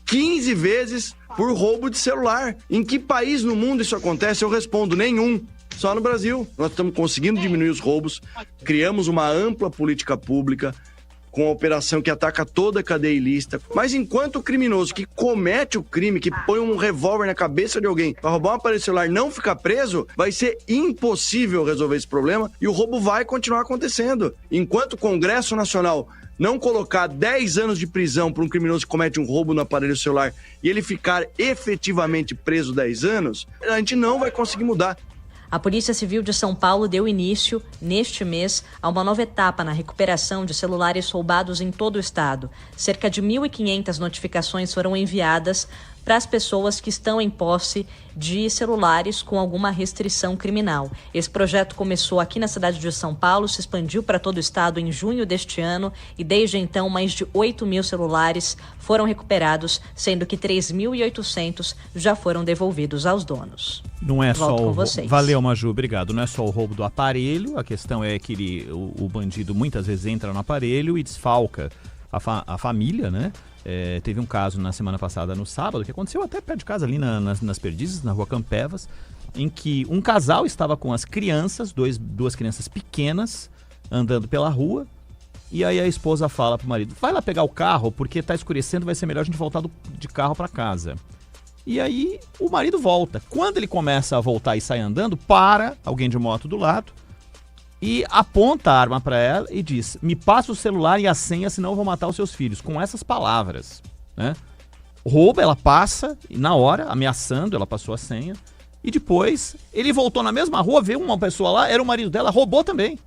15 vezes por roubo de celular. Em que país no mundo isso acontece? Eu respondo, nenhum. Só no Brasil. Nós estamos conseguindo diminuir os roubos, criamos uma ampla política pública com a operação que ataca toda a cadeia ilícita. Mas enquanto o criminoso que comete o crime, que põe um revólver na cabeça de alguém para roubar um aparelho celular, não ficar preso, vai ser impossível resolver esse problema e o roubo vai continuar acontecendo. Enquanto o Congresso Nacional não colocar 10 anos de prisão para um criminoso que comete um roubo no aparelho celular e ele ficar efetivamente preso 10 anos, a gente não vai conseguir mudar. A Polícia Civil de São Paulo deu início, neste mês, a uma nova etapa na recuperação de celulares roubados em todo o estado. Cerca de 1.500 notificações foram enviadas para as pessoas que estão em posse de celulares com alguma restrição criminal. Esse projeto começou aqui na cidade de São Paulo, se expandiu para todo o estado em junho deste ano e desde então mais de 8.000 celulares foram recuperados, sendo que 3.800 já foram devolvidos aos donos. Não é Volto só com o vocês. Valeu, Maju, obrigado. Não é só o roubo do aparelho, a questão é que o bandido muitas vezes entra no aparelho e desfalca a família, né? Teve um caso na semana passada, no sábado, que aconteceu até perto de casa, ali nas Perdizes, na rua Campevas, em que um casal estava com as crianças, duas crianças pequenas, andando pela rua, e aí a esposa fala pro marido, vai lá pegar o carro, porque tá escurecendo, vai ser melhor a gente voltar de carro para casa. E aí o marido volta. Quando ele começa a voltar e sai andando, para alguém de moto do lado e aponta a arma para ela e diz, me passa o celular e a senha, senão eu vou matar os seus filhos. Com essas palavras, né? Rouba, ela passa, e na hora, ameaçando, ela passou a senha. E depois, ele voltou na mesma rua, viu uma pessoa lá, era o marido dela, roubou também.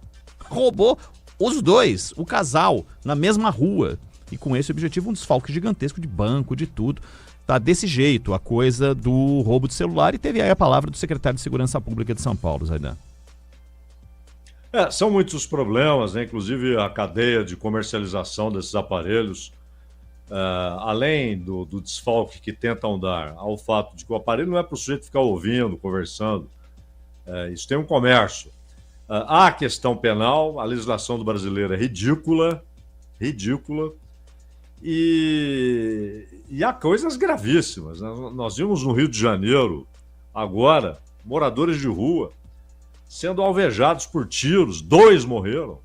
Roubou os dois, o casal, na mesma rua. E com esse objetivo, um desfalque gigantesco de banco, de tudo. Tá desse jeito a coisa do roubo de celular. E teve aí a palavra do secretário de Segurança Pública de São Paulo, Zaidan. São muitos os problemas, né? Inclusive a cadeia de comercialização desses aparelhos, além do desfalque que tentam dar ao fato de que o aparelho não é para o sujeito ficar ouvindo, conversando, isso tem um comércio. Há a questão penal, a legislação do brasileiro é ridícula, e há coisas gravíssimas, né? Nós vimos no Rio de Janeiro, agora, moradores de rua sendo alvejados por tiros, 2 morreram.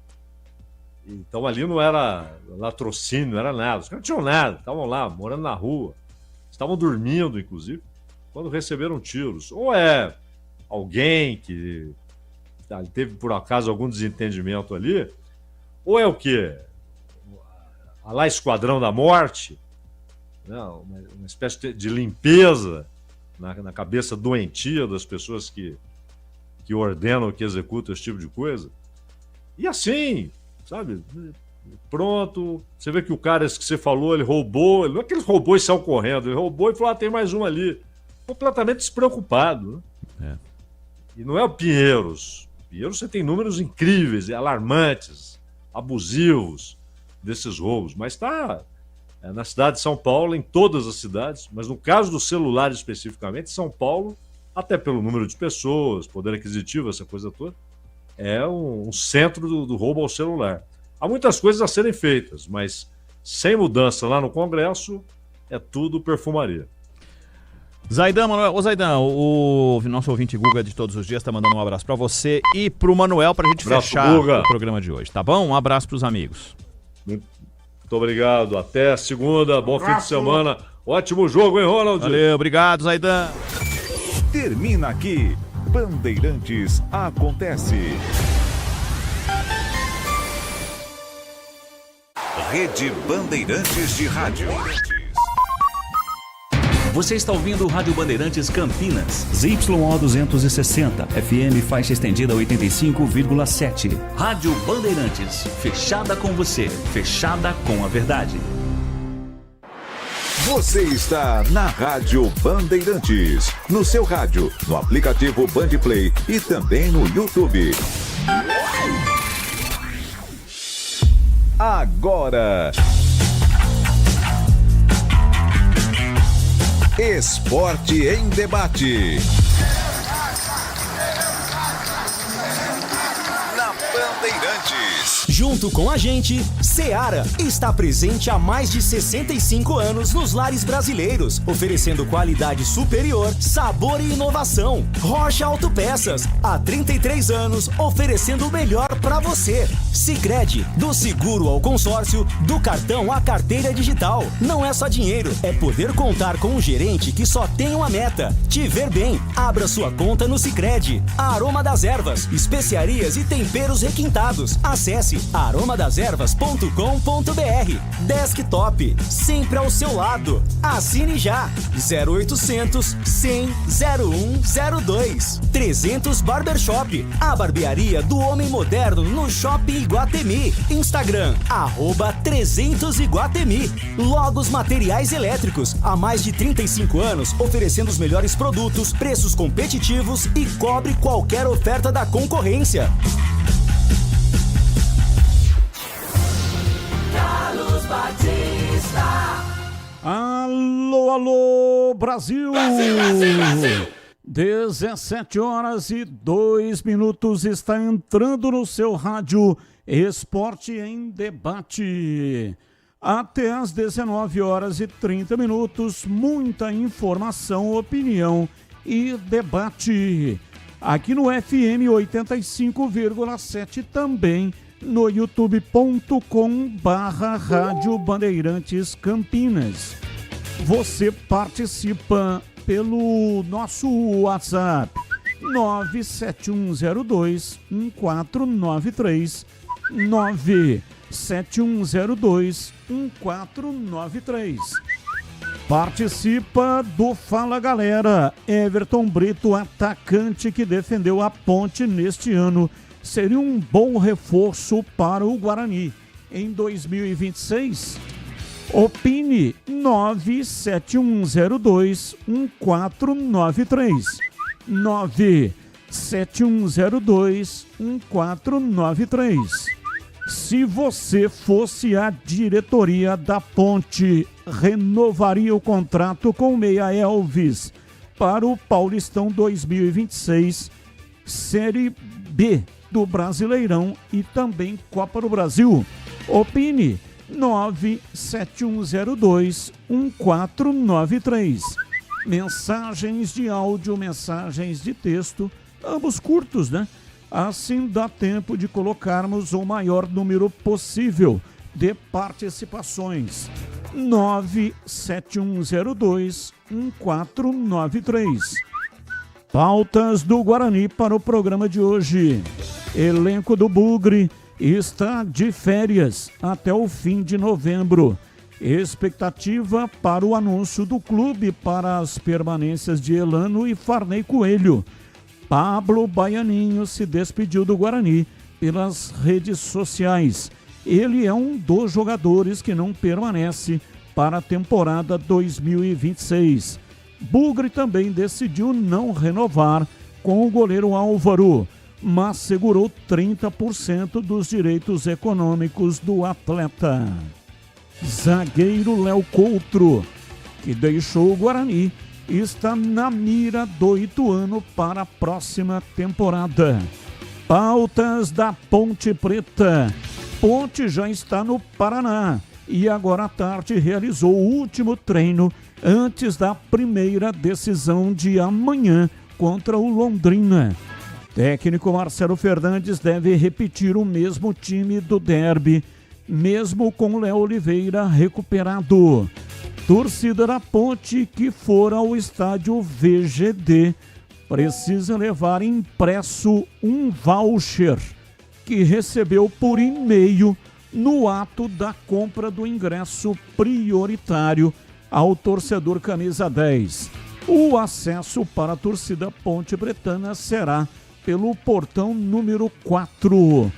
Então ali não era latrocínio, não era nada. Os caras não tinham nada, estavam lá, morando na rua. Estavam dormindo, inclusive, quando receberam tiros. Ou é alguém que teve, por acaso, algum desentendimento ali, ou é o quê? Lá Esquadrão da Morte, né? Uma espécie de limpeza na cabeça doentia das pessoas que ordenam, que executam esse tipo de coisa. E assim, sabe, pronto, você vê que o cara, esse que você falou, ele roubou, não é que ele roubou e saiu correndo, ele roubou e falou, tem mais um ali. Completamente despreocupado, né? E não é o Pinheiros. Pinheiros você tem números incríveis, alarmantes, abusivos desses roubos, mas está na cidade de São Paulo, em todas as cidades, mas no caso do celular especificamente, São Paulo, até pelo número de pessoas, poder aquisitivo, essa coisa toda, é um centro do roubo ao celular. Há muitas coisas a serem feitas, mas sem mudança lá no Congresso, é tudo perfumaria. Zaidan, Manuel, o nosso ouvinte Guga de todos os dias está mandando um abraço para você e para o Manuel para a gente fechar o programa de hoje, tá bom? Um abraço para os amigos. Muito obrigado, até segunda, bom fim de semana, ótimo jogo, hein, Ronald? Valeu, obrigado, Zaidan. Termina aqui, Bandeirantes Acontece. Rede Bandeirantes de Rádio. Você está ouvindo o Rádio Bandeirantes Campinas. ZYO 260, FM faixa estendida 85,7. Rádio Bandeirantes, fechada com você, fechada com a verdade. Você está na Rádio Bandeirantes, no seu rádio, no aplicativo Bandplay e também no YouTube. Agora, Esporte em Debate. Na Bandeirantes. Junto com a gente, Seara está presente há mais de 65 anos nos lares brasileiros, oferecendo qualidade superior, sabor e inovação. Rocha Autopeças, há 33 anos, oferecendo o melhor para você. Sicredi, do seguro ao consórcio, do cartão à carteira digital. Não é só dinheiro, é poder contar com um gerente que só tem uma meta: te ver bem. Abra sua conta no Sicredi. Aroma das Ervas, especiarias e temperos requintados. Acesse aromadeservas.com.br. Desktop, sempre ao seu lado. Assine já. 0800 100 0102. 300 Barbershop, a barbearia do homem moderno no Shopping Iguatemi. Instagram, @300 Iguatemi. Logos Materiais Elétricos, há mais de 35 anos, oferecendo os melhores produtos, preços competitivos e cobre qualquer oferta da concorrência. Carlos Batista. Alô, alô, Brasil! Brasil, Brasil, Brasil! 17h02 está entrando no seu rádio Esporte em Debate. Até às 19h30, muita informação, opinião e debate. Aqui no FM 85,7, também no youtube.com/Rádio Bandeirantes Campinas. Você participa pelo nosso WhatsApp 971021493, 971021493. Participa do Fala Galera. Everton Brito, atacante que defendeu a Ponte neste ano, seria um bom reforço para o Guarani em 2026? Opine 971021493, 971021493. Se você fosse a diretoria da Ponte, renovaria o contrato com o Meia Elvis para o Paulistão 2026, Série B do Brasileirão e também Copa do Brasil? Opine 971021493. Mensagens de áudio, mensagens de texto, ambos curtos, né? Assim dá tempo de colocarmos o maior número possível de participações. 971021493. Pautas do Guarani para o programa de hoje. Elenco do Bugre está de férias até o fim de novembro. Expectativa para o anúncio do clube para as permanências de Elano e Farney Coelho. Pablo Baianinho se despediu do Guarani pelas redes sociais. Ele é um dos jogadores que não permanece para a temporada 2026. Bugre também decidiu não renovar com o goleiro Álvaro, mas segurou 30% dos direitos econômicos do atleta. Zagueiro Léo Coutro, que deixou o Guarani, está na mira do Ituano para a próxima temporada. Pautas da Ponte Preta. Ponte já está no Paraná e agora à tarde realizou o último treino antes da primeira decisão de amanhã contra o Londrina. Técnico Marcelo Fernandes deve repetir o mesmo time do derby, mesmo com Léo Oliveira recuperado. Torcida da Ponte que for ao estádio VGD precisa levar impresso um voucher que recebeu por e-mail no ato da compra do ingresso prioritário ao torcedor camisa 10. O acesso para a torcida ponte-pretana será pelo portão número 4.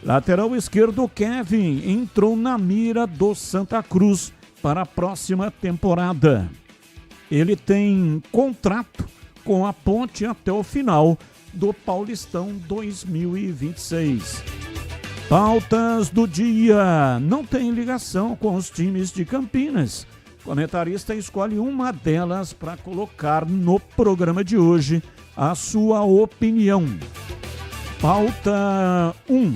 Lateral esquerdo Kevin entrou na mira do Santa Cruz para a próxima temporada. Ele tem contrato com a Ponte até o final do Paulistão 2026. Pautas do dia. Não tem ligação com os times de Campinas. O comentarista escolhe uma delas para colocar no programa de hoje a sua opinião. Pauta 1.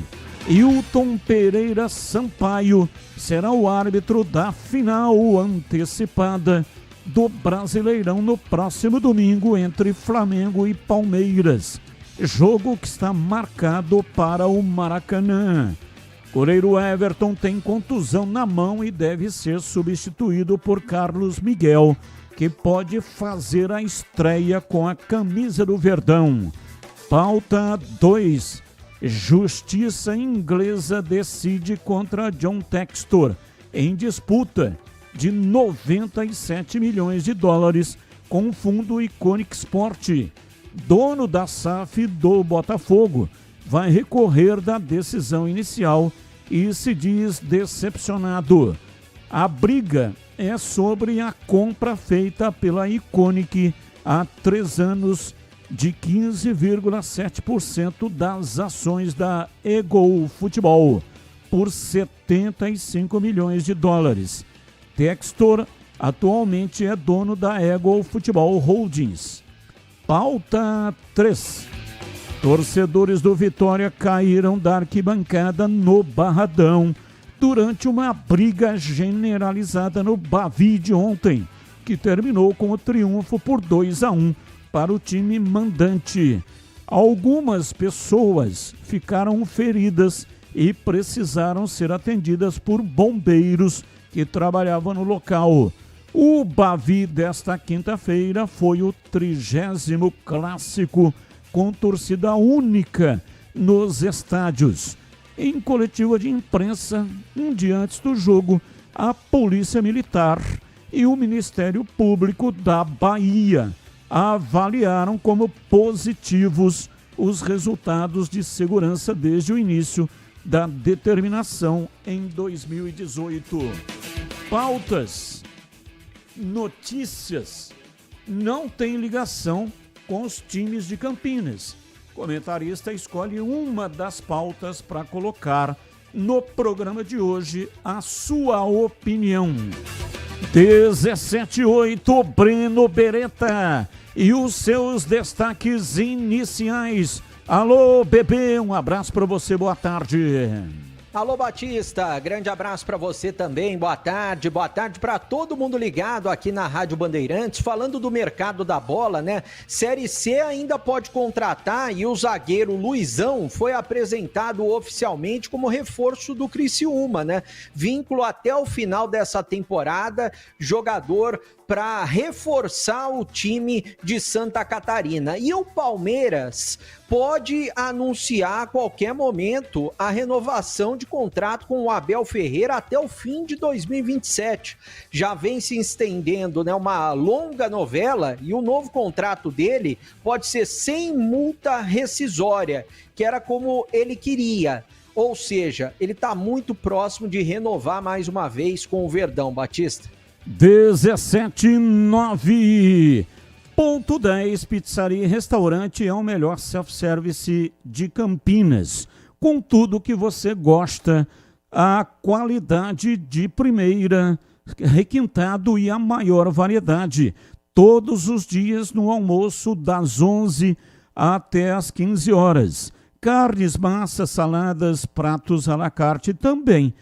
Hilton Pereira Sampaio será o árbitro da final antecipada do Brasileirão no próximo domingo entre Flamengo e Palmeiras. Jogo que está marcado para o Maracanã. Goleiro Everton tem contusão na mão e deve ser substituído por Carlos Miguel, que pode fazer a estreia com a camisa do Verdão. Pauta 2. Justiça inglesa decide contra John Textor em disputa de 97 milhões de dólares com o fundo Iconic Sport. Dono da SAF do Botafogo vai recorrer da decisão inicial e se diz decepcionado. A briga é sobre a compra feita pela Iconic há 3 anos de 15,7% das ações da Eagle Futebol por 75 milhões de dólares. Textor atualmente é dono da Eagle Futebol Holdings. Pauta 3. Torcedores do Vitória caíram da arquibancada no Barradão durante uma briga generalizada no Bavi de ontem, que terminou com o triunfo por 2-1 para o time mandante. Algumas pessoas ficaram feridas e precisaram ser atendidas por bombeiros que trabalhavam no local. O Bavi desta quinta-feira foi o 30º clássico com torcida única nos estádios. Em coletiva de imprensa, um dia antes do jogo, a Polícia Militar e o Ministério Público da Bahia avaliaram como positivos os resultados de segurança desde o início da determinação em 2018. Pautas, notícias, não tem ligação com os times de Campinas. O comentarista escolhe uma das pautas para colocar no programa de hoje a sua opinião. 17:08, Breno Beretta e os seus destaques iniciais. Alô, bebê, um abraço para você, boa tarde. Alô, Batista, grande abraço para você também, boa tarde para todo mundo ligado aqui na Rádio Bandeirantes, falando do mercado da bola, né? Série C ainda pode contratar e o zagueiro Luizão foi apresentado oficialmente como reforço do Criciúma, né? Vínculo até o final dessa temporada, jogador para reforçar o time de Santa Catarina. E o Palmeiras pode anunciar a qualquer momento a renovação de contrato com o Abel Ferreira até o fim de 2027. Já vem se estendendo, né, uma longa novela e o novo contrato dele pode ser sem multa rescisória, que era como ele queria. Ou seja, ele está muito próximo de renovar mais uma vez com o Verdão, Batista. 17:09. Ponto 10, Pizzaria e Restaurante é o melhor self-service de Campinas. Com tudo que você gosta, a qualidade de primeira, requintado e a maior variedade. Todos os dias no almoço das 11 até as 15 horas. Carnes, massas, saladas, pratos à la carte também.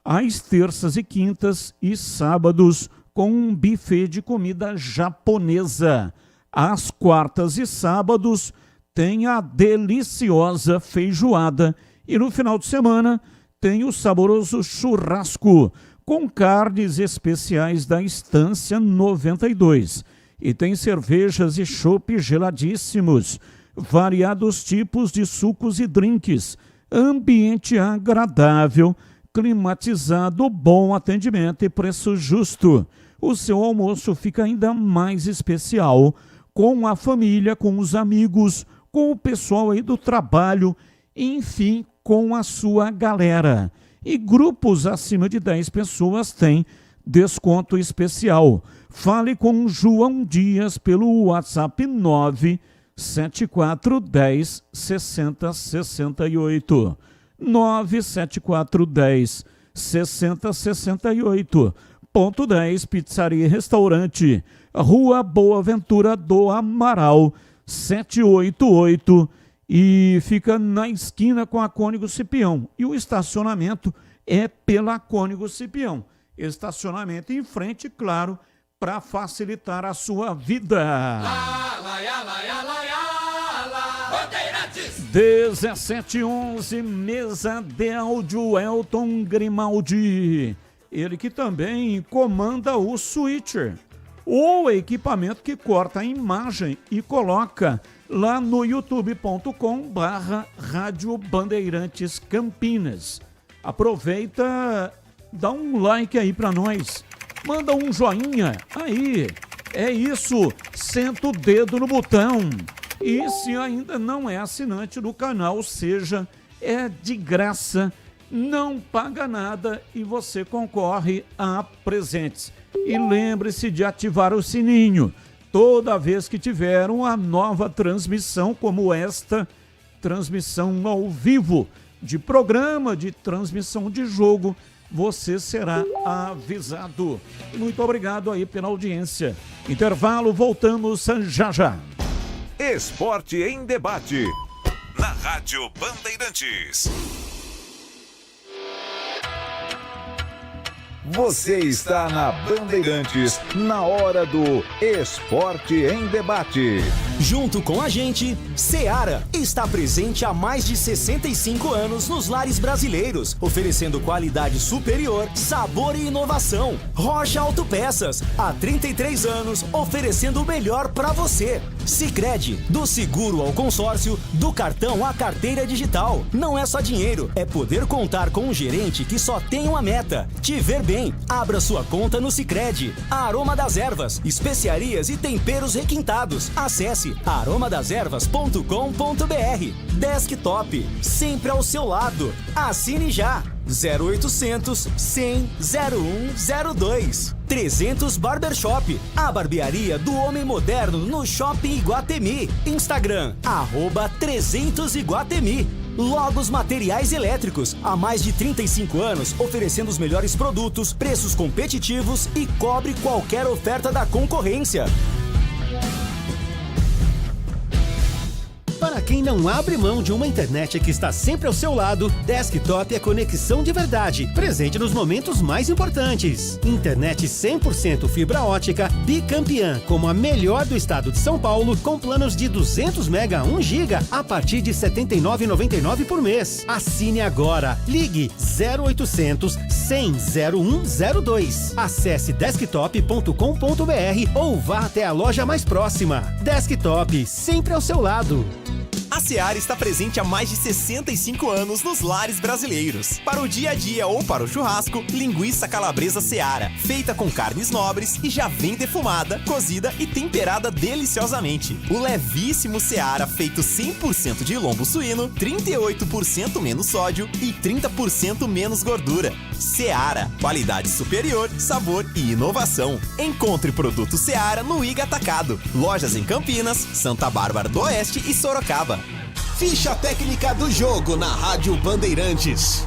Às terças e quintas e sábados com um buffet de comida japonesa. Às quartas e sábados tem a deliciosa feijoada e no final de semana tem o saboroso churrasco com carnes especiais da Estância 92. E tem cervejas e chopp geladíssimos, variados tipos de sucos e drinks, ambiente agradável, climatizado, bom atendimento e preço justo. O seu almoço fica ainda mais especial com a família, com os amigos, com o pessoal aí do trabalho, enfim, com a sua galera. E grupos acima de 10 pessoas têm desconto especial. Fale com João Dias pelo WhatsApp 97410 6068. 97410 6068. Ponto 10, Pizzaria e Restaurante, Rua Boa Ventura do Amaral, 788, e fica na esquina com a Cônigo Cipião. E o estacionamento é pela Cônigo Cipião. Estacionamento em frente, claro, para facilitar a sua vida. 17h11, mesa de áudio, Elton Grimaldi. Ele que também comanda o switcher, ou equipamento que corta a imagem e coloca lá no youtube.com/Rádio Bandeirantes Campinas. Aproveita, dá um like aí para nós, manda um joinha aí, é isso, senta o dedo no botão. E se ainda não é assinante do canal, seja, é de graça, não paga nada e você concorre a presentes. E lembre-se de ativar o sininho toda vez que tiver uma nova transmissão, como esta transmissão ao vivo de programa, de transmissão de jogo, você será avisado. Muito obrigado aí pela audiência. Intervalo, voltamos já já. Esporte em debate, na Rádio Bandeirantes. Você está na Bandeirantes, na hora do Esporte em Debate. Junto com a gente, Seara está presente há mais de 65 anos nos lares brasileiros, oferecendo qualidade superior, sabor e inovação. Rocha Autopeças, há 33 anos, oferecendo o melhor para você. Sicredi, do seguro ao consórcio, do cartão à carteira digital. Não é só dinheiro, é poder contar com um gerente que só tem uma meta: te ver bem. Abra sua conta no Sicredi. Aroma das Ervas, especiarias e temperos requintados. Acesse aromadeservas.com.br. Desktop, sempre ao seu lado. Assine já. 0800 100 0102. 300 Barbershop, a barbearia do homem moderno no Shopping Iguatemi. Instagram, @300 Iguatemi. Logos Materiais Elétricos, há mais de 35 anos, oferecendo os melhores produtos, preços competitivos e cobre qualquer oferta da concorrência. Para quem não abre mão de uma internet que está sempre ao seu lado, Desktop é conexão de verdade, presente nos momentos mais importantes. Internet 100% fibra ótica, bicampeã, como a melhor do estado de São Paulo, com planos de 200 mega 1 giga a partir de R$ 79,99 por mês. Assine agora. Ligue 0800 100 0102. Acesse desktop.com.br ou vá até a loja mais próxima. Desktop, sempre ao seu lado. A Seara está presente há mais de 65 anos nos lares brasileiros. Para o dia a dia ou para o churrasco, linguiça calabresa Seara, feita com carnes nobres e já vem defumada, cozida e temperada deliciosamente. O levíssimo Seara, feito 100% de lombo suíno, 38% menos sódio e 30% menos gordura. Seara, qualidade superior, sabor e inovação. Encontre produto Seara no Iga Atacado. Lojas em Campinas, Santa Bárbara do Oeste e Sorocaba. Ficha técnica do jogo na Rádio Bandeirantes.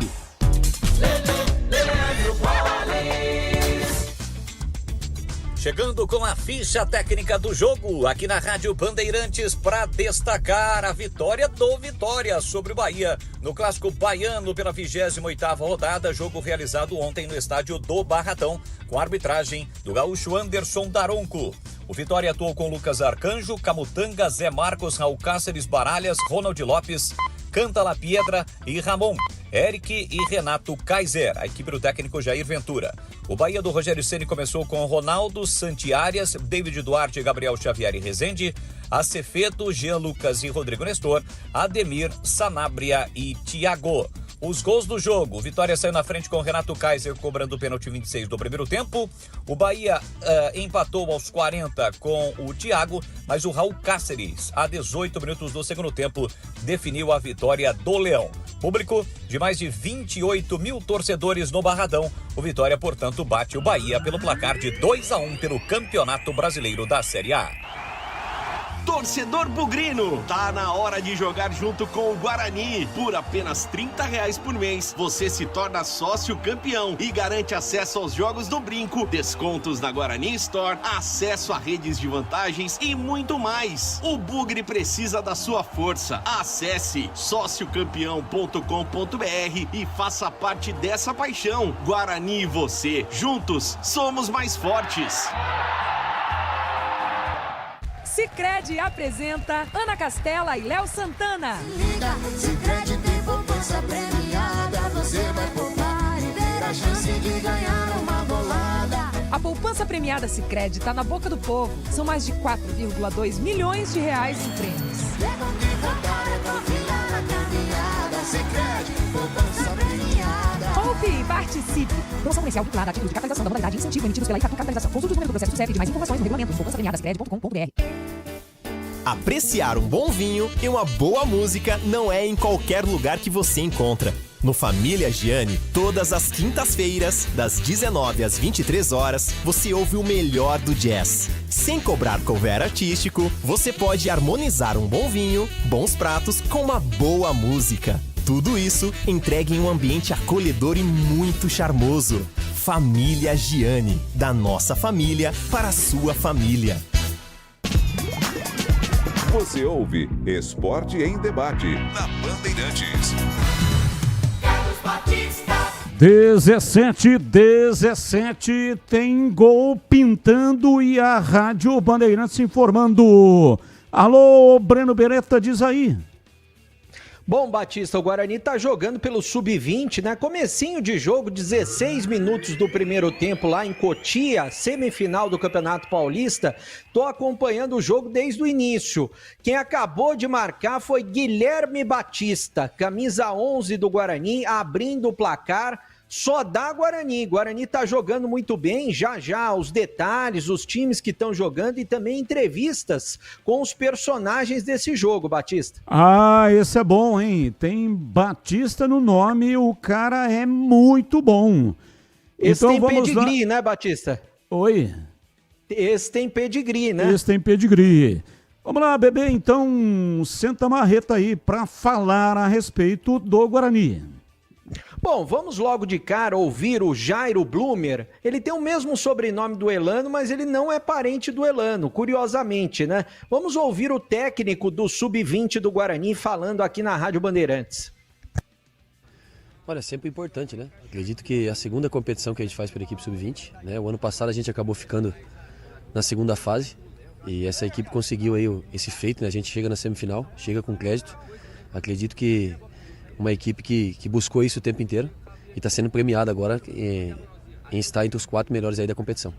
Chegando com a ficha técnica do jogo aqui na Rádio Bandeirantes para destacar a vitória do Vitória sobre o Bahia no Clássico Baiano pela 28ª rodada, jogo realizado ontem no estádio do Barradão, com a arbitragem do gaúcho Anderson Daronco. O Vitória atuou com Lucas Arcanjo, Camutanga, Zé Marcos, Raul Cáceres, Baralhas, Ronald Lopes, Canta La Piedra e Ramon, Eric e Renato Kaiser, a equipe do técnico Jair Ventura. O Bahia do Rogério Ceni começou com Ronaldo, Santi Arias, David Duarte, Gabriel Xavier e Rezende, Acevedo, Jean Lucas e Rodrigo Nestor, Ademir, Sanabria e Thiago. Os gols do jogo: Vitória saiu na frente com Renato Kaiser cobrando o pênalti 26 do primeiro tempo. O Bahia empatou aos 40 com o Thiago, mas o Raul Cáceres, a 18 minutos do segundo tempo, definiu a vitória do Leão. Público de mais de 28 mil torcedores no Barradão. O Vitória, portanto, bate o Bahia pelo placar de 2-1 pelo Campeonato Brasileiro da Série A. Torcedor bugrino, tá na hora de jogar junto com o Guarani. Por apenas R$30 por mês, você se torna sócio campeão e garante acesso aos jogos do Brinco, descontos na Guarani Store, acesso a redes de vantagens e muito mais. O Bugre precisa da sua força. Acesse sociocampeão.com.br e faça parte dessa paixão. Guarani e você, juntos, somos mais fortes. Sicredi apresenta Ana Castela e Léo Santana. Sicredi tem poupança premiada, você vai poupar e ter a chance de ganhar uma bolada. A poupança premiada Sicredi tá na boca do povo. São mais de 4,2 milhões de reais em prêmios. Poupança premiada. Poupe e participe. Promoção comercial vinculada a título de capitalização da modalidade incentiva emitidos pela Itatu Capitalização. Consulte os números do processo do CEP de mais informações no regulamento poupançapremiadasicredi.com.br. Apreciar um bom vinho e uma boa música não é em qualquer lugar que você encontra. No Família Gianni, todas as quintas-feiras, das 19 às 23 horas, você ouve o melhor do jazz. Sem cobrar cover artístico, você pode harmonizar um bom vinho, bons pratos com uma boa música. Tudo isso entregue em um ambiente acolhedor e muito charmoso. Família Gianni, da nossa família para a sua família. Você ouve Esporte em Debate, na Bandeirantes. 17 tem gol pintando e a Rádio Bandeirantes informando. Alô, Breno Beretta, diz aí. Bom, Batista, o Guarani tá jogando pelo Sub-20, né? Comecinho de jogo, 16 minutos do primeiro tempo lá em Cotia, semifinal do Campeonato Paulista. Tô acompanhando o jogo desde o início. Quem acabou de marcar foi Guilherme Batista, camisa 11 do Guarani, abrindo o placar. Só dá Guarani. Guarani tá jogando muito bem, já os detalhes, os times que estão jogando e também entrevistas com os personagens desse jogo, Batista. Ah, esse é bom, hein? Tem Batista no nome, o cara é muito bom. Esse então, tem pedigree, né, Batista? Oi? Esse tem pedigree, né? Esse tem pedigree. Vamos lá, bebê, então senta a marreta aí para falar a respeito do Guarani. Bom, vamos logo de cara ouvir o Jairo Blumer. Ele tem o mesmo sobrenome do Elano, mas ele não é parente do Elano, curiosamente, né? Vamos ouvir o técnico do Sub-20 do Guarani falando aqui na Rádio Bandeirantes. Olha, sempre importante, né? Acredito que é a segunda competição que a gente faz pela equipe Sub-20, né? O ano passado a gente acabou ficando na segunda fase e essa equipe conseguiu aí esse feito, né? A gente chega na semifinal, chega com crédito. Acredito que uma equipe que buscou isso o tempo inteiro e está sendo premiada agora em estar entre os 4 melhores aí da competição.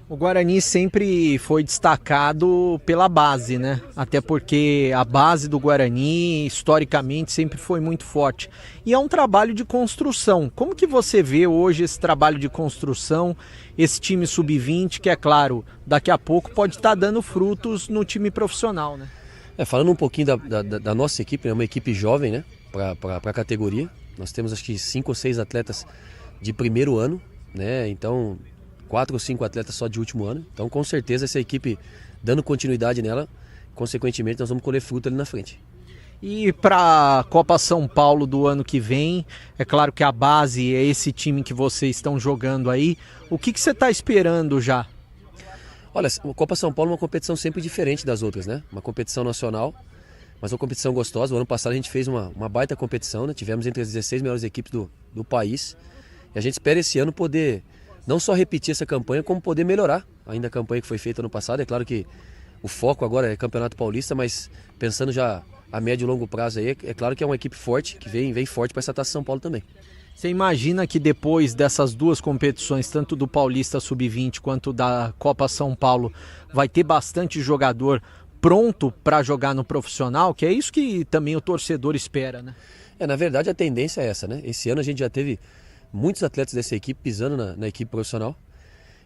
O Guarani sempre foi destacado pela base, né? Até porque a base do Guarani, historicamente, sempre foi muito forte. E é um trabalho de construção. Como que você vê hoje esse trabalho de construção, esse time sub-20, que é claro, daqui a pouco pode estar dando frutos no time profissional, né? Falando um pouquinho da nossa equipe, é uma equipe jovem, né? Para a categoria. Nós temos acho que 5 ou 6 atletas de primeiro ano, né? Então 4 ou 5 atletas só de último ano. Então com certeza essa equipe, dando continuidade nela, consequentemente nós vamos colher fruto ali na frente. E para a Copa São Paulo do ano que vem, é claro que a base é esse time que vocês estão jogando aí. O que você está esperando já? Olha, a Copa São Paulo é uma competição sempre diferente das outras, né? Uma competição nacional, mas uma competição gostosa. O ano passado a gente fez uma baita competição, né? Tivemos entre as 16 melhores equipes do país. E a gente espera esse ano poder não só repetir essa campanha, como poder melhorar ainda a campanha que foi feita ano passado. É claro que o foco agora é Campeonato Paulista, mas pensando já a médio e longo prazo aí, é claro que é uma equipe forte, que vem forte para essa Taça São Paulo também. Você imagina que depois dessas duas competições, tanto do Paulista Sub-20 quanto da Copa São Paulo, vai ter bastante jogador pronto para jogar no profissional, que é isso que também o torcedor espera, né? Na verdade a tendência é essa, né? Esse ano a gente já teve muitos atletas dessa equipe pisando na equipe profissional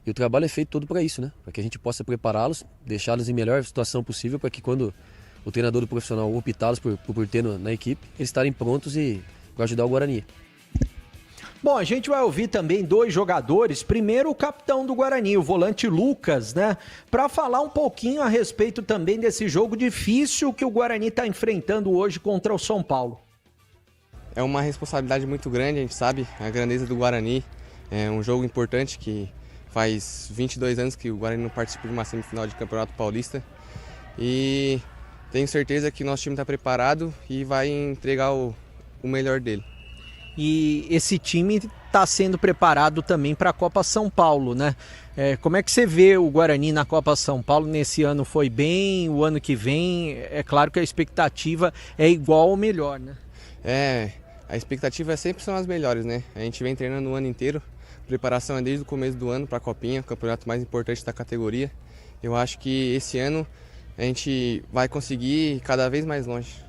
e o trabalho é feito todo para isso, né? Para que a gente possa prepará-los, deixá-los em melhor situação possível para que quando o treinador do profissional optá-los por ter na equipe, eles estarem prontos e para ajudar o Guarani. Bom, a gente vai ouvir também 2 jogadores. Primeiro, o capitão do Guarani, o volante Lucas, né? Para falar um pouquinho a respeito também desse jogo difícil que o Guarani está enfrentando hoje contra o São Paulo. É uma responsabilidade muito grande, a gente sabe a grandeza do Guarani. É um jogo importante que faz 22 anos que o Guarani não participa de uma semifinal de Campeonato Paulista. E tenho certeza que nosso time está preparado e vai entregar o melhor dele. E esse time está sendo preparado também para a Copa São Paulo, né? Como é que você vê o Guarani na Copa São Paulo? Nesse ano foi bem, o ano que vem, é claro que a expectativa é igual ou melhor, né? A expectativa sempre são as melhores, né? A gente vem treinando o ano inteiro, preparação é desde o começo do ano para a Copinha, o campeonato mais importante da categoria. Eu acho que esse ano a gente vai conseguir ir cada vez mais longe.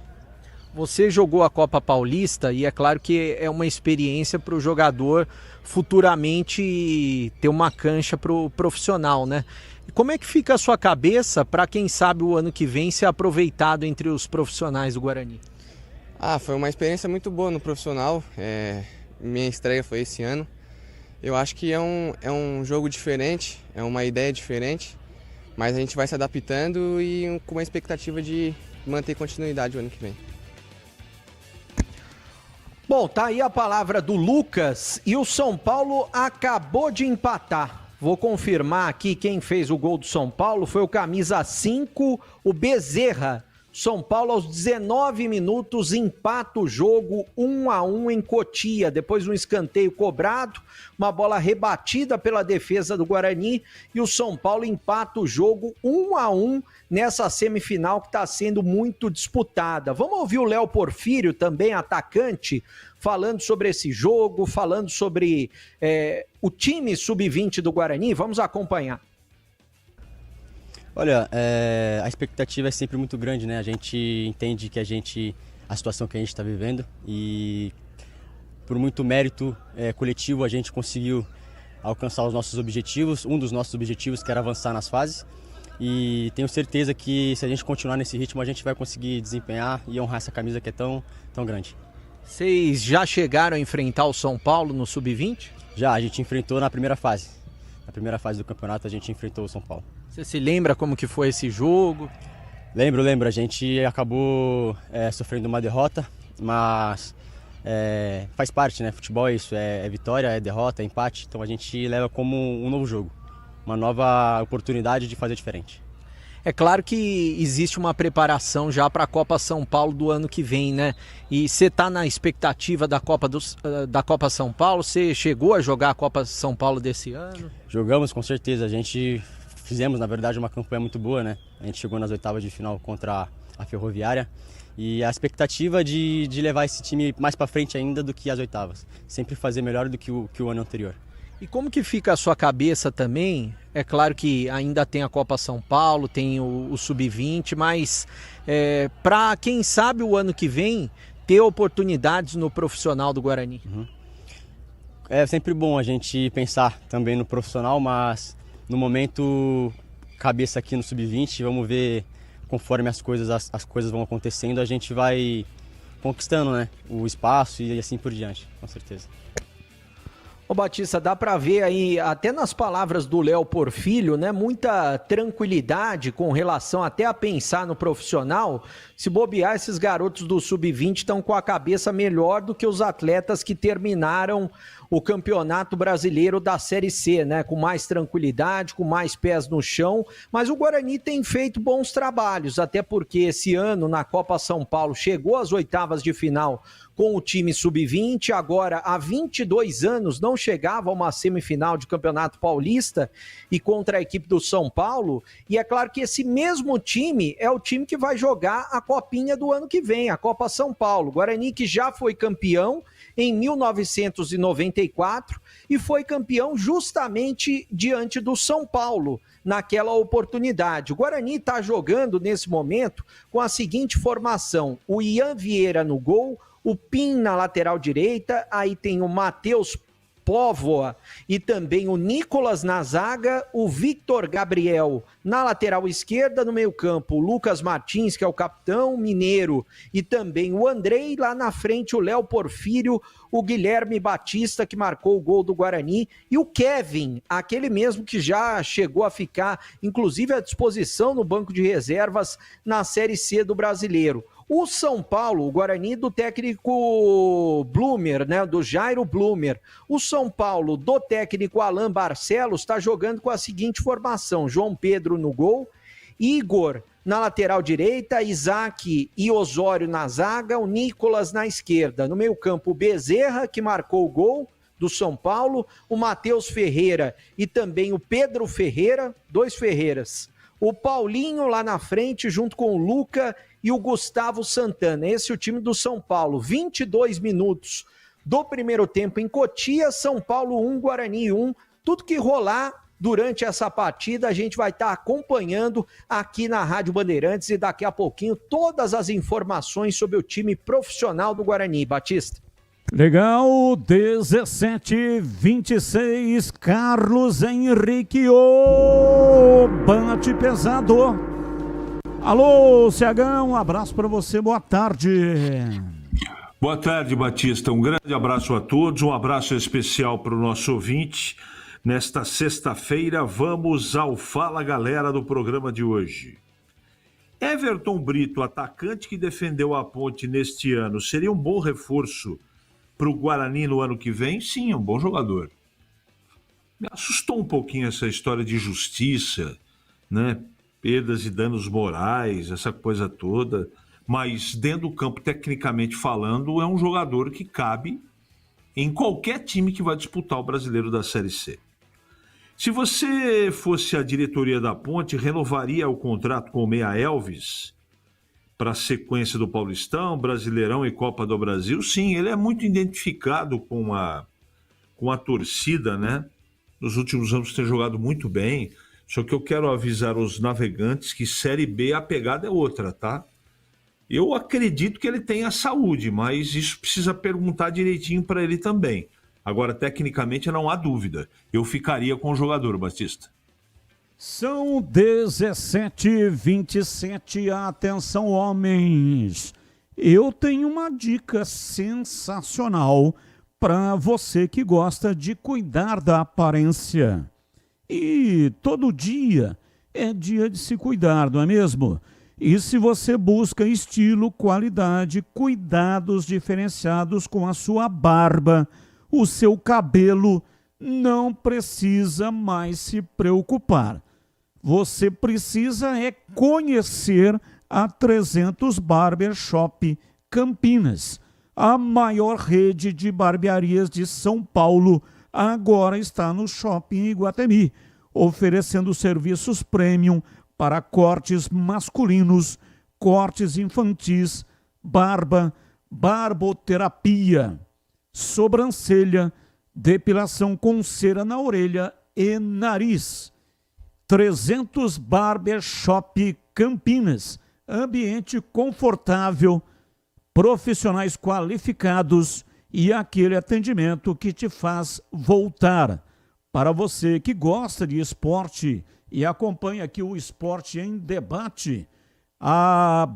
Você jogou a Copa Paulista e é claro que é uma experiência para o jogador futuramente ter uma cancha para o profissional, né? E como é que fica a sua cabeça para quem sabe o ano que vem ser aproveitado entre os profissionais do Guarani? Foi uma experiência muito boa no profissional, minha estreia foi esse ano. Eu acho que é um jogo diferente, é uma ideia diferente, mas a gente vai se adaptando e com uma expectativa de manter continuidade o ano que vem. Bom, tá aí a palavra do Lucas e o São Paulo acabou de empatar. Vou confirmar aqui quem fez o gol do São Paulo, foi o camisa 5, o Bezerra. São Paulo aos 19 minutos empata o jogo 1-1 em Cotia, depois um escanteio cobrado, uma bola rebatida pela defesa do Guarani e o São Paulo empata o jogo 1-1 nessa semifinal que está sendo muito disputada. Vamos ouvir o Léo Porfírio, também atacante, falando sobre esse jogo, falando sobre o time sub-20 do Guarani. Vamos acompanhar. Olha, a expectativa é sempre muito grande, né? A gente entende que a situação que a gente está vivendo e por muito mérito coletivo a gente conseguiu alcançar os nossos objetivos, um dos nossos objetivos que era avançar nas fases e tenho certeza que se a gente continuar nesse ritmo a gente vai conseguir desempenhar e honrar essa camisa que é tão grande. Vocês já chegaram a enfrentar o São Paulo no sub-20? Já, a gente enfrentou na primeira fase. Na primeira fase do campeonato a gente enfrentou o São Paulo. Você se lembra como que foi esse jogo? Lembro. A gente acabou sofrendo uma derrota, mas faz parte, né? Futebol é isso, é vitória, é derrota, é empate. Então a gente leva como um novo jogo, uma nova oportunidade de fazer diferente. É claro que existe uma preparação já para a Copa São Paulo do ano que vem, né? E você está na expectativa da Copa São Paulo? Você chegou a jogar a Copa São Paulo desse ano? Jogamos, com certeza. A gente fizemos, na verdade, uma campanha muito boa, né? A gente chegou nas oitavas de final contra a Ferroviária e a expectativa de levar esse time mais para frente ainda do que as oitavas. Sempre fazer melhor do que o ano anterior. E como que fica a sua cabeça também? É claro que ainda tem a Copa São Paulo, tem o Sub-20, mas para quem sabe o ano que vem ter oportunidades no profissional do Guarani. É sempre bom a gente pensar também no profissional, mas no momento cabeça aqui no Sub-20, vamos ver conforme as coisas vão acontecendo, a gente vai conquistando, né, o espaço e assim por diante, com certeza. Ô Batista, dá para ver aí, até nas palavras do Léo Porfírio, né, muita tranquilidade com relação até a pensar no profissional. Se bobear, esses garotos do Sub-20 estão com a cabeça melhor do que os atletas que terminaram o Campeonato Brasileiro da Série C, né, com mais tranquilidade, com mais pés no chão, mas o Guarani tem feito bons trabalhos, até porque esse ano na Copa São Paulo chegou às oitavas de final com o time Sub-20, agora há 22 anos não chegava a uma semifinal de Campeonato Paulista e contra a equipe do São Paulo, e é claro que esse mesmo time é o time que vai jogar a Copinha do ano que vem, a Copa São Paulo. Guarani que já foi campeão em 1994 e foi campeão justamente diante do São Paulo naquela oportunidade. O Guarani está jogando nesse momento com a seguinte formação: o Ian Vieira no gol, o Pim na lateral direita, aí tem o Matheus Póvoa e também o Nicolas na zaga, o Victor Gabriel na lateral esquerda, no meio-campo, o Lucas Martins, que é o capitão mineiro, e também o Andrei, lá na frente, o Léo Porfírio, o Guilherme Batista, que marcou o gol do Guarani, e o Kevin, aquele mesmo que já chegou a ficar, inclusive, à disposição no banco de reservas na Série C do Brasileiro. O São Paulo, o Guarani do técnico Blumer, né, do Jairo Blumer. O São Paulo do técnico Alain Barcelos está jogando com a seguinte formação: João Pedro no gol, Igor na lateral direita, Isaac e Osório na zaga, o Nicolas na esquerda. No meio-campo, o Bezerra, que marcou o gol do São Paulo, o Matheus Ferreira e também o Pedro Ferreira, 2 Ferreiras. O Paulinho lá na frente, junto com o Luca e o Gustavo Santana. Esse é o time do São Paulo. 22 minutos do primeiro tempo em Cotia, São Paulo 1, Guarani 1. Tudo que rolar durante essa partida a gente vai estar acompanhando aqui na Rádio Bandeirantes e daqui a pouquinho todas as informações sobre o time profissional do Guarani. Batista. Legal, 17:26, Carlos Henrique, bate pesado. Alô, CH, um abraço para você, boa tarde. Boa tarde, Batista, um grande abraço a todos, um abraço especial para o nosso ouvinte. Nesta sexta-feira, vamos ao Fala Galera do programa de hoje. Everton Brito, atacante que defendeu a Ponte neste ano, seria um bom reforço para o Guarani no ano que vem? Sim, é um bom jogador. Me assustou um pouquinho essa história de justiça, né? Perdas e danos morais, essa coisa toda. Mas dentro do campo, tecnicamente falando, é um jogador que cabe em qualquer time que vai disputar o Brasileiro da Série C. Se você fosse a diretoria da Ponte, renovaria o contrato com o Meia Elvis para a sequência do Paulistão, Brasileirão e Copa do Brasil? Sim, ele é muito identificado com a torcida, né? Nos últimos anos tem jogado muito bem, só que eu quero avisar os navegantes que Série B a pegada é outra, tá? Eu acredito que ele tenha saúde, mas isso precisa perguntar direitinho para ele também. Agora, tecnicamente, não há dúvida. Eu ficaria com o jogador, Batista. São 17:27, atenção homens, eu tenho uma dica sensacional para você que gosta de cuidar da aparência. E todo dia é dia de se cuidar, não é mesmo? E se você busca estilo, qualidade, cuidados diferenciados com a sua barba, o seu cabelo, não precisa mais se preocupar. Você precisa é conhecer a 300 Barbershop Campinas. A maior rede de barbearias de São Paulo agora está no Shopping Iguatemi, oferecendo serviços premium para cortes masculinos, cortes infantis, barba, barboterapia, sobrancelha, depilação com cera na orelha e nariz. 300 Barbershop Campinas, ambiente confortável, profissionais qualificados e aquele atendimento que te faz voltar. Para você que gosta de esporte e acompanha aqui o Esporte em Debate, a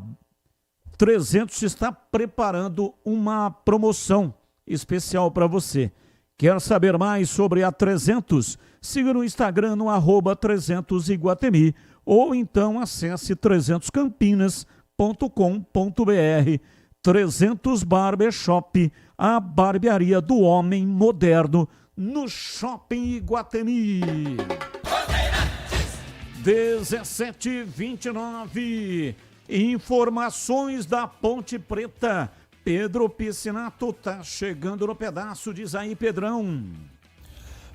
300 está preparando uma promoção especial para você. Quer saber mais sobre a 300? Siga no Instagram no @300iguatemi ou então acesse 300campinas.com.br. 300 Barbershop, a barbearia do homem moderno no Shopping Iguatemi. 17:29, informações da Ponte Preta. Pedro Piscinato tá chegando no pedaço, diz aí, Pedrão.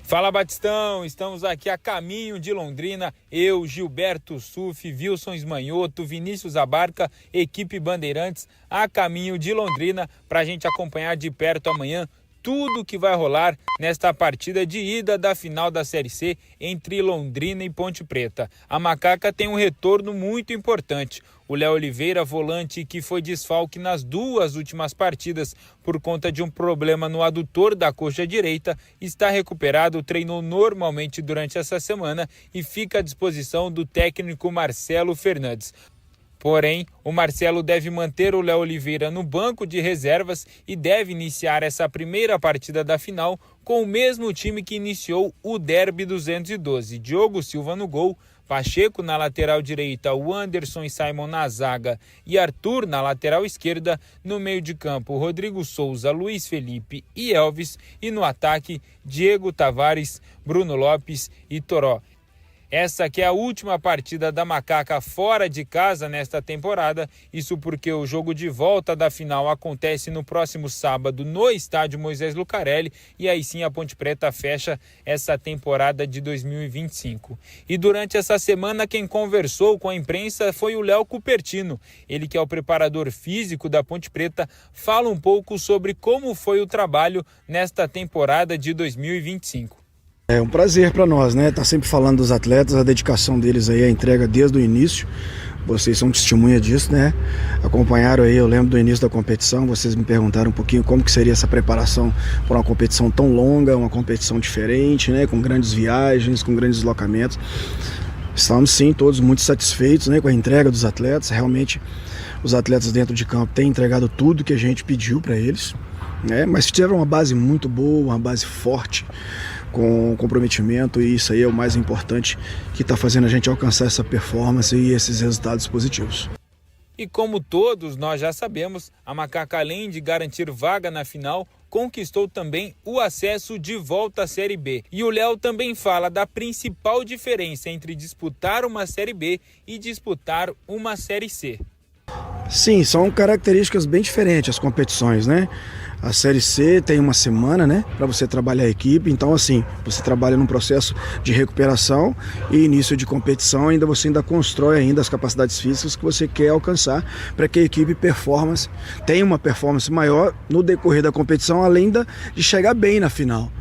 Fala, Batistão, estamos aqui a caminho de Londrina, eu, Gilberto Sufi, Wilson Esmanhoto, Vinícius Abarca, equipe Bandeirantes, a caminho de Londrina, para a gente acompanhar de perto amanhã tudo o que vai rolar nesta partida de ida da final da Série C entre Londrina e Ponte Preta. A Macaca tem um retorno muito importante. O Léo Oliveira, volante que foi desfalque nas 2 últimas partidas por conta de um problema no adutor da coxa direita, está recuperado, treinou normalmente durante essa semana e fica à disposição do técnico Marcelo Fernandes. Porém, o Marcelo deve manter o Léo Oliveira no banco de reservas e deve iniciar essa primeira partida da final com o mesmo time que iniciou o Derby 212. Diogo Silva no gol, Pacheco na lateral direita, o Anderson e Simon na zaga e Arthur na lateral esquerda. No meio de campo, Rodrigo Souza, Luiz Felipe e Elvis. E no ataque, Diego Tavares, Bruno Lopes e Toró. Essa que é a última partida da Macaca fora de casa nesta temporada, isso porque o jogo de volta da final acontece no próximo sábado no estádio Moisés Lucarelli e aí sim a Ponte Preta fecha essa temporada de 2025. E durante essa semana quem conversou com a imprensa foi o Léo Cupertino, ele que é o preparador físico da Ponte Preta, fala um pouco sobre como foi o trabalho nesta temporada de 2025. É um prazer para nós, né? Tá sempre falando dos atletas, a dedicação deles aí, a entrega desde o início. Vocês são testemunha disso, né? Acompanharam aí, eu lembro do início da competição, vocês me perguntaram um pouquinho como que seria essa preparação para uma competição tão longa, uma competição diferente, né? Com grandes viagens, com grandes deslocamentos. Estamos sim todos muito satisfeitos, né, com a entrega dos atletas. Realmente os atletas dentro de campo têm entregado tudo que a gente pediu para eles, né? Mas tiveram uma base muito boa, uma base forte, com comprometimento, e isso aí é o mais importante que está fazendo a gente alcançar essa performance e esses resultados positivos. E como todos nós já sabemos, a Macaca, além de garantir vaga na final, conquistou também o acesso de volta à Série B. E o Léo também fala da principal diferença entre disputar uma Série B e disputar uma Série C. Sim, são características bem diferentes as competições, né? A Série C tem uma semana, né, para você trabalhar a equipe, então assim, você trabalha num processo de recuperação e início de competição, você ainda constrói ainda as capacidades físicas que você quer alcançar para que a equipe tenha uma performance maior no decorrer da competição, além de chegar bem na final.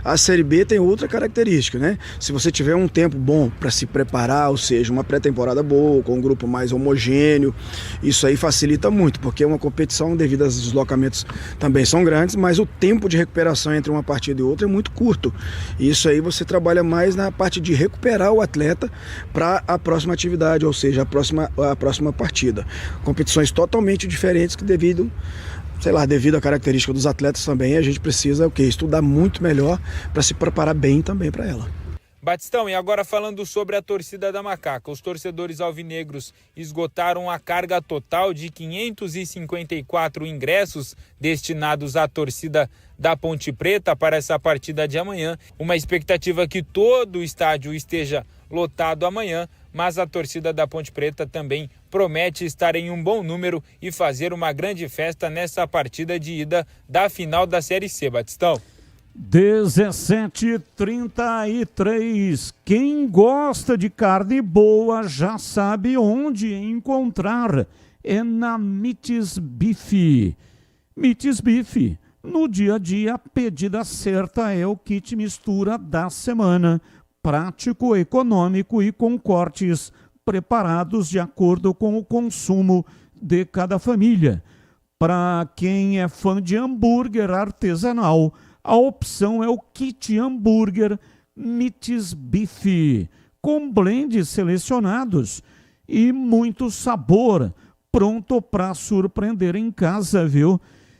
A Série B tem outra característica, né? Se você tiver um tempo bom para se preparar, ou seja, uma pré-temporada boa, com um grupo mais homogêneo, isso aí facilita muito, porque uma competição, devido aos deslocamentos, também são grandes, mas o tempo de recuperação entre uma partida e outra é muito curto. Isso aí você trabalha mais na parte de recuperar o atleta para a próxima atividade, ou seja, a próxima partida. Competições totalmente diferentes que devido à característica dos atletas também, a gente precisa estudar muito melhor para se preparar bem também para ela. Batistão, e agora falando sobre a torcida da Macaca, os torcedores alvinegros esgotaram a carga total de 554 ingressos destinados à torcida da Ponte Preta para essa partida de amanhã. Uma expectativa que todo o estádio esteja lotado amanhã, mas a torcida da Ponte Preta também promete estar em um bom número e fazer uma grande festa nessa partida de ida da final da Série C, Batistão. 17h33. Quem gosta de carne boa já sabe onde encontrar. É na Mites Bife. Mites Bife. No dia a dia, a pedida certa é o kit mistura da semana. Prático, econômico e com cortes preparados de acordo com o consumo de cada família. Para quem é fã de hambúrguer artesanal, a opção é o kit hambúrguer Mites Bife, com blends selecionados e muito sabor, pronto para surpreender em casa, viu?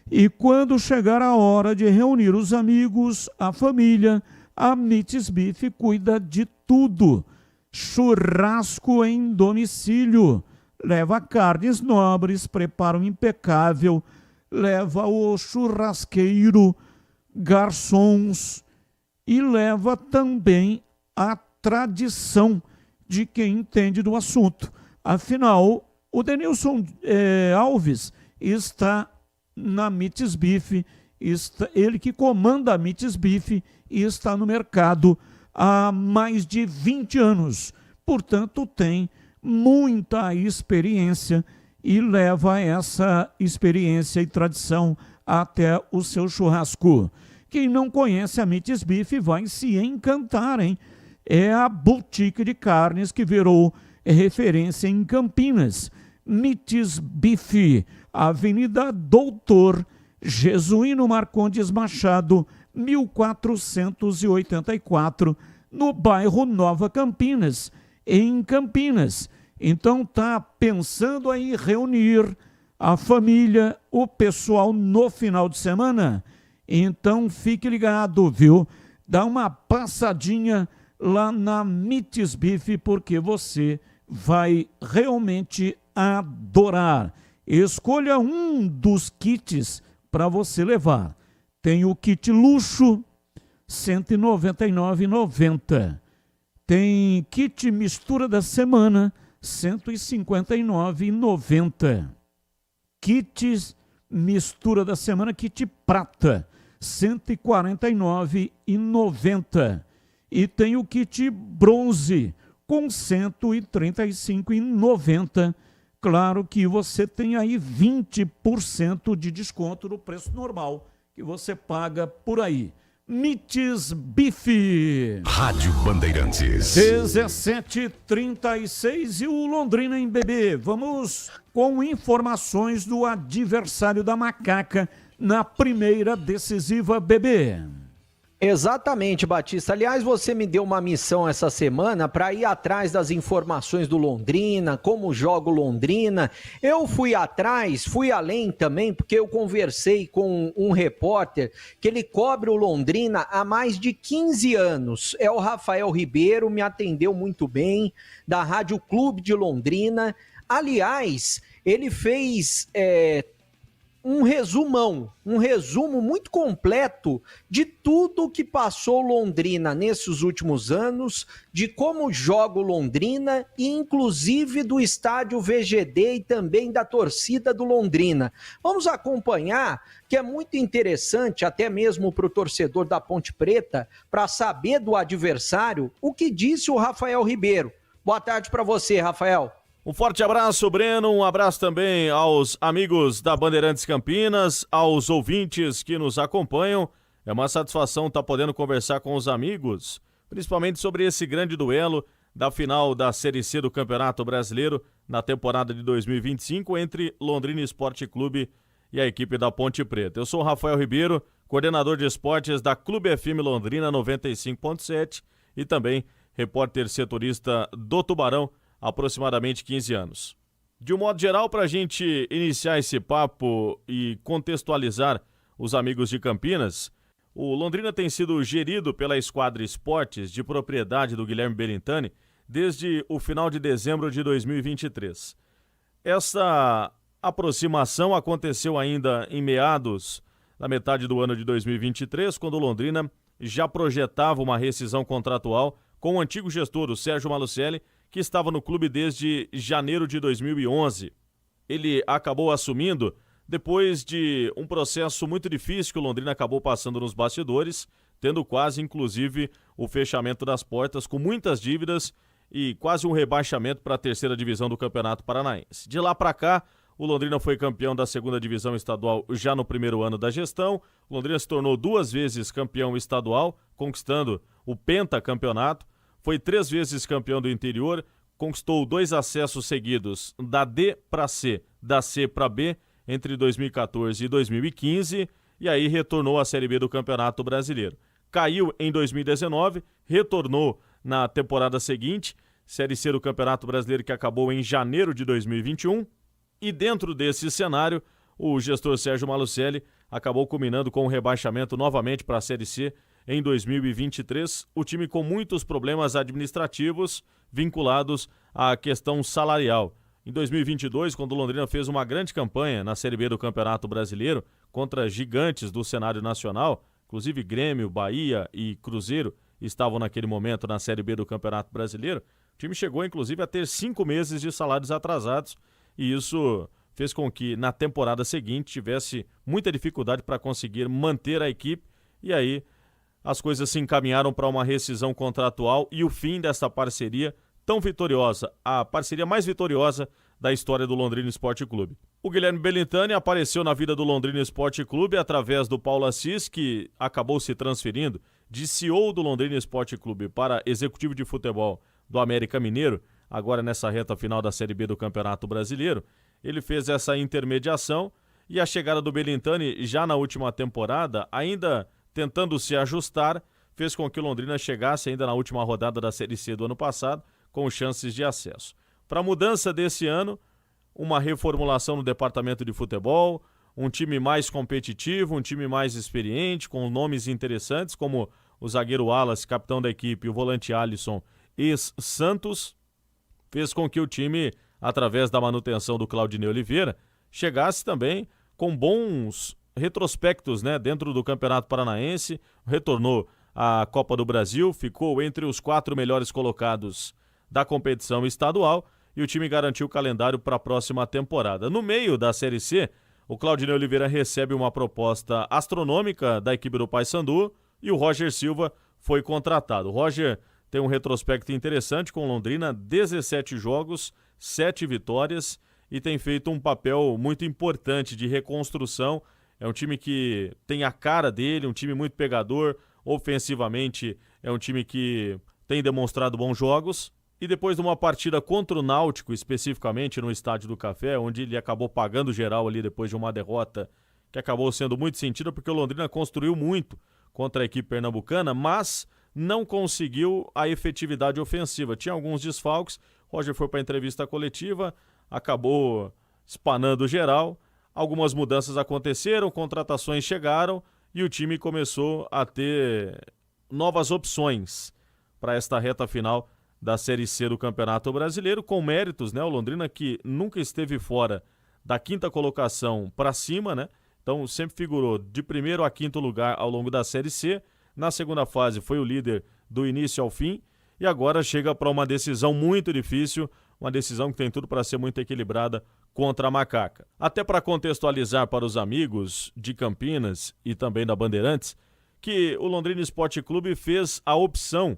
E quando chegar a hora de reunir os amigos, a família, a Mites Bife cuida de tudo. Churrasco em domicílio. Leva carnes nobres, preparo impecável. Leva o churrasqueiro, garçons. E leva também a tradição de quem entende do assunto. Afinal, o Denilson Alves está na Mites Bife. Ele que comanda a Mites Bife e está no mercado há mais de 20 anos. Portanto, tem muita experiência e leva essa experiência e tradição até o seu churrasco. Quem não conhece a Mites Beef vai se encantar, hein? É a boutique de carnes que virou referência em Campinas. Mites Beef, Avenida Doutor Jesuíno Marcondes Machado, 1484, no bairro Nova Campinas, em Campinas. Então tá pensando aí em reunir a família, o pessoal no final de semana? Então fique ligado, viu? Dá uma passadinha lá na Mites Beef, porque você vai realmente adorar. Escolha um dos kits para você levar. Tem o kit luxo, R$ 199,90. Tem kit mistura da semana, R$ 159,90. Kits mistura da semana, kit prata, R$ 149,90. E tem o kit bronze, com R$ 135,90. Claro que você tem aí 20% de desconto no preço normal que você paga por aí. Mites Beef. Rádio Bandeirantes. 17h36 e o Londrina em BB. Vamos com informações do adversário da Macaca na primeira decisiva BB. Exatamente, Batista. Aliás, você me deu uma missão essa semana para ir atrás das informações do Londrina, como joga o Londrina. Eu fui atrás, fui além também, porque eu conversei com um repórter que ele cobre o Londrina há mais de 15 anos. É o Rafael Ribeiro, me atendeu muito bem, da Rádio Clube de Londrina. Aliás, ele fez um resumo muito completo de tudo que passou Londrina nesses últimos anos, de como joga o Londrina e inclusive do estádio VGD e também da torcida do Londrina. Vamos acompanhar, que é muito interessante até mesmo para o torcedor da Ponte Preta, para saber do adversário o que disse o Rafael Ribeiro. Boa tarde para você, Rafael. Um forte abraço, Breno, um abraço também aos amigos da Bandeirantes Campinas, aos ouvintes que nos acompanham. É uma satisfação estar podendo conversar com os amigos, principalmente sobre esse grande duelo da final da Série C do Campeonato Brasileiro na temporada de 2025 entre Londrina Esporte Clube e a equipe da Ponte Preta. Eu sou o Rafael Ribeiro, coordenador de esportes da Clube FM Londrina 95.7 e também repórter setorista do Tubarão, aproximadamente 15 anos. De um modo geral, para a gente iniciar esse papo e contextualizar os amigos de Campinas, o Londrina tem sido gerido pela Esquadra Esportes, de propriedade do Guilherme Belintani, desde o final de dezembro de 2023. Essa aproximação aconteceu ainda em meados da metade do ano de 2023, quando o Londrina já projetava uma rescisão contratual com o antigo gestor, o Sérgio Malucelli, que estava no clube desde janeiro de 2011. Ele acabou assumindo depois de um processo muito difícil que o Londrina acabou passando nos bastidores, tendo quase, inclusive, o fechamento das portas, com muitas dívidas e quase um rebaixamento para a terceira divisão do Campeonato Paranaense. De lá para cá, o Londrina foi campeão da segunda divisão estadual já no primeiro ano da gestão. O Londrina se tornou 2 vezes campeão estadual, conquistando o pentacampeonato. Foi 3 vezes campeão do interior, conquistou 2 acessos seguidos da D para C, da C para B, entre 2014 e 2015, e aí retornou à Série B do Campeonato Brasileiro. Caiu em 2019, retornou na temporada seguinte, Série C do Campeonato Brasileiro, que acabou em janeiro de 2021, e dentro desse cenário, o gestor Sérgio Malucelli acabou culminando com o rebaixamento novamente para a Série C em 2023, o time com muitos problemas administrativos vinculados à questão salarial. Em 2022, quando o Londrina fez uma grande campanha na Série B do Campeonato Brasileiro contra gigantes do cenário nacional, inclusive Grêmio, Bahia e Cruzeiro estavam naquele momento na Série B do Campeonato Brasileiro, o time chegou inclusive a ter 5 meses de salários atrasados e isso fez com que na temporada seguinte tivesse muita dificuldade para conseguir manter a equipe e aí as coisas se encaminharam para uma rescisão contratual e o fim dessa parceria tão vitoriosa, a parceria mais vitoriosa da história do Londrina Esporte Clube. O Guilherme Belintani apareceu na vida do Londrina Esporte Clube através do Paulo Assis, que acabou se transferindo de CEO do Londrina Esporte Clube para executivo de futebol do América Mineiro, agora nessa reta final da Série B do Campeonato Brasileiro. Ele fez essa intermediação e a chegada do Belintani já na última temporada, ainda tentando se ajustar, fez com que o Londrina chegasse ainda na última rodada da Série C do ano passado, com chances de acesso. Para a mudança desse ano, uma reformulação no departamento de futebol, um time mais competitivo, um time mais experiente, com nomes interessantes, como o zagueiro Wallace, capitão da equipe, e o volante Alisson, ex-Santos, fez com que o time, através da manutenção do Claudinei Oliveira, chegasse também com bons retrospectos, né, dentro do Campeonato Paranaense, retornou à Copa do Brasil, ficou entre os 4 melhores colocados da competição estadual e o time garantiu o calendário para a próxima temporada. No meio da Série C, o Claudinei Oliveira recebe uma proposta astronômica da equipe do Paysandu e o Roger Silva foi contratado. O Roger tem um retrospecto interessante com Londrina, 17 jogos, 7 vitórias e tem feito um papel muito importante de reconstrução. É um time que tem a cara dele, um time muito pegador, ofensivamente é um time que tem demonstrado bons jogos. E depois de uma partida contra o Náutico, especificamente no Estádio do Café, onde ele acabou pagando geral ali depois de uma derrota que acabou sendo muito sentida, porque o Londrina construiu muito contra a equipe pernambucana, mas não conseguiu a efetividade ofensiva. Tinha alguns desfalques, Roger foi para a entrevista coletiva, acabou espanando geral, algumas mudanças aconteceram, contratações chegaram e o time começou a ter novas opções para esta reta final da Série C do Campeonato Brasileiro, com méritos, né? O Londrina que nunca esteve fora da 5ª colocação para cima, né? Então sempre figurou de 1º a 5º lugar ao longo da Série C. Na segunda fase foi o líder do início ao fim e agora chega para uma decisão muito difícil, uma decisão que tem tudo para ser muito equilibrada contra a Macaca. Até para contextualizar para os amigos de Campinas e também da Bandeirantes, que o Londrina Esporte Clube fez a opção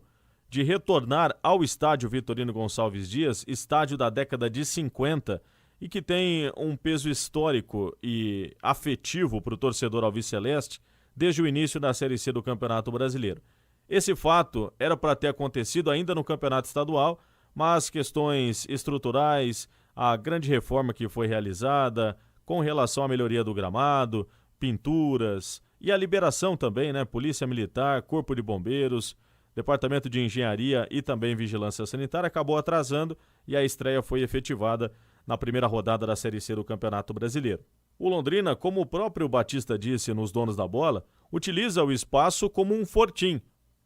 de retornar ao estádio Vitorino Gonçalves Dias, estádio da década de 50 e que tem um peso histórico e afetivo para o torcedor alviceleste desde o início da Série C do Campeonato Brasileiro. Esse fato era para ter acontecido ainda no Campeonato Estadual, mas questões estruturais, a grande reforma que foi realizada com relação à melhoria do gramado, pinturas e a liberação também, né? Polícia Militar, Corpo de Bombeiros, Departamento de Engenharia e também Vigilância Sanitária acabou atrasando e a estreia foi efetivada na primeira rodada da Série C do Campeonato Brasileiro. O Londrina, como o próprio Batista disse nos Donos da Bola, utiliza o espaço como um fortim,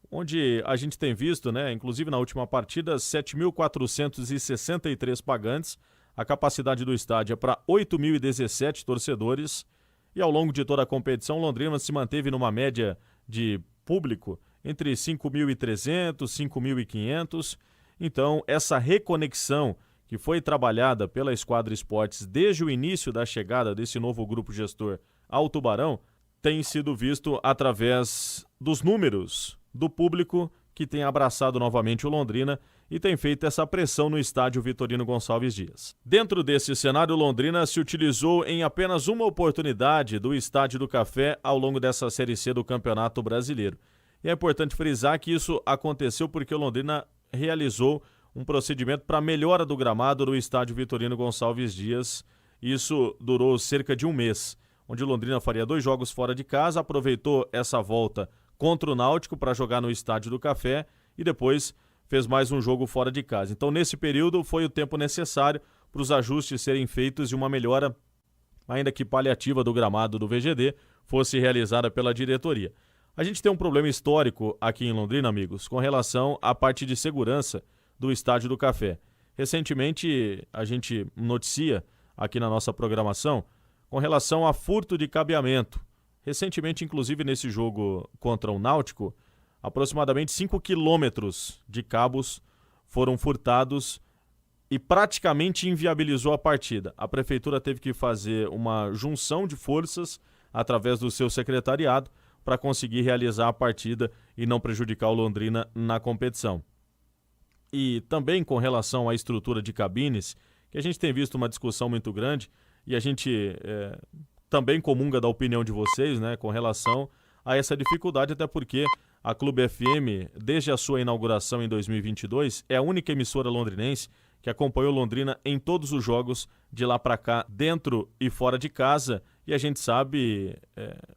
onde a gente tem visto, né, inclusive na última partida, 7.463 pagantes, a capacidade do estádio é para 8.017 torcedores e ao longo de toda a competição, Londrina se manteve numa média de público entre 5.300 e 5.500. Então, essa reconexão que foi trabalhada pela Esquadra Esportes desde o início da chegada desse novo grupo gestor ao Tubarão tem sido visto através dos números do público que tem abraçado novamente o Londrina e tem feito essa pressão no estádio Vitorino Gonçalves Dias. Dentro desse cenário, Londrina se utilizou em apenas uma oportunidade do Estádio do Café ao longo dessa Série C do Campeonato Brasileiro. E é importante frisar que isso aconteceu porque o Londrina realizou um procedimento para melhora do gramado no estádio Vitorino Gonçalves Dias. Isso durou cerca de um mês, onde o Londrina faria 2 jogos fora de casa, aproveitou essa volta contra o Náutico para jogar no Estádio do Café e depois fez mais um jogo fora de casa. Então, nesse período, foi o tempo necessário para os ajustes serem feitos e uma melhora, ainda que paliativa, do gramado do VGD fosse realizada pela diretoria. A gente tem um problema histórico aqui em Londrina, amigos, com relação à parte de segurança do Estádio do Café. Recentemente, a gente noticia aqui na nossa programação com relação a furto de cabeamento. Recentemente, inclusive, nesse jogo contra o Náutico, aproximadamente 5 quilômetros de cabos foram furtados e praticamente inviabilizou a partida. A prefeitura teve que fazer uma junção de forças através do seu secretariado para conseguir realizar a partida e não prejudicar o Londrina na competição. e também com relação à estrutura de cabines, que a gente tem visto uma discussão muito grande e a gente também comunga da opinião de vocês, né, com relação a essa dificuldade, até porque a Clube FM, desde a sua inauguração em 2022, é a única emissora londrinense que acompanhou Londrina em todos os jogos de lá para cá, dentro e fora de casa, e a gente sabe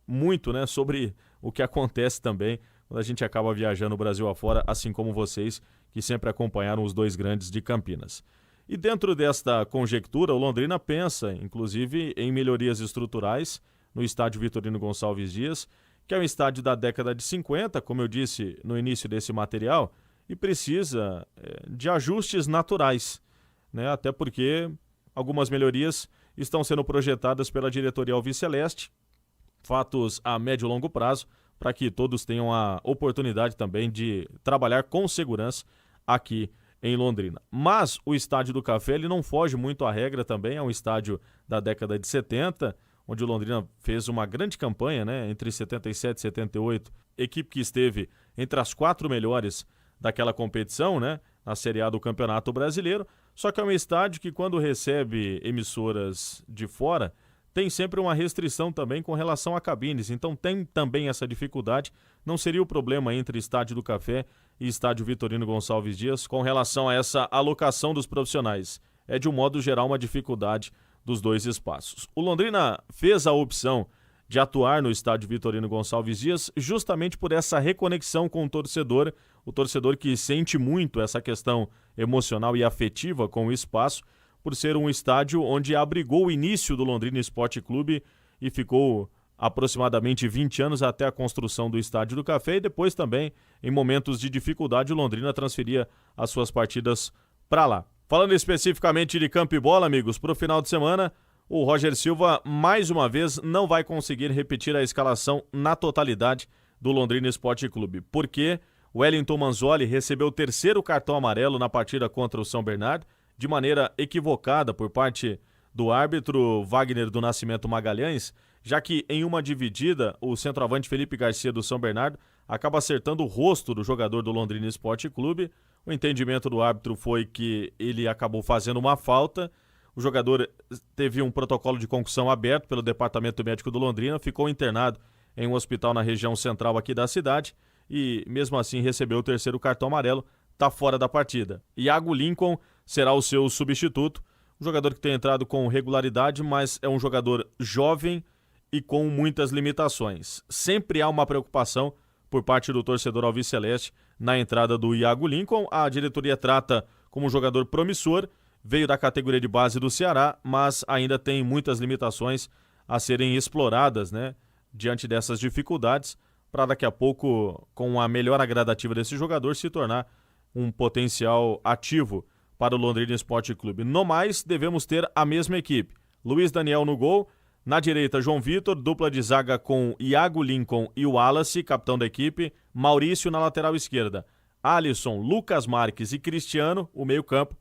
muito, né, sobre o que acontece também quando a gente acaba viajando o Brasil afora, assim como vocês, que sempre acompanharam os dois grandes de Campinas. E dentro desta conjectura, o Londrina pensa, inclusive, em melhorias estruturais no estádio Vitorino Gonçalves Dias, que é um estádio da década de 50, como eu disse no início desse material, e precisa de ajustes naturais, né? Até porque algumas melhorias estão sendo projetadas pela diretoria alviceleste, fatos a médio e longo prazo, para que todos tenham a oportunidade também de trabalhar com segurança aqui em Londrina. Mas o Estádio do Café ele não foge muito à regra também, é um estádio da década de 70, onde o Londrina fez uma grande campanha, né, entre 77 e 78, equipe que esteve entre as 4 melhores daquela competição, né, na Série A do Campeonato Brasileiro, só que é um estádio que quando recebe emissoras de fora, tem sempre uma restrição também com relação a cabines, então tem também essa dificuldade. Não seria o problema entre Estádio do Café e Estádio Vitorino Gonçalves Dias com relação a essa alocação dos profissionais. É de um modo geral uma dificuldade dos dois espaços. O Londrina fez a opção de atuar no Estádio Vitorino Gonçalves Dias justamente por essa reconexão com o torcedor que sente muito essa questão emocional e afetiva com o espaço, por ser um estádio onde abrigou o início do Londrina Esporte Clube e ficou aproximadamente 20 anos até a construção do Estádio do Café, e depois também, em momentos de dificuldade, o Londrina transferia as suas partidas para lá. Falando especificamente de campo e bola, amigos, para o final de semana, o Roger Silva, mais uma vez, não vai conseguir repetir a escalação na totalidade do Londrina Esporte Clube, porque o Wellington Manzoli recebeu o 3º cartão amarelo na partida contra o São Bernardo, de maneira equivocada por parte do árbitro Wagner do Nascimento Magalhães, já que em uma dividida, o centroavante Felipe Garcia do São Bernardo acaba acertando o rosto do jogador do Londrina Esporte Clube. O entendimento do árbitro foi que ele acabou fazendo uma falta, o jogador teve um protocolo de concussão aberto pelo Departamento Médico do Londrina, ficou internado em um hospital na região central aqui da cidade e mesmo assim recebeu o 3º cartão amarelo, está fora da partida. Iago Lincoln será o seu substituto, um jogador que tem entrado com regularidade, mas é um jogador jovem e com muitas limitações. Sempre há uma preocupação por parte do torcedor alviceleste na entrada do Iago Lincoln. A diretoria trata como um jogador promissor, veio da categoria de base do Ceará, mas ainda tem muitas limitações a serem exploradas, né, diante dessas dificuldades, para daqui a pouco, com a melhora gradativa desse jogador, se tornar um potencial ativo para o Londrina Esporte Clube. No mais, devemos ter a mesma equipe. Luiz Daniel no gol, na direita João Vitor, dupla de zaga com Iago Lincoln e o Wallace, capitão da equipe, Maurício na lateral esquerda, Alisson, Lucas Marques e Cristiano, o meio campo,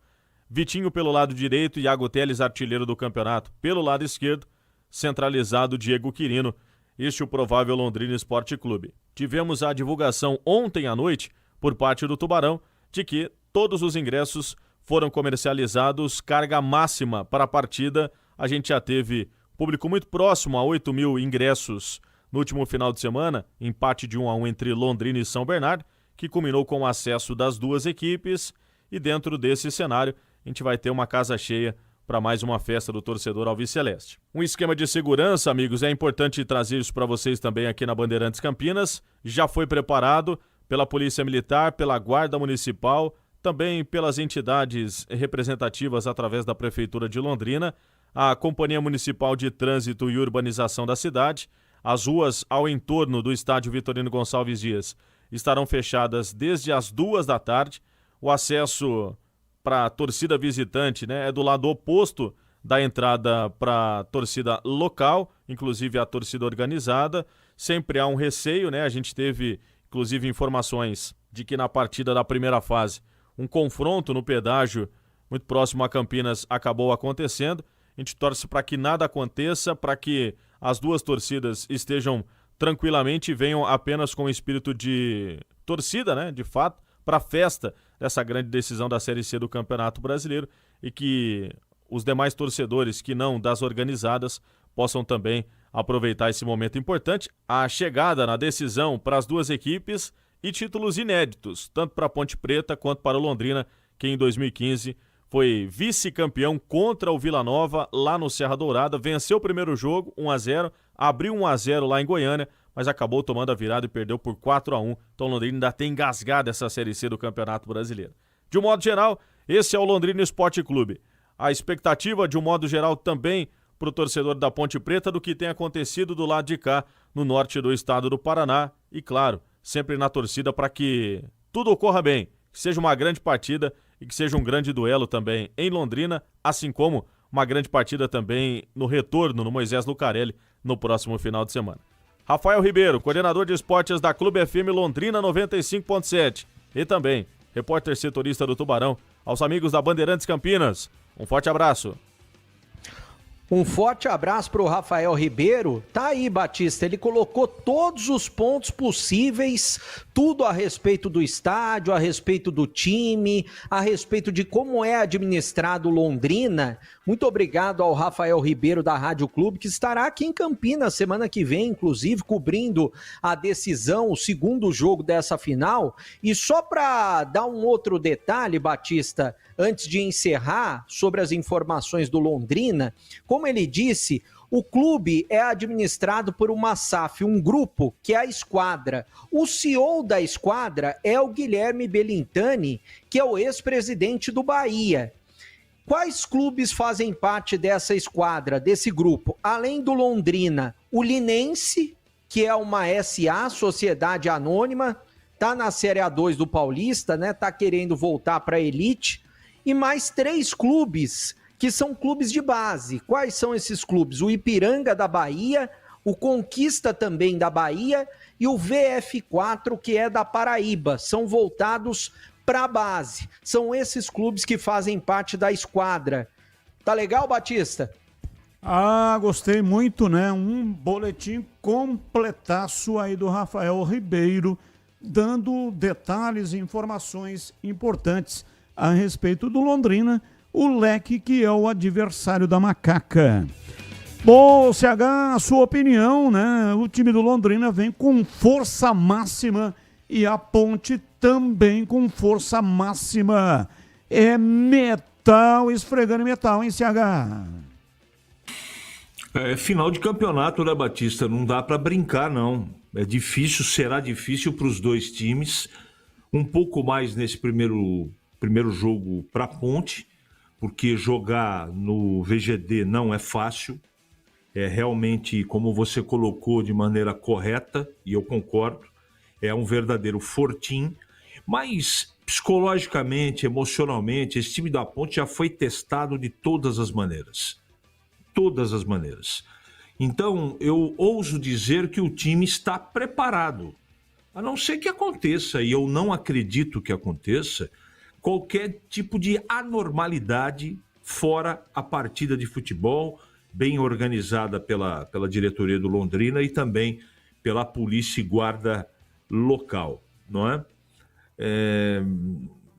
Vitinho pelo lado direito, Iago Teles, artilheiro do campeonato, pelo lado esquerdo, centralizado Diego Quirino, este é o provável Londrina Esporte Clube. Tivemos a divulgação ontem à noite, por parte do Tubarão, de que todos os ingressos foram comercializados, carga máxima para a partida. A gente já teve público muito próximo a 8 mil ingressos no último final de semana, empate de 1-1 entre Londrina e São Bernardo, que culminou com o acesso das duas equipes, e dentro desse cenário a gente vai ter uma casa cheia para mais uma festa do torcedor alviceleste. Um esquema de segurança, amigos, é importante trazer isso para vocês também aqui na Bandeirantes Campinas, já foi preparado pela Polícia Militar, pela Guarda Municipal, também pelas entidades representativas através da Prefeitura de Londrina, a Companhia Municipal de Trânsito e Urbanização da cidade. As ruas ao entorno do estádio Vitorino Gonçalves Dias estarão fechadas desde as 2 da tarde. O acesso para a torcida visitante, né, é do lado oposto da entrada para a torcida local, inclusive a torcida organizada. Sempre há um receio, né? A gente teve inclusive informações de que na partida da primeira fase um confronto no pedágio muito próximo a Campinas acabou acontecendo. A gente torce para que nada aconteça, para que as duas torcidas estejam tranquilamente e venham apenas com espírito de torcida, né, de fato, para a festa dessa grande decisão da Série C do Campeonato Brasileiro e que os demais torcedores que não das organizadas possam também aproveitar esse momento importante. A chegada na decisão para as duas equipes e títulos inéditos, tanto para a Ponte Preta quanto para o Londrina, que em 2015 foi vice-campeão contra o Vila Nova lá no Serra Dourada, venceu o primeiro jogo 1-0, abriu 1-0 lá em Goiânia, mas acabou tomando a virada e perdeu por 4-1. Então o Londrina ainda tem engasgado essa Série C do Campeonato Brasileiro. De um modo geral, esse é o Londrina Esporte Clube. A expectativa, de um modo geral, também para o torcedor da Ponte Preta do que tem acontecido do lado de cá, no norte do estado do Paraná. E, claro, sempre na torcida para que tudo ocorra bem, que seja uma grande partida e que seja um grande duelo também em Londrina, assim como uma grande partida também no retorno no Moisés Lucarelli no próximo final de semana. Rafael Ribeiro, coordenador de esportes da Clube FM Londrina 95.7 e também repórter setorista do Tubarão, aos amigos da Bandeirantes Campinas. Um forte abraço. Um forte abraço para o Rafael Ribeiro. Tá aí, Batista, ele colocou todos os pontos possíveis, tudo a respeito do estádio, a respeito do time, a respeito de como é administrado Londrina. Muito obrigado ao Rafael Ribeiro da Rádio Clube, que estará aqui em Campinas semana que vem, inclusive, cobrindo a decisão, o segundo jogo dessa final. E só para dar um outro detalhe, Batista, antes de encerrar, sobre as informações do Londrina, como ele disse, o clube é administrado por uma SAF, um grupo que é a Esquadra. O CEO da Esquadra é o Guilherme Belintani, que é o ex-presidente do Bahia. Quais clubes fazem parte dessa esquadra, desse grupo? Além do Londrina, o Linense, que é uma SA, Sociedade Anônima, tá na Série A2 do Paulista, né? Tá querendo voltar para a elite. E mais 3 clubes que são clubes de base. Quais são esses clubes? O Ipiranga da Bahia, o Conquista também da Bahia e o VF4, que é da Paraíba. São voltados para a base. São esses clubes que fazem parte da esquadra. Tá legal, Batista? Ah, gostei muito, né? Um boletim completaço aí do Rafael Ribeiro, dando detalhes e informações importantes a respeito do Londrina, o Leque, que é o adversário da Macaca. Bom, CH, a sua opinião, né? O time do Londrina vem com força máxima e a Ponte também com força máxima. É metal esfregando metal, hein, CH? É final de campeonato, né, Batista? Não dá para brincar, não. É difícil, será difícil para os dois times. Um pouco mais nesse primeiro jogo para a Ponte, porque jogar no VGD não é fácil. É realmente, como você colocou de maneira correta, e eu concordo, é um verdadeiro fortim, mas psicologicamente, emocionalmente, esse time da Ponte já foi testado de todas as maneiras. Todas as maneiras. Então, eu ouso dizer que o time está preparado. A não ser que aconteça, e eu não acredito que aconteça, qualquer tipo de anormalidade fora a partida de futebol, bem organizada pela diretoria do Londrina e também pela polícia e guarda local, não é?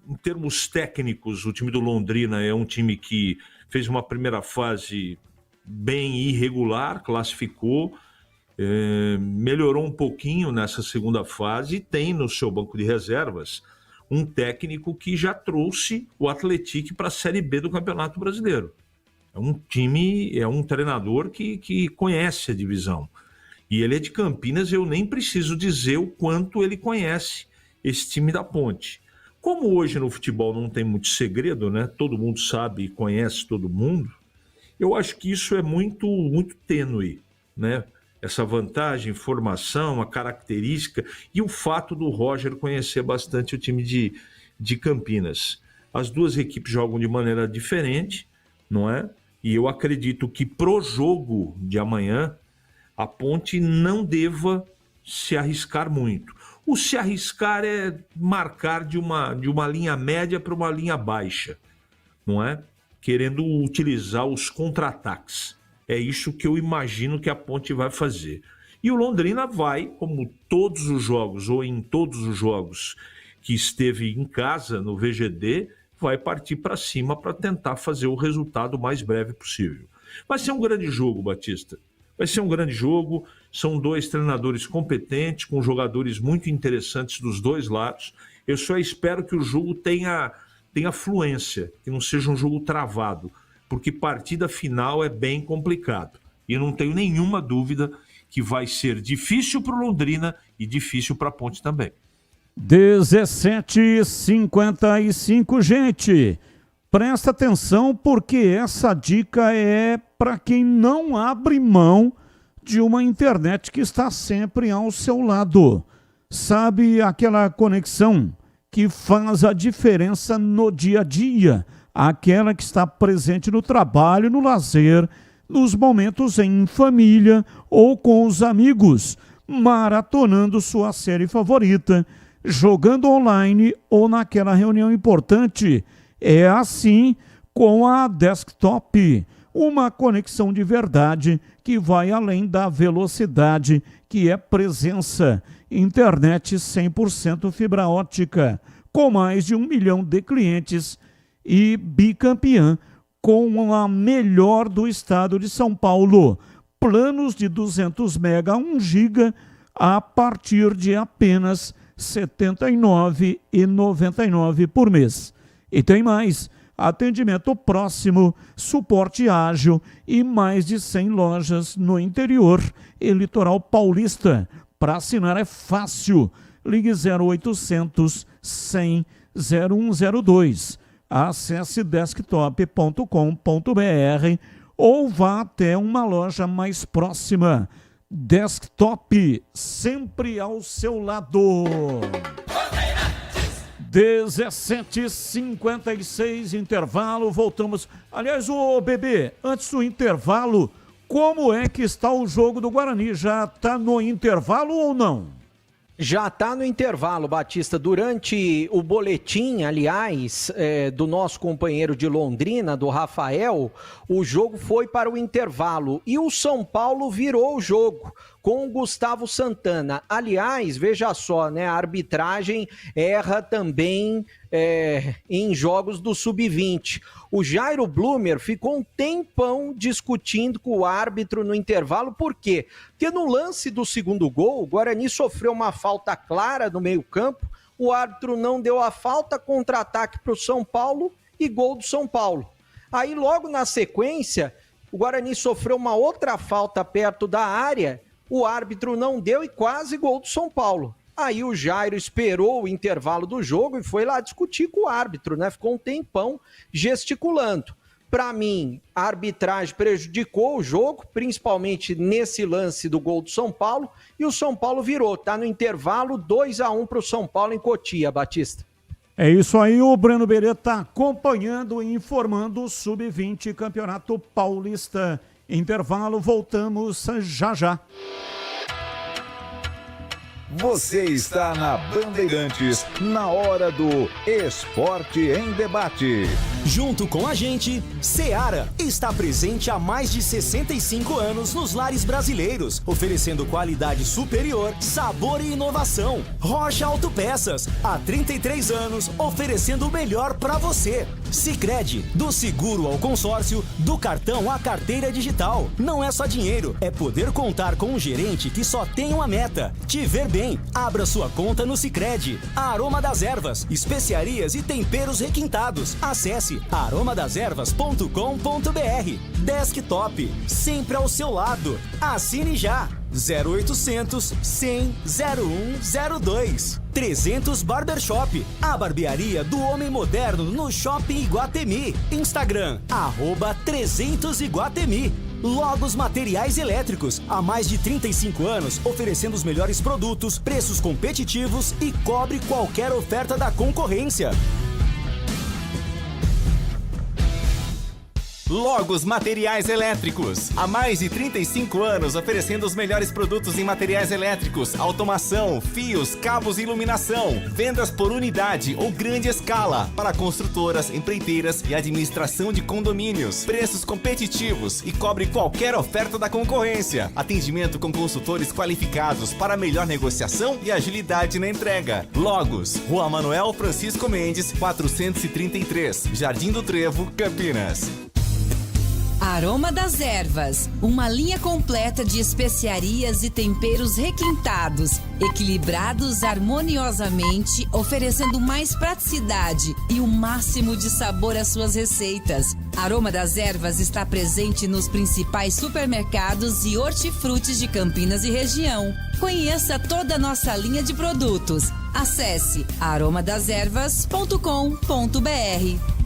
Em termos técnicos, o time do Londrina é um time que fez uma primeira fase bem irregular, classificou, melhorou um pouquinho nessa segunda fase e tem no seu banco de reservas um técnico que já trouxe o Atlético para a Série B do Campeonato Brasileiro. É um time, é um treinador que conhece a divisão. E ele é de Campinas, eu nem preciso dizer o quanto ele conhece esse time da Ponte. Como hoje no futebol não tem muito segredo, né? Todo mundo sabe e conhece todo mundo, eu acho que isso é muito, muito tênue, né? Essa vantagem, formação, a característica e o fato do Roger conhecer bastante o time de Campinas. As duas equipes jogam de maneira diferente, não é? E eu acredito que pro jogo de amanhã, a Ponte não deva se arriscar muito. O se arriscar é marcar de uma linha média para uma linha baixa, não é? Querendo utilizar os contra-ataques. É isso que eu imagino que a Ponte vai fazer. E o Londrina vai, como todos os jogos, ou em todos os jogos que esteve em casa no VGD, vai partir para cima para tentar fazer o resultado o mais breve possível. Vai ser um grande jogo, Batista. Vai ser um grande jogo. São 2 treinadores competentes, com jogadores muito interessantes dos 2 lados. Eu só espero que o jogo tenha fluência, que não seja um jogo travado, porque partida final é bem complicado. E eu não tenho nenhuma dúvida que vai ser difícil para o Londrina e difícil para a Ponte também. 17h55, gente. Presta atenção, porque essa dica é para quem não abre mão de uma internet que está sempre ao seu lado. Sabe aquela conexão que faz a diferença no dia a dia? Aquela que está presente no trabalho, no lazer, nos momentos em família ou com os amigos, maratonando sua série favorita, jogando online ou naquela reunião importante. É assim com a Desktop, uma conexão de verdade que vai além da velocidade, que é presença. Internet 100% fibra ótica, com mais de 1 milhão de clientes e bicampeã com a melhor do estado de São Paulo. Planos de 200 mega, 1 giga a partir de apenas R$ 79,99 por mês. E tem mais, atendimento próximo, suporte ágil e mais de 100 lojas no interior e litoral paulista. Para assinar é fácil. Ligue 0800 100 0102. Acesse desktop.com.br ou vá até uma loja mais próxima. Desktop, sempre ao seu lado. 17h56, intervalo, voltamos. Aliás, o Bebê, antes do intervalo, como é que está o jogo do Guarani? Já está no intervalo ou não? Já está no intervalo, Batista. Durante o boletim, aliás, do nosso companheiro de Londrina, do Rafael, o jogo foi para o intervalo e o São Paulo virou o jogo com o Gustavo Santana. Aliás, veja só, né? A arbitragem erra também em jogos do Sub-20. O Jairo Blumer ficou um tempão discutindo com o árbitro no intervalo. Por quê? Porque no lance do segundo gol, o Guarani sofreu uma falta clara no meio-campo, o árbitro não deu a falta, contra-ataque para o São Paulo e gol do São Paulo. Aí, logo na sequência, o Guarani sofreu uma outra falta perto da área, o árbitro não deu e quase gol do São Paulo. Aí o Jairo esperou o intervalo do jogo e foi lá discutir com o árbitro, né? Ficou um tempão gesticulando. Para mim, a arbitragem prejudicou o jogo, principalmente nesse lance do gol do São Paulo, e o São Paulo virou. Tá no intervalo, 2-1 para o São Paulo em Cotia, Batista. É isso aí, o Breno Berê está acompanhando e informando o Sub-20 Campeonato Paulista. Intervalo, voltamos já já. Você está na Bandeirantes, na hora do Esporte em Debate. Junto com a gente, Seara está presente há mais de 65 anos nos lares brasileiros, oferecendo qualidade superior, sabor e inovação. Rocha Autopeças, há 33 anos, oferecendo o melhor para você. Sicredi, do seguro ao consórcio, do cartão à carteira digital. Não é só dinheiro, é poder contar com um gerente que só tem uma meta: te ver bem. Abra sua conta no Sicredi. Aroma das Ervas, especiarias e temperos requintados. Acesse aromadeservas.com.br. Desktop, sempre ao seu lado. Assine já. 0800 100 0102. 300 Barbershop, a barbearia do homem moderno no Shopping Iguatemi. Instagram, @300 Iguatemi. Logos Materiais Elétricos, há mais de 35 anos, oferecendo os melhores produtos, preços competitivos e cobre qualquer oferta da concorrência. Logos Materiais Elétricos. Há mais de 35 anos oferecendo os melhores produtos em materiais elétricos, automação, fios, cabos e iluminação. Vendas por unidade ou grande escala para construtoras, empreiteiras e administração de condomínios. Preços competitivos e cobre qualquer oferta da concorrência. Atendimento com consultores qualificados para melhor negociação e agilidade na entrega. Logos, Rua Manuel Francisco Mendes, 433, Jardim do Trevo, Campinas. Aroma das Ervas, uma linha completa de especiarias e temperos requintados, equilibrados harmoniosamente, oferecendo mais praticidade e o máximo de sabor às suas receitas. Aroma das Ervas está presente nos principais supermercados e hortifrutis de Campinas e região. Conheça toda a nossa linha de produtos. Acesse aromadeservas.com.br.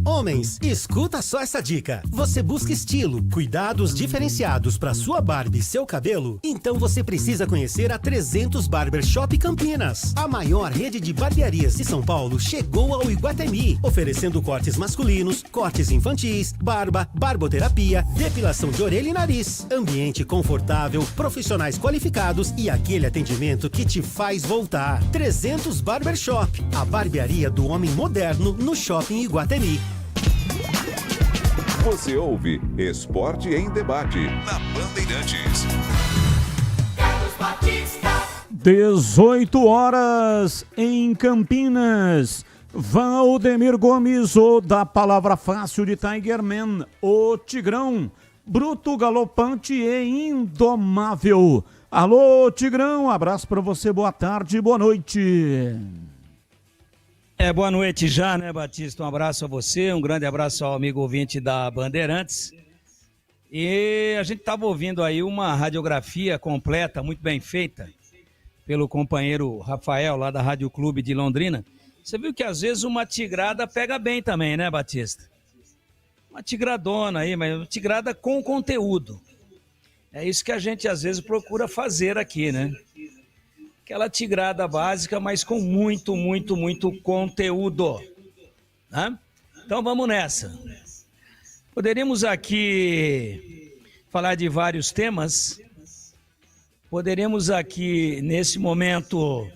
Homens, escuta só essa dica. Você busca estilo, cuidados diferenciados para sua barba e seu cabelo? Então você precisa conhecer a 300 Barber Shop Campinas. A maior rede de barbearias de São Paulo chegou ao Iguatemi, oferecendo cortes masculinos, cortes infantis, barba, barboterapia, depilação de orelha e nariz. Ambiente confortável, profissionais qualificados e aquele atendimento que te faz voltar. 300 Barber Shop, a barbearia do homem moderno no Shopping Iguatemi. Você ouve Esporte em Debate na Bandeirantes. 18 horas em Campinas. Valdemir Gomes, o da palavra fácil de Tigerman, o Tigrão, bruto, galopante e indomável. Alô, Tigrão, abraço pra você, boa tarde, boa noite. Boa noite já, né, Batista? Um abraço a você, um grande abraço ao amigo ouvinte da Bandeirantes. E a gente estava ouvindo aí uma radiografia completa, muito bem feita, pelo companheiro Rafael, lá da Rádio Clube de Londrina. Você viu que às vezes uma tigrada pega bem também, né, Batista? Uma tigradona aí, mas uma tigrada com conteúdo. É isso que a gente às vezes procura fazer aqui, né? Aquela tigrada básica, mas com muito conteúdo. Né? Então vamos nessa. Poderíamos aqui falar de vários temas. Poderíamos aqui, nesse momento,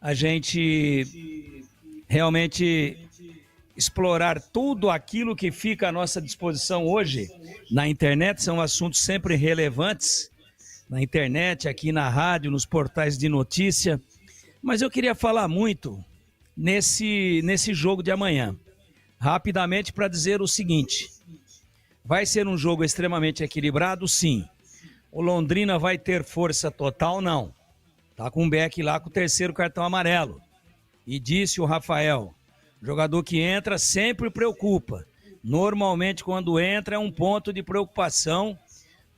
a gente realmente explorar tudo aquilo que fica à nossa disposição hoje na internet. São assuntos sempre relevantes. Na internet, aqui na rádio, nos portais de notícia, mas eu queria falar muito nesse jogo de amanhã, rapidamente para dizer o seguinte: vai ser um jogo extremamente equilibrado, sim. O Londrina vai ter força total, não. Tá com o Beck lá com o terceiro cartão amarelo. E disse o Rafael, jogador que entra sempre preocupa. Normalmente quando entra é um ponto de preocupação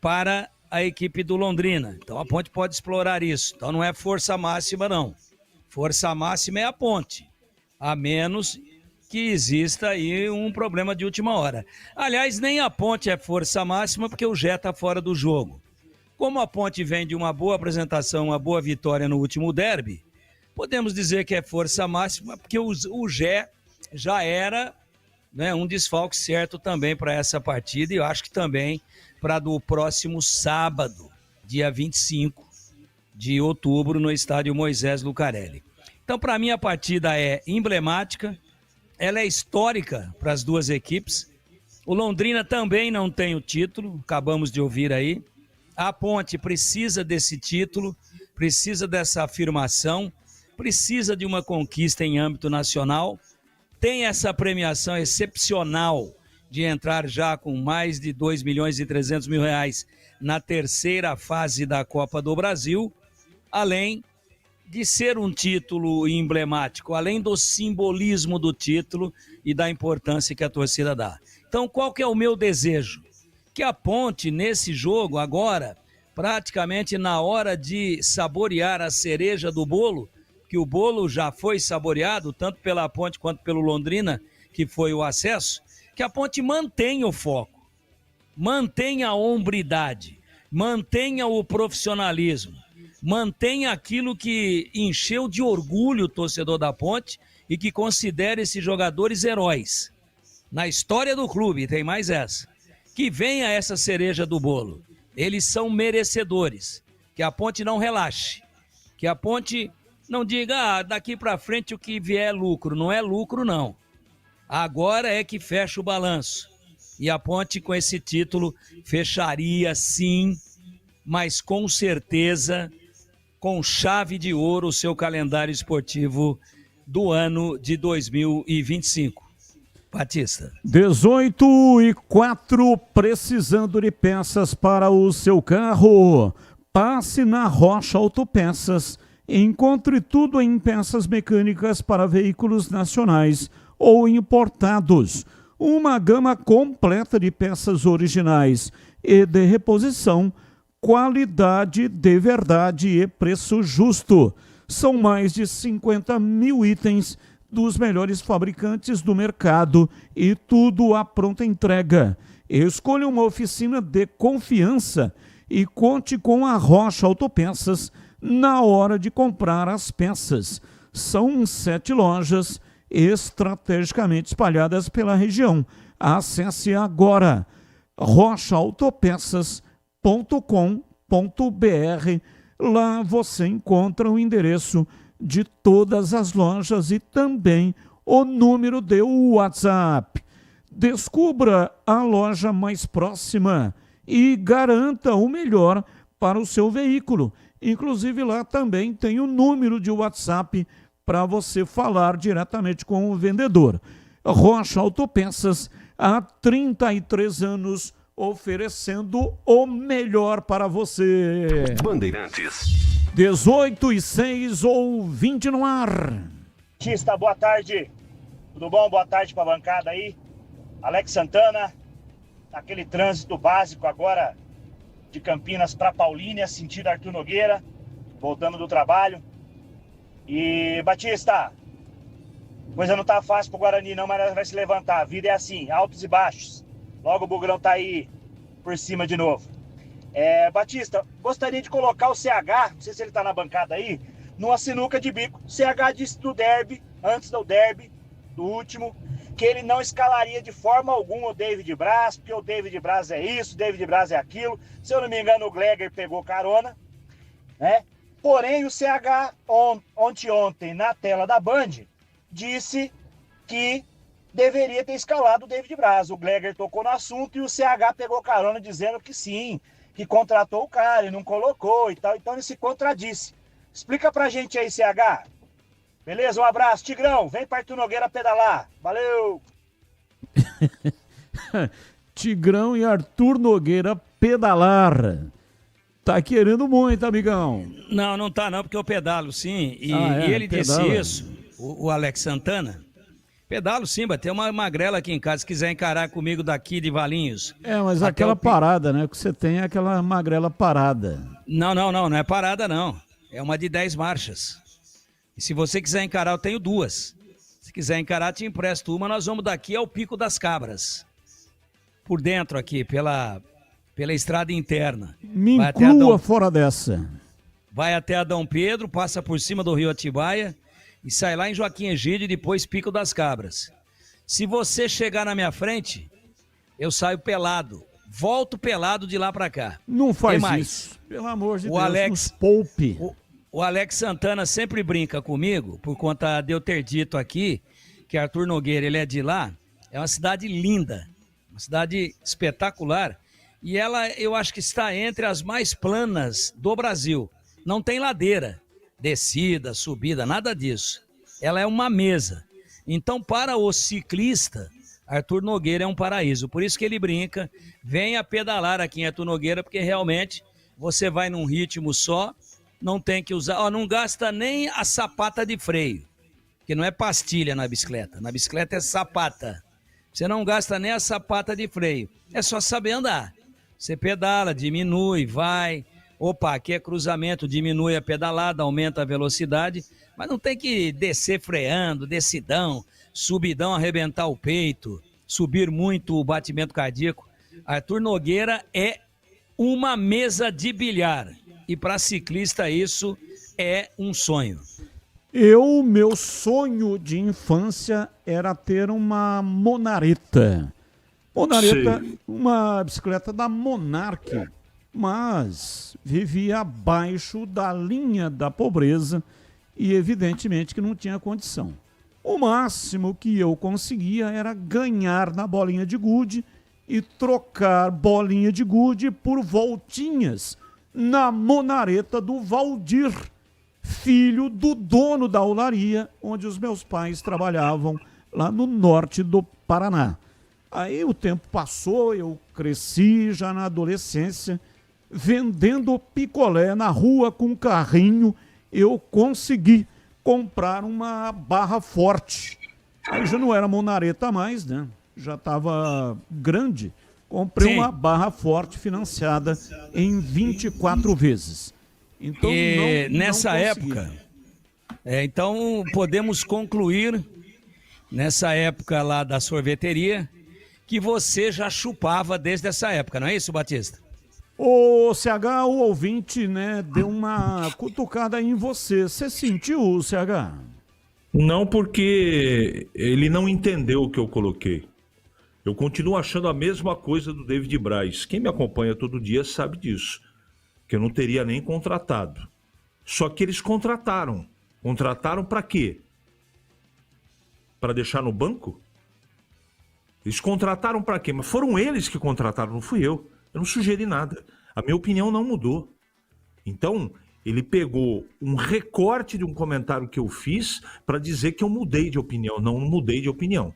para a equipe do Londrina. Então a Ponte pode explorar isso. Então não é força máxima, não. Força máxima é a Ponte, a menos que exista aí um problema de última hora. Aliás, nem a Ponte é força máxima porque o Gé está fora do jogo. Como a Ponte vem de uma boa apresentação, uma boa vitória no último derby, podemos dizer que é força máxima porque o Gé já era, né, um desfalque certo também para essa partida, e eu acho que também para do próximo sábado, dia 25 de outubro, no estádio Moisés Lucarelli. Então, para mim, a partida é emblemática, ela é histórica para as duas equipes. O Londrina também não tem o título, acabamos de ouvir aí. A Ponte precisa desse título, precisa dessa afirmação, precisa de uma conquista em âmbito nacional, tem essa premiação excepcional de entrar já com mais de 2.300.000 reais na terceira fase da Copa do Brasil, além de ser um título emblemático, além do simbolismo do título e da importância que a torcida dá. Então, qual que é o meu desejo? Que a Ponte, nesse jogo agora, praticamente na hora de saborear a cereja do bolo, que o bolo já foi saboreado, tanto pela Ponte quanto pelo Londrina, que foi o acesso, que a Ponte mantenha o foco, mantenha a hombridade, mantenha o profissionalismo, mantenha aquilo que encheu de orgulho o torcedor da Ponte e que considere esses jogadores heróis. na história do clube, tem mais essa, que venha essa cereja do bolo. Eles são merecedores. Que a Ponte não relaxe. Que a Ponte não diga, daqui para frente o que vier é lucro. Não é lucro, não. Agora é que fecha o balanço. E a Ponte, com esse título, fecharia sim, mas com certeza, com chave de ouro, o seu calendário esportivo do ano de 2025. Batista. 18:04, precisando de peças para o seu carro. Passe na Rocha Autopeças. Encontre tudo em peças mecânicas para veículos nacionais ou importados. Uma gama completa de peças originais e de reposição, qualidade de verdade e preço justo. São mais de 50 mil itens dos melhores fabricantes do mercado e tudo à pronta entrega. Escolha uma oficina de confiança e conte com a Rocha Autopeças na hora de comprar as peças. São 7 lojas estrategicamente espalhadas pela região. Acesse agora rochaautopeças.com.br. Lá você encontra o endereço de todas as lojas e também o número de WhatsApp. Descubra a loja mais próxima e garanta o melhor para o seu veículo. Inclusive lá também tem o número de WhatsApp para você falar diretamente com o vendedor. Rocha Autopeças, há 33 anos, oferecendo o melhor para você. Bandeirantes. 18:06, ouvinte no ar. Batista, boa tarde. Tudo bom? Boa tarde para a bancada aí. Alex Santana, naquele trânsito básico agora de Campinas para Paulínia, sentido Arthur Nogueira, voltando do trabalho. E, Batista, coisa não tá fácil pro Guarani não, mas vai se levantar. A vida é assim, altos e baixos. Logo o Bugrão tá aí por cima de novo. Batista, gostaria de colocar o CH, não sei se ele tá na bancada aí, numa sinuca de bico. CH disse do derby, antes do derby, do último, que ele não escalaria de forma alguma o David Braz, porque o David Braz é isso, o David Braz é aquilo. Se eu não me engano, o Gleger pegou carona, né? Porém, o CH ontem, na tela da Band, disse que deveria ter escalado o David Braz. O Gleger tocou no assunto e o CH pegou carona dizendo que sim, que contratou o cara e não colocou e tal. Então ele se contradisse. Explica pra gente aí, CH. Beleza? Um abraço. Tigrão, vem para Arthur Nogueira pedalar. Valeu! Tigrão e Arthur Nogueira pedalar. Tá querendo muito, amigão. Não, não tá não, porque eu pedalo sim. E ele pedala. disse isso, o Alex Santana. Pedalo sim, vai ter uma magrela aqui em casa, se quiser encarar comigo daqui de Valinhos. Mas aquela parada, né? Que você tem é aquela magrela parada. Não é parada não. É uma de 10 marchas. E se você quiser encarar, eu tenho 2. Se quiser encarar, te empresto uma. Nós vamos daqui ao Pico das Cabras. Por dentro aqui, pela estrada interna. Me inclua fora dessa. Vai até Adão Pedro, passa por cima do Rio Atibaia e sai lá em Joaquim Egídio e depois Pico das Cabras. Se você chegar na minha frente, eu saio pelado. Volto pelado de lá pra cá. Não faz mais? isso. Pelo amor de O Deus, Alex, nos poupe. O Alex Santana sempre brinca comigo, por conta de eu ter dito aqui que Arthur Nogueira, ele é de lá. É uma cidade linda, uma cidade espetacular. E ela, eu acho que está entre as mais planas do Brasil. Não tem ladeira, descida, subida, nada disso. Ela é uma mesa. Então, para o ciclista, Arthur Nogueira é um paraíso. Por isso que ele brinca, venha pedalar aqui em Arthur Nogueira, porque realmente você vai num ritmo só, não tem que usar, não gasta nem a sapata de freio, que não é pastilha na bicicleta é sapata. Você não gasta nem a sapata de freio, é só saber andar. Você pedala, diminui, vai. Opa, aqui é cruzamento, diminui a pedalada, aumenta a velocidade, mas não tem que descer freando, descidão, subidão, arrebentar o peito, subir muito o batimento cardíaco. Arthur Nogueira é uma mesa de bilhar. E para ciclista isso é um sonho. Meu sonho de infância era ter uma Monaretta. Uma bicicleta da Monarch, mas vivia abaixo da linha da pobreza e evidentemente que não tinha condição. O máximo que eu conseguia era ganhar na bolinha de gude e trocar bolinha de gude por voltinhas na Monaretta do Valdir, filho do dono da olaria, onde os meus pais trabalhavam lá no norte do Paraná. Aí o tempo passou, eu cresci já na adolescência, vendendo picolé na rua com carrinho, eu consegui comprar uma barra forte. Aí já não era Monaretta mais, né? Já estava grande. Comprei uma barra forte financiada em 24 vezes. Então, nessa época, então podemos concluir, nessa época lá da sorveteria, que você já chupava desde essa época, não é isso, Batista? O CH, o ouvinte, né, deu uma cutucada em você. Você sentiu, CH? Não, porque ele não entendeu o que eu coloquei. Eu continuo achando a mesma coisa do David Braz. Quem me acompanha todo dia sabe disso. Que eu não teria nem contratado. Só que eles contrataram. Contrataram para quê? Para deixar no banco? Eles contrataram para quê? Mas foram eles que contrataram, não fui eu. Eu não sugeri nada. A minha opinião não mudou. Então, ele pegou um recorte de um comentário que eu fiz para dizer que eu mudei de opinião. Não mudei de opinião.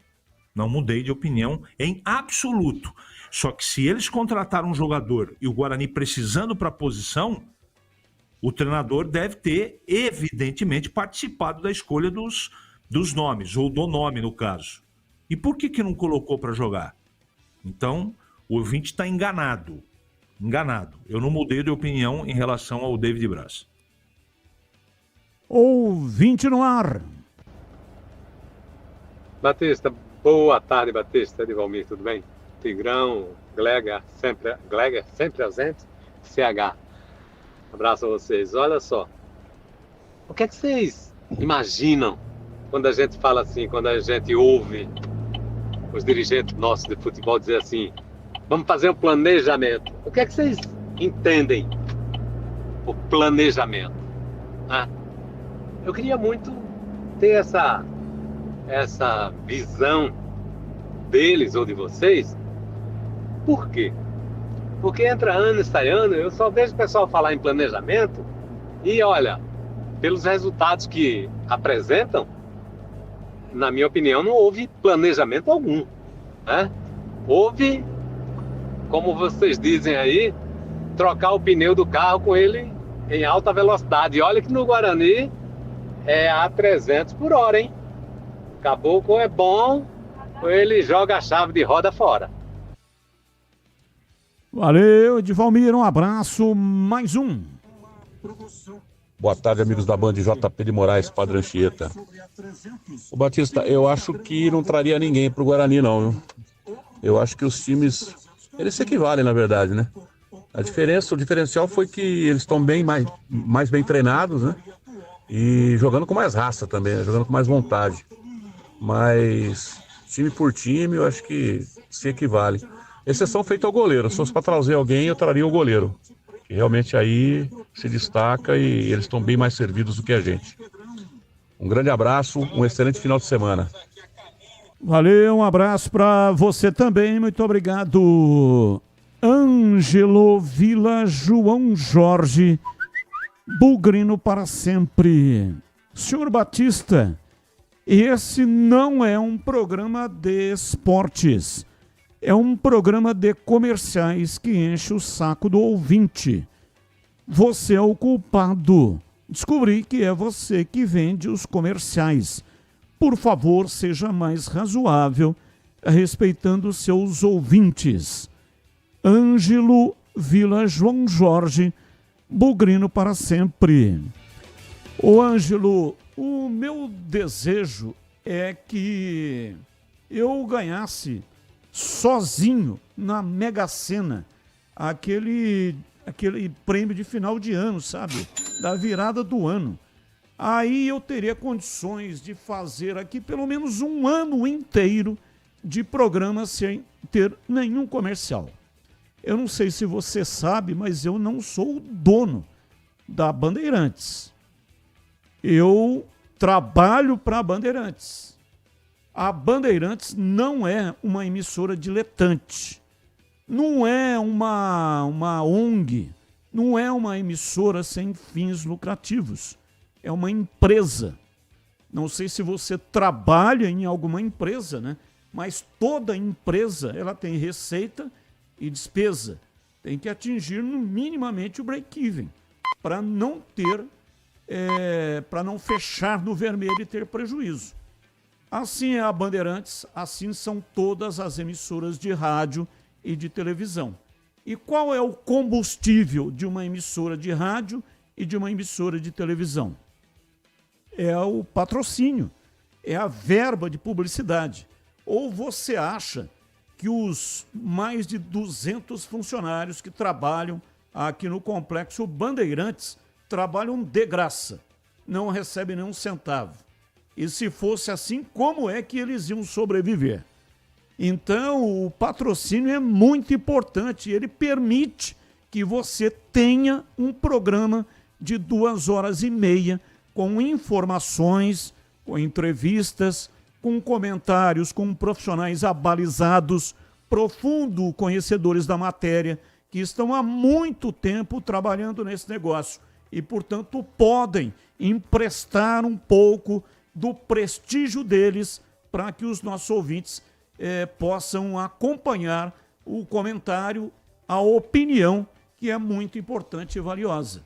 Não mudei de opinião em absoluto. Só que se eles contrataram um jogador e o Guarani precisando para a posição, o treinador deve ter, evidentemente, participado da escolha dos nomes, ou do nome, no caso. E por que não colocou para jogar? Então, o ouvinte está enganado. Enganado. Eu não mudei de opinião em relação ao David Braz. Ouvinte no ar. Batista, boa tarde, Batista, de Valmir, tudo bem? Tigrão, Glega sempre ausente, CH. Abraço a vocês. Olha só, o que é que vocês imaginam quando a gente fala assim, quando a gente ouve os dirigentes nossos de futebol dizer assim, vamos fazer um planejamento. O que é que vocês entendem por planejamento? Eu queria muito ter essa visão deles ou de vocês. Por quê? Porque entra ano e sai ano, eu só vejo o pessoal falar em planejamento e, olha, pelos resultados que apresentam, na minha opinião, não houve planejamento algum, né? Houve, como vocês dizem aí, trocar o pneu do carro com ele em alta velocidade. E olha que no Guarani é a 300 por hora, hein? Caboclo é bom, ele joga a chave de roda fora. Valeu, Edvalmir, um abraço, mais um. Boa tarde, amigos da Band, JP de Moraes, Padre Anchieta. O Batista, eu acho que não traria ninguém pro Guarani, não, viu? Eu acho que os times, eles se equivalem, na verdade, né? O diferencial foi que eles estão mais bem treinados, né? E jogando com mais raça também, né? Jogando com mais vontade. Mas, time por time, eu acho que se equivale. Exceção feita ao goleiro. Se fosse para trazer alguém, eu traria o goleiro. Que realmente aí se destaca e eles estão bem mais servidos do que a gente. Um grande abraço, um excelente final de semana. Valeu, um abraço para você também, muito obrigado. Ângelo Vila João Jorge, Bugrino para sempre. Senhor Batista, esse não é um programa de esportes. É um programa de comerciais que enche o saco do ouvinte. Você é o culpado. Descobri que é você que vende os comerciais. Por favor, seja mais razoável, respeitando seus ouvintes. Ângelo Vila João Jorge, Bugrino para sempre. Ô Ângelo, o meu desejo é que eu ganhasse sozinho na Mega Sena aquele prêmio de final de ano, sabe? Da virada do ano. aí eu teria condições de fazer aqui pelo menos um ano inteiro de programa sem ter nenhum comercial. Eu não sei se você sabe, mas eu não sou o dono da Bandeirantes. Eu trabalho para a Bandeirantes. A Bandeirantes não é uma emissora diletante, não é uma ONG, não é uma emissora sem fins lucrativos. É uma empresa. Não sei se você trabalha em alguma empresa, né? Mas toda empresa ela tem receita e despesa. Tem que atingir no minimamente o break-even para não ter, para não fechar no vermelho e ter prejuízo. Assim é a Bandeirantes, assim são todas as emissoras de rádio e de televisão. E qual é o combustível de uma emissora de rádio e de uma emissora de televisão? É o patrocínio, é a verba de publicidade. Ou você acha que os mais de 200 funcionários que trabalham aqui no Complexo Bandeirantes trabalham de graça, não recebem nenhum centavo? E se fosse assim, como é que eles iam sobreviver? Então, o patrocínio é muito importante, ele permite que você tenha um programa de 2h30 com informações, com entrevistas, com comentários, com profissionais abalizados, profundo conhecedores da matéria, que estão há muito tempo trabalhando nesse negócio e, portanto, podem emprestar um pouco do prestígio deles para que os nossos ouvintes possam acompanhar o comentário, a opinião, que é muito importante e valiosa.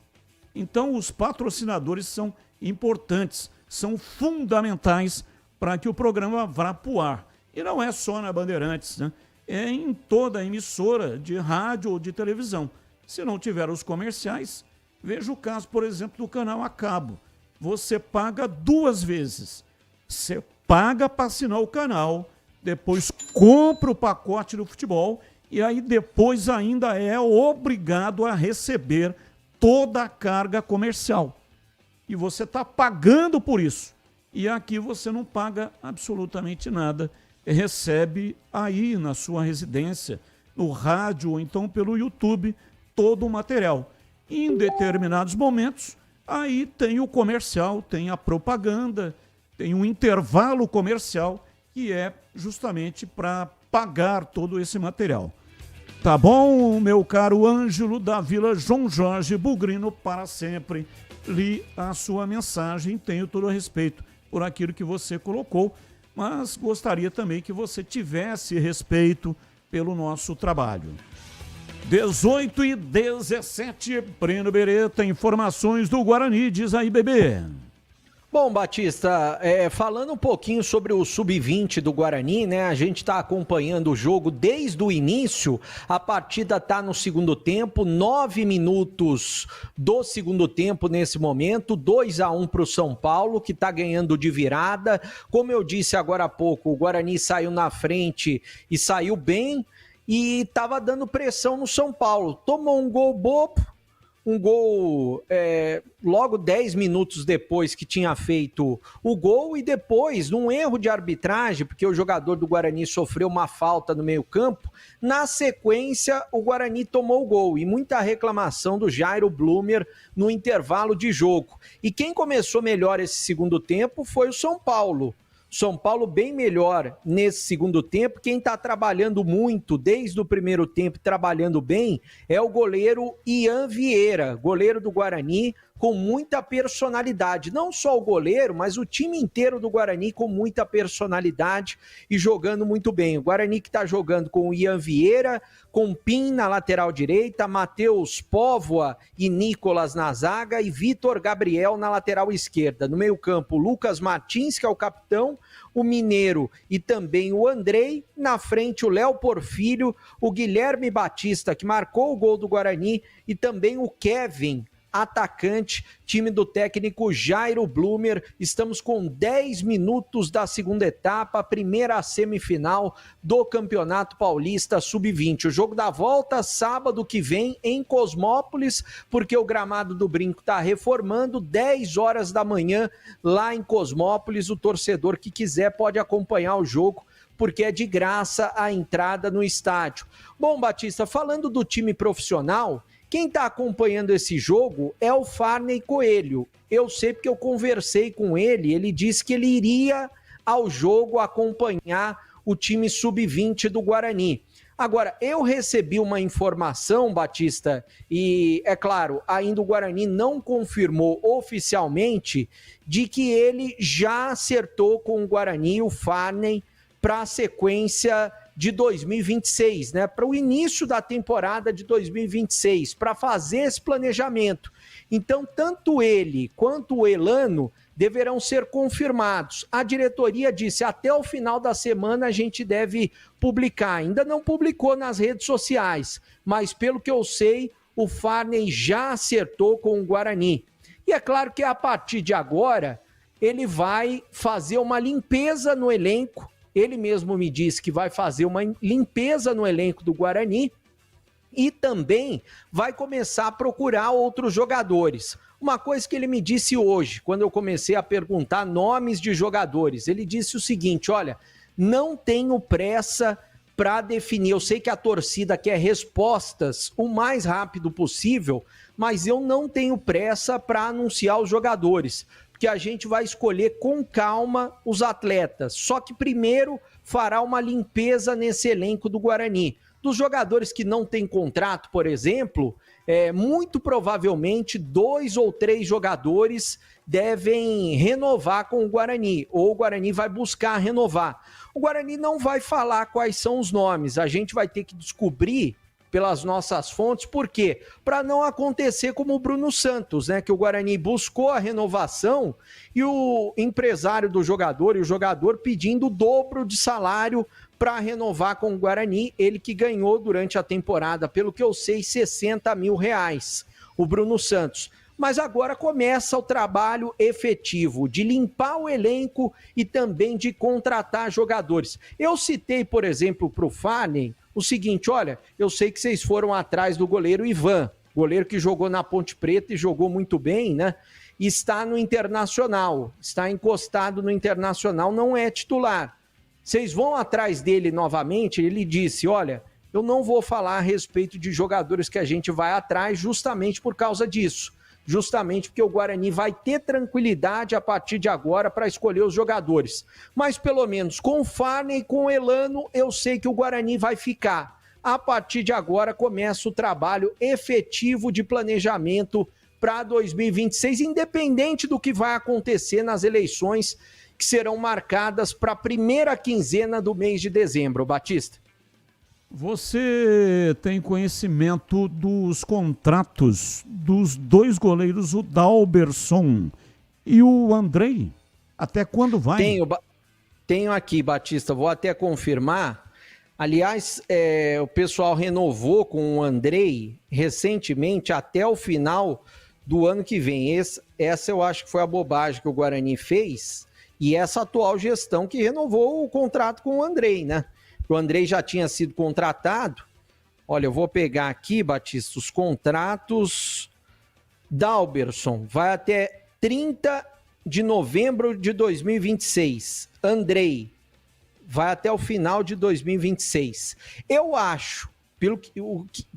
Então, os patrocinadores são importantes, são fundamentais para que o programa vá para o ar. E não é só na Bandeirantes, né? É em toda a emissora de rádio ou de televisão. Se não tiver os comerciais, veja o caso, por exemplo, do canal a cabo. Você paga 2 vezes. Você paga para assinar o canal, depois compra o pacote do futebol e aí depois ainda é obrigado a receber toda a carga comercial. E você está pagando por isso. E aqui você não paga absolutamente nada. Recebe aí na sua residência, no rádio ou então pelo YouTube, todo o material. E em determinados momentos, aí tem o comercial, tem a propaganda, tem um intervalo comercial que é justamente para pagar todo esse material. Tá bom, meu caro Ângelo da Vila João Jorge Bugrino, para sempre. Li a sua mensagem, tenho todo o respeito por aquilo que você colocou, mas gostaria também que você tivesse respeito pelo nosso trabalho. 18h17, Breno Beretta, informações do Guarani, diz aí, bebê. Bom, Batista, falando um pouquinho sobre o Sub-20 do Guarani, né? A gente está acompanhando o jogo desde o início, a partida está no segundo tempo, 9 minutos do segundo tempo nesse momento, 2-1 para o São Paulo, que está ganhando de virada. Como eu disse agora há pouco, o Guarani saiu na frente e saiu bem e estava dando pressão no São Paulo. Tomou um gol bobo. Um gol logo 10 minutos depois que tinha feito o gol e depois, num erro de arbitragem, porque o jogador do Guarani sofreu uma falta no meio-campo, na sequência o Guarani tomou o gol e muita reclamação do Jairo Blumer no intervalo de jogo. E quem começou melhor esse segundo tempo foi o São Paulo. São Paulo bem melhor nesse segundo tempo. Quem está trabalhando muito desde o primeiro tempo, trabalhando bem, é o goleiro Ian Vieira, goleiro do Guarani, com muita personalidade. Não só o goleiro, mas o time inteiro do Guarani com muita personalidade e jogando muito bem. O Guarani que está jogando com o Ian Vieira, com Pim na lateral direita, Matheus Póvoa e Nicolas na zaga e Vitor Gabriel na lateral esquerda. No meio-campo, Lucas Martins, que é o capitão, o Mineiro e também o Andrei. Na frente, o Léo Porfírio, o Guilherme Batista, que marcou o gol do Guarani, e também o Kevin, atacante, time do técnico Jairo Blumer. Estamos com 10 minutos da segunda etapa, a primeira semifinal do Campeonato Paulista Sub-20. O jogo da volta, sábado que vem, em Cosmópolis, porque o gramado do Brinco está reformando, 10 horas da manhã, lá em Cosmópolis. O torcedor que quiser pode acompanhar o jogo, porque é de graça a entrada no estádio. Bom, Batista, falando do time profissional, quem está acompanhando esse jogo é o Farney Coelho. Eu sei porque eu conversei com ele, ele disse que ele iria ao jogo acompanhar o time sub-20 do Guarani. Agora, eu recebi uma informação, Batista, e é claro, ainda o Guarani não confirmou oficialmente, de que ele já acertou com o Guarani, o Farney, para a sequência de 2026, né? Para o início da temporada de 2026, para fazer esse planejamento. Então, tanto ele quanto o Elano deverão ser confirmados. A diretoria disse, até o final da semana a gente deve publicar. Ainda não publicou nas redes sociais, mas pelo que eu sei, o Farney já acertou com o Guarani. E é claro que a partir de agora, ele vai fazer uma limpeza no elenco. Ele mesmo me disse que vai fazer uma limpeza no elenco do Guarani e também vai começar a procurar outros jogadores. Uma coisa que ele me disse hoje, quando eu comecei a perguntar nomes de jogadores, ele disse o seguinte, olha, não tenho pressa para definir, eu sei que a torcida quer respostas o mais rápido possível, mas eu não tenho pressa para anunciar os jogadores, que a gente vai escolher com calma os atletas. Só que primeiro fará uma limpeza nesse elenco do Guarani. Dos jogadores que não têm contrato, por exemplo, muito provavelmente 2 ou 3 jogadores devem renovar com o Guarani, ou o Guarani vai buscar renovar. O Guarani não vai falar quais são os nomes, a gente vai ter que descobrir pelas nossas fontes, por quê? Para não acontecer como o Bruno Santos, né? Que o Guarani buscou a renovação e o empresário do jogador e o jogador pedindo o dobro de salário para renovar com o Guarani, ele que ganhou durante a temporada, pelo que eu sei, R$60 mil, o Bruno Santos. Mas agora começa o trabalho efetivo de limpar o elenco e também de contratar jogadores. Eu citei, por exemplo, para o Farney, o seguinte, olha, eu sei que vocês foram atrás do goleiro Ivan, goleiro que jogou na Ponte Preta e jogou muito bem, né? E está no Internacional, está encostado no Internacional, não é titular. Vocês vão atrás dele novamente? Ele disse, olha, eu não vou falar a respeito de jogadores que a gente vai atrás justamente por causa disso. Justamente porque o Guarani vai ter tranquilidade a partir de agora para escolher os jogadores. Mas pelo menos com o Farney e com o Elano, eu sei que o Guarani vai ficar. A partir de agora começa o trabalho efetivo de planejamento para 2026, independente do que vai acontecer nas eleições que serão marcadas para a primeira quinzena do mês de dezembro. Batista. Você tem conhecimento dos contratos dos 2 goleiros, o Dalberson e o Andrei? Até quando vai? Tenho aqui, Batista, vou até confirmar. Aliás, o pessoal renovou com o Andrei recentemente até o final do ano que vem. Essa eu acho que foi a bobagem que o Guarani fez e essa atual gestão que renovou o contrato com o Andrei, né? O Andrei já tinha sido contratado. Olha, eu vou pegar aqui, Batista, os contratos. Dalberson vai até 30 de novembro de 2026. Andrei vai até o final de 2026. Eu acho,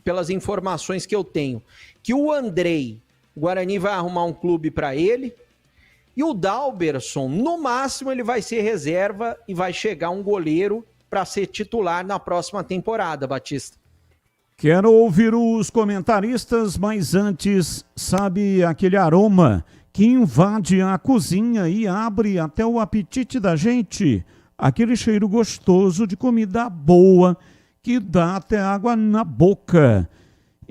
pelas informações que eu tenho, que o Andrei, o Guarani vai arrumar um clube para ele. E o Dalberson, no máximo, ele vai ser reserva e vai chegar um goleiro para ser titular na próxima temporada, Batista. Quero ouvir os comentaristas, mas antes, sabe aquele aroma que invade a cozinha e abre até o apetite da gente? Aquele cheiro gostoso de comida boa que dá até água na boca.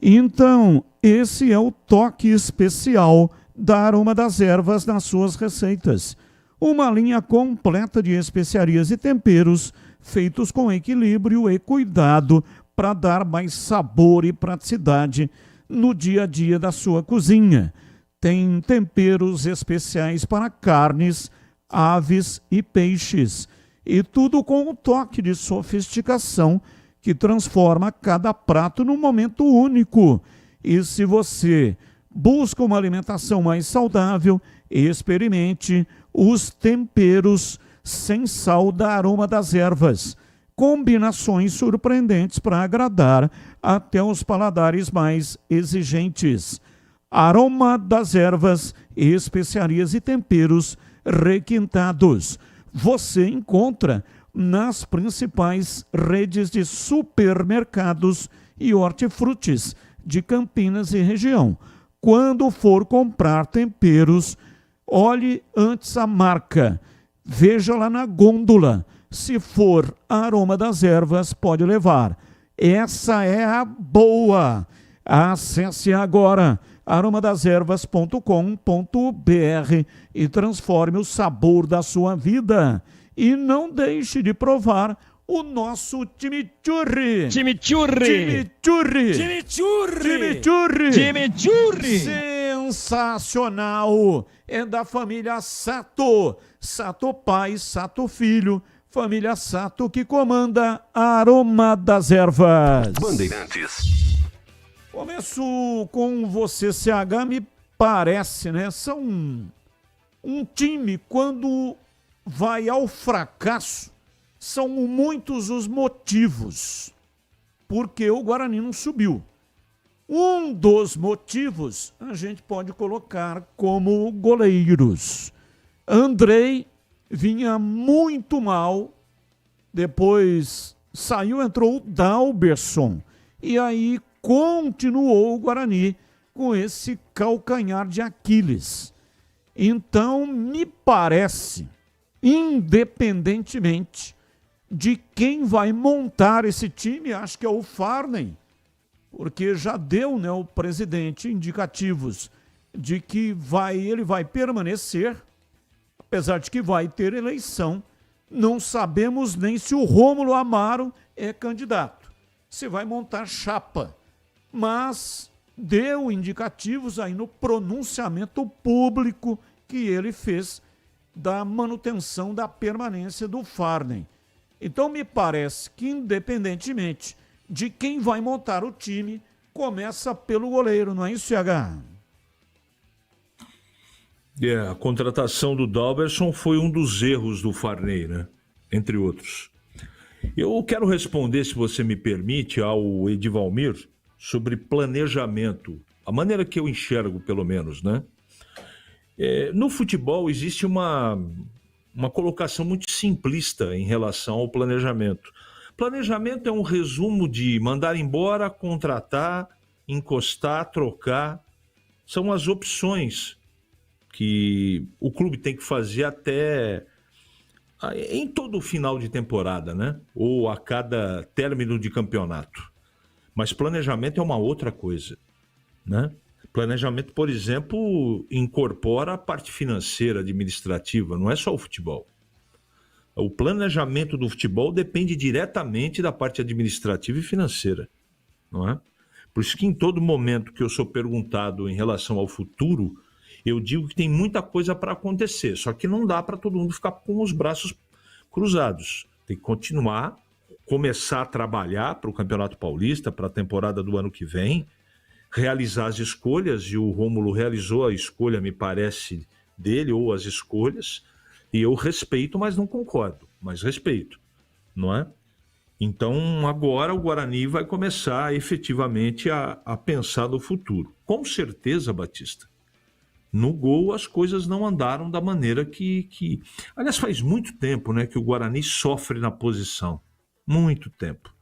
Então, esse é o toque especial da Aroma das Ervas nas suas receitas. Uma linha completa de especiarias e temperos feitos com equilíbrio e cuidado para dar mais sabor e praticidade no dia a dia da sua cozinha. Tem temperos especiais para carnes, aves e peixes. E tudo com um toque de sofisticação que transforma cada prato num momento único. E se você busca uma alimentação mais saudável, experimente os temperos sem sal da Aroma das Ervas. Combinações surpreendentes para agradar até os paladares mais exigentes. Aroma das Ervas, especiarias e temperos requintados. Você encontra nas principais redes de supermercados e hortifrutis de Campinas e região. Quando for comprar temperos, olhe antes a marca. Veja lá na gôndola. Se for Aroma das Ervas, pode levar. Essa é a boa. Acesse agora aromadeservas.com.br e transforme o sabor da sua vida. E não deixe de provar o nosso chimichurri. Chimichurri. Chimichurri. Chimichurri. Chimichurri. Chimichurri. Sensacional. É da família Sato. Sato pai, Sato filho. Família Sato que comanda Aroma das Ervas. Bandeirantes. Começo com você, CH, me parece, né? São um time, quando vai ao fracasso, são muitos os motivos porque o Guarani não subiu. Um dos motivos a gente pode colocar como goleiros. Andrei vinha muito mal, depois saiu, entrou o Dalberson, e aí continuou o Guarani com esse calcanhar de Aquiles. Então, me parece, independentemente de quem vai montar esse time, acho que é o Farney, porque já deu, né, o presidente indicativos de que ele vai permanecer, apesar de que vai ter eleição. Não sabemos nem se o Rômulo Amaro é candidato, se vai montar chapa, mas deu indicativos aí no pronunciamento público que ele fez da manutenção da permanência do Farney. Então me parece que, independentemente de quem vai montar o time, começa pelo goleiro, não é isso, CH? A contratação do Dalberson foi um dos erros do Farney, né? Entre outros. Eu quero responder, se você me permite, ao Edivalmir sobre planejamento, a maneira que eu enxergo, pelo menos, né? No futebol existe uma colocação muito simplista em relação ao planejamento. Planejamento é um resumo de mandar embora, contratar, encostar, trocar. São as opções que o clube tem que fazer até em todo o final de temporada, né? Ou a cada término de campeonato. Mas planejamento é uma outra coisa, né? Planejamento, por exemplo, incorpora a parte financeira, administrativa, não é só o futebol. O planejamento do futebol depende diretamente da parte administrativa e financeira, não é? Por isso que em todo momento que eu sou perguntado em relação ao futuro, eu digo que tem muita coisa para acontecer, só que não dá para todo mundo ficar com os braços cruzados. Tem que continuar, começar a trabalhar para o Campeonato Paulista, para a temporada do ano que vem, realizar as escolhas, e o Rômulo realizou a escolha, me parece, dele, ou as escolhas, e eu respeito, mas não concordo, mas respeito, não é? Então, agora o Guarani vai começar efetivamente a pensar no futuro. Com certeza, Batista, no gol as coisas não andaram da maneira que... Aliás, faz muito tempo, né, que o Guarani sofre na posição. Muito tempo.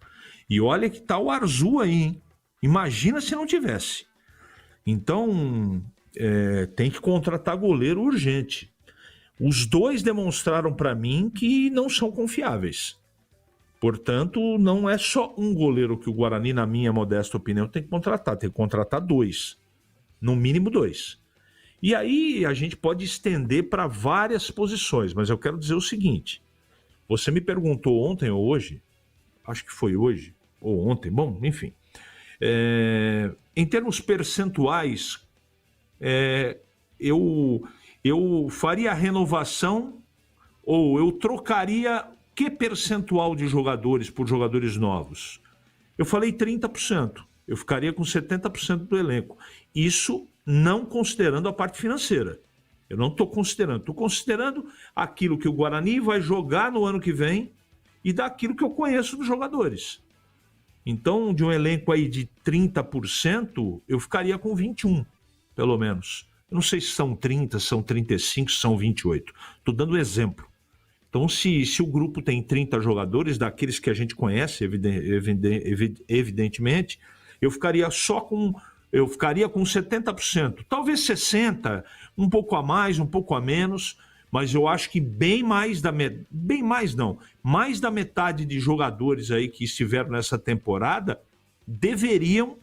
E olha que tá o Arzu aí, hein? Imagina se não tivesse. Então, tem que contratar goleiro urgente. Os dois demonstraram para mim que não são confiáveis. Portanto, não é só um goleiro que o Guarani, na minha modesta opinião, tem que contratar. Tem que contratar dois. No mínimo dois. E aí a gente pode estender para várias posições. Mas eu quero dizer o seguinte. Você me perguntou ontem ou hoje, acho que foi hoje ou ontem, bom, enfim. Em termos percentuais, eu faria a renovação ou eu trocaria que percentual de jogadores por jogadores novos? Eu falei 30%. Eu ficaria com 70% do elenco. Isso não considerando a parte financeira. Eu não estou considerando. Estou considerando aquilo que o Guarani vai jogar no ano que vem e daquilo que eu conheço dos jogadores. Então, de um elenco aí de 30%, eu ficaria com 21%, pelo menos. Eu não sei se são 30%, são 35%, se são 28%. Estou dando exemplo. Então, se o grupo tem 30 jogadores, daqueles que a gente conhece, evidentemente, eu ficaria com 70%, talvez 60%, um pouco a mais, um pouco a menos, mas eu acho que mais da metade de jogadores aí que estiveram nessa temporada deveriam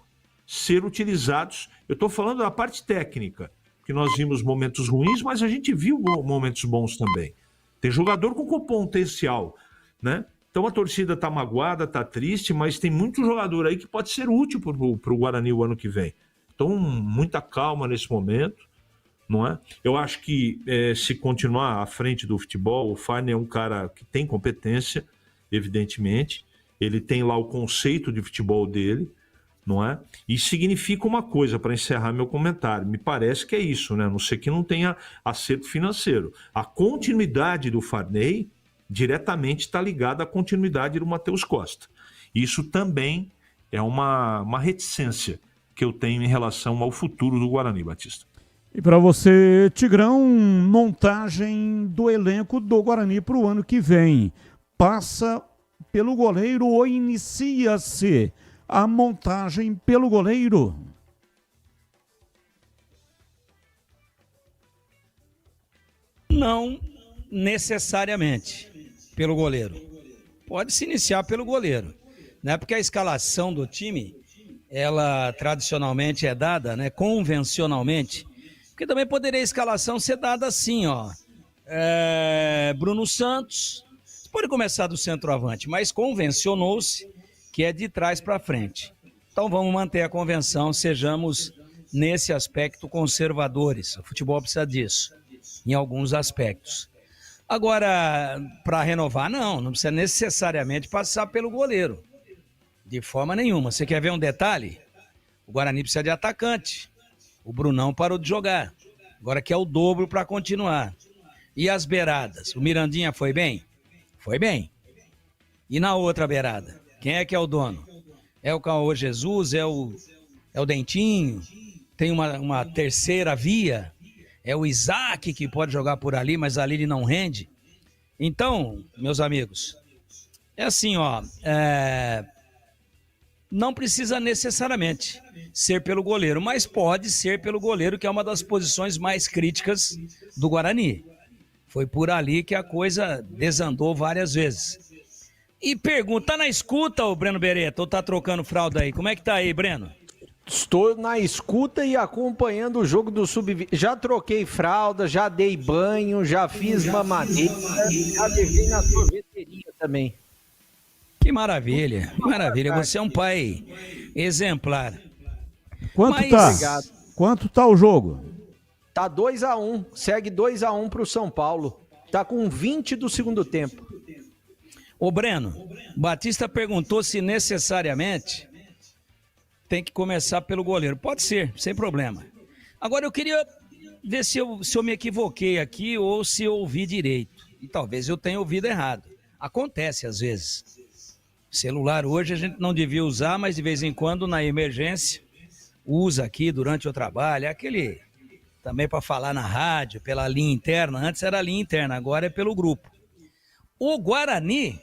ser utilizados. Eu estou falando da parte técnica, que nós vimos momentos ruins, mas a gente viu momentos bons também. Tem jogador com potencial, né? Então a torcida está magoada, está triste, mas tem muito jogador aí que pode ser útil para o Guarani o ano que vem. Então, muita calma nesse momento, não é? Eu acho que se continuar à frente do futebol, o Fagner é um cara que tem competência, evidentemente. Ele tem lá o conceito de futebol dele, não é? E significa uma coisa, para encerrar meu comentário, me parece que é isso, né? A não ser que não tenha acerto financeiro. A continuidade do Fagner diretamente está ligada à continuidade do Matheus Costa. Isso também é uma reticência que eu tenho em relação ao futuro do Guarani, Batista. E para você, Tigrão, montagem do elenco do Guarani para o ano que vem. Passa pelo goleiro ou inicia-se a montagem pelo goleiro? Não necessariamente pelo goleiro. Pode se iniciar pelo goleiro, né? Porque a escalação do time, ela tradicionalmente é dada, né? Convencionalmente, porque também poderia a escalação ser dada assim, ó. Bruno Santos, pode começar do centroavante, mas convencionou-se que é de trás para frente. Então vamos manter a convenção, sejamos nesse aspecto conservadores. O futebol precisa disso, em alguns aspectos. Agora, para renovar, não precisa necessariamente passar pelo goleiro. De forma nenhuma. Você quer ver um detalhe? O Guarani precisa de atacante. O Brunão parou de jogar. Agora quer o dobro para continuar. E as beiradas? O Mirandinha foi bem? Foi bem. E na outra beirada? Quem é que é o dono? É o Caô Jesus? É o Dentinho? Tem uma terceira via? É o Isaac que pode jogar por ali, mas ali ele não rende. Então, meus amigos, é assim, ó. Não precisa necessariamente ser pelo goleiro, mas pode ser pelo goleiro, que é uma das posições mais críticas do Guarani. Foi por ali que a coisa desandou várias vezes. E pergunta, tá na escuta, ô Breno Beretta, ou tá trocando fralda aí? Como é que tá aí, Breno? Estou na escuta e acompanhando o jogo do Sub-20. Já troquei fralda, já dei banho, já fiz mamadeira, já levei na sorveteria também. Que maravilha, que maravilha. Você é um pai exemplar. Quanto tá o jogo? Tá 2-1, segue 2-1 pro São Paulo. Tá com 20 do segundo tempo. Ô Breno, Batista perguntou se necessariamente tem que começar pelo goleiro. Pode ser, sem problema. Agora eu queria ver se eu me equivoquei aqui ou se eu ouvi direito. E talvez eu tenha ouvido errado. Acontece às vezes. Celular hoje a gente não devia usar, mas de vez em quando na emergência usa aqui durante o trabalho. É aquele também para falar na rádio, pela linha interna. Antes era a linha interna, agora é pelo grupo. O Guarani,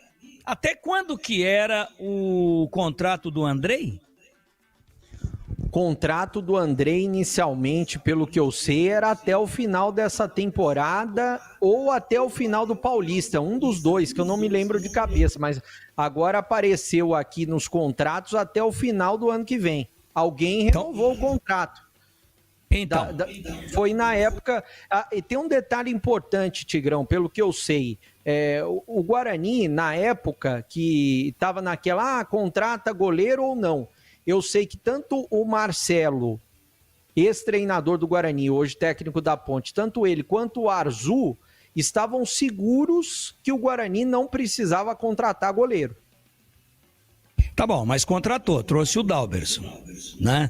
até quando que era o contrato do Andrei? Contrato do Andrei, inicialmente, pelo que eu sei, era até o final dessa temporada ou até o final do Paulista, um dos dois, que eu não me lembro de cabeça, mas agora apareceu aqui nos contratos até o final do ano que vem. Alguém renovou o contrato. Então. Foi na época... E tem um detalhe importante, Tigrão, pelo que eu sei. O Guarani, na época que estava naquela, contrata goleiro ou não, Eu sei que tanto o Marcelo, ex-treinador do Guarani, hoje técnico da Ponte, tanto ele quanto o Arzu estavam seguros que o Guarani não precisava contratar goleiro. Tá bom, mas contratou, trouxe o Dalberson, né?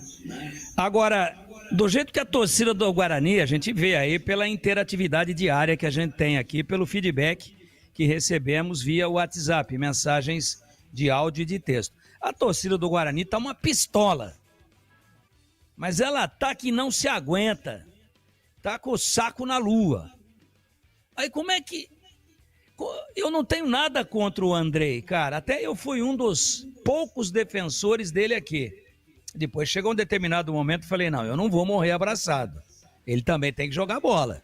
Agora, do jeito que a torcida do Guarani, a gente vê aí pela interatividade diária que a gente tem aqui, pelo feedback que recebemos via WhatsApp, mensagens de áudio e de texto. A torcida do Guarani tá uma pistola, mas ela tá que não se aguenta, tá com o saco na lua. Aí como é que... Eu não tenho nada contra o Andrei, cara. Até eu fui um dos poucos defensores dele aqui. Depois chegou um determinado momento e falei, não, eu não vou morrer abraçado. Ele também tem que jogar bola.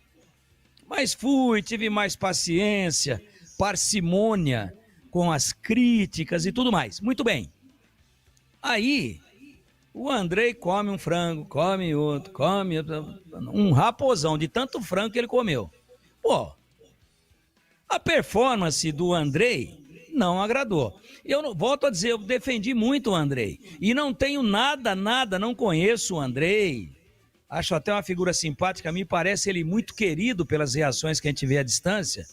Mas tive mais paciência, parcimônia com as críticas e tudo mais. Muito bem. Aí, o Andrei come um frango, come outro, come um raposão de tanto frango que ele comeu. Pô, a performance do Andrei não agradou. Eu volto a dizer, eu defendi muito o Andrei. E não tenho nada, não conheço o Andrei. Acho até uma figura simpática, me parece ele muito querido pelas reações que a gente vê à distância,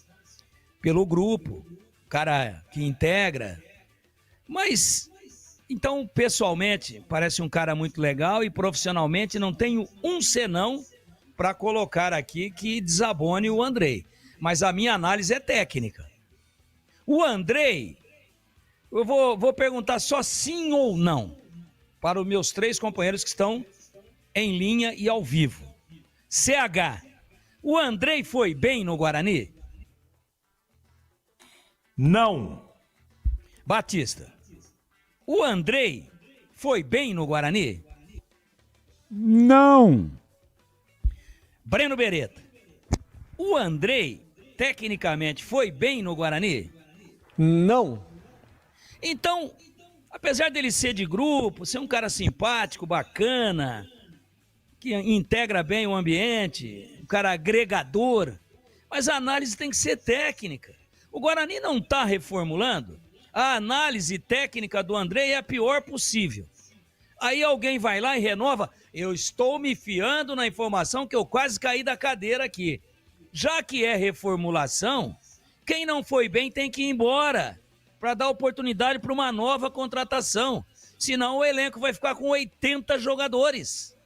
pelo grupo, cara que integra. Mas, então, pessoalmente, parece um cara muito legal e profissionalmente não tenho um senão para colocar aqui que desabone o Andrei. Mas a minha análise é técnica. O Andrei, eu vou perguntar só sim ou não para os meus 3 companheiros que estão em linha e ao vivo. CH, o Andrei foi bem no Guarani? Não. Batista, o Andrei foi bem no Guarani? Não. Breno Beretta, o Andrei tecnicamente foi bem no Guarani? Não. Então, apesar dele ser de grupo, ser um cara simpático, bacana, que integra bem o ambiente, um cara agregador, mas a análise tem que ser técnica. O Guarani não está reformulando. A análise técnica do Andrei é a pior possível. Aí alguém vai lá e renova. Eu estou me fiando na informação que eu quase caí da cadeira aqui. Já que é reformulação, quem não foi bem tem que ir embora para dar oportunidade para uma nova contratação. Senão o elenco vai ficar com 80 jogadores.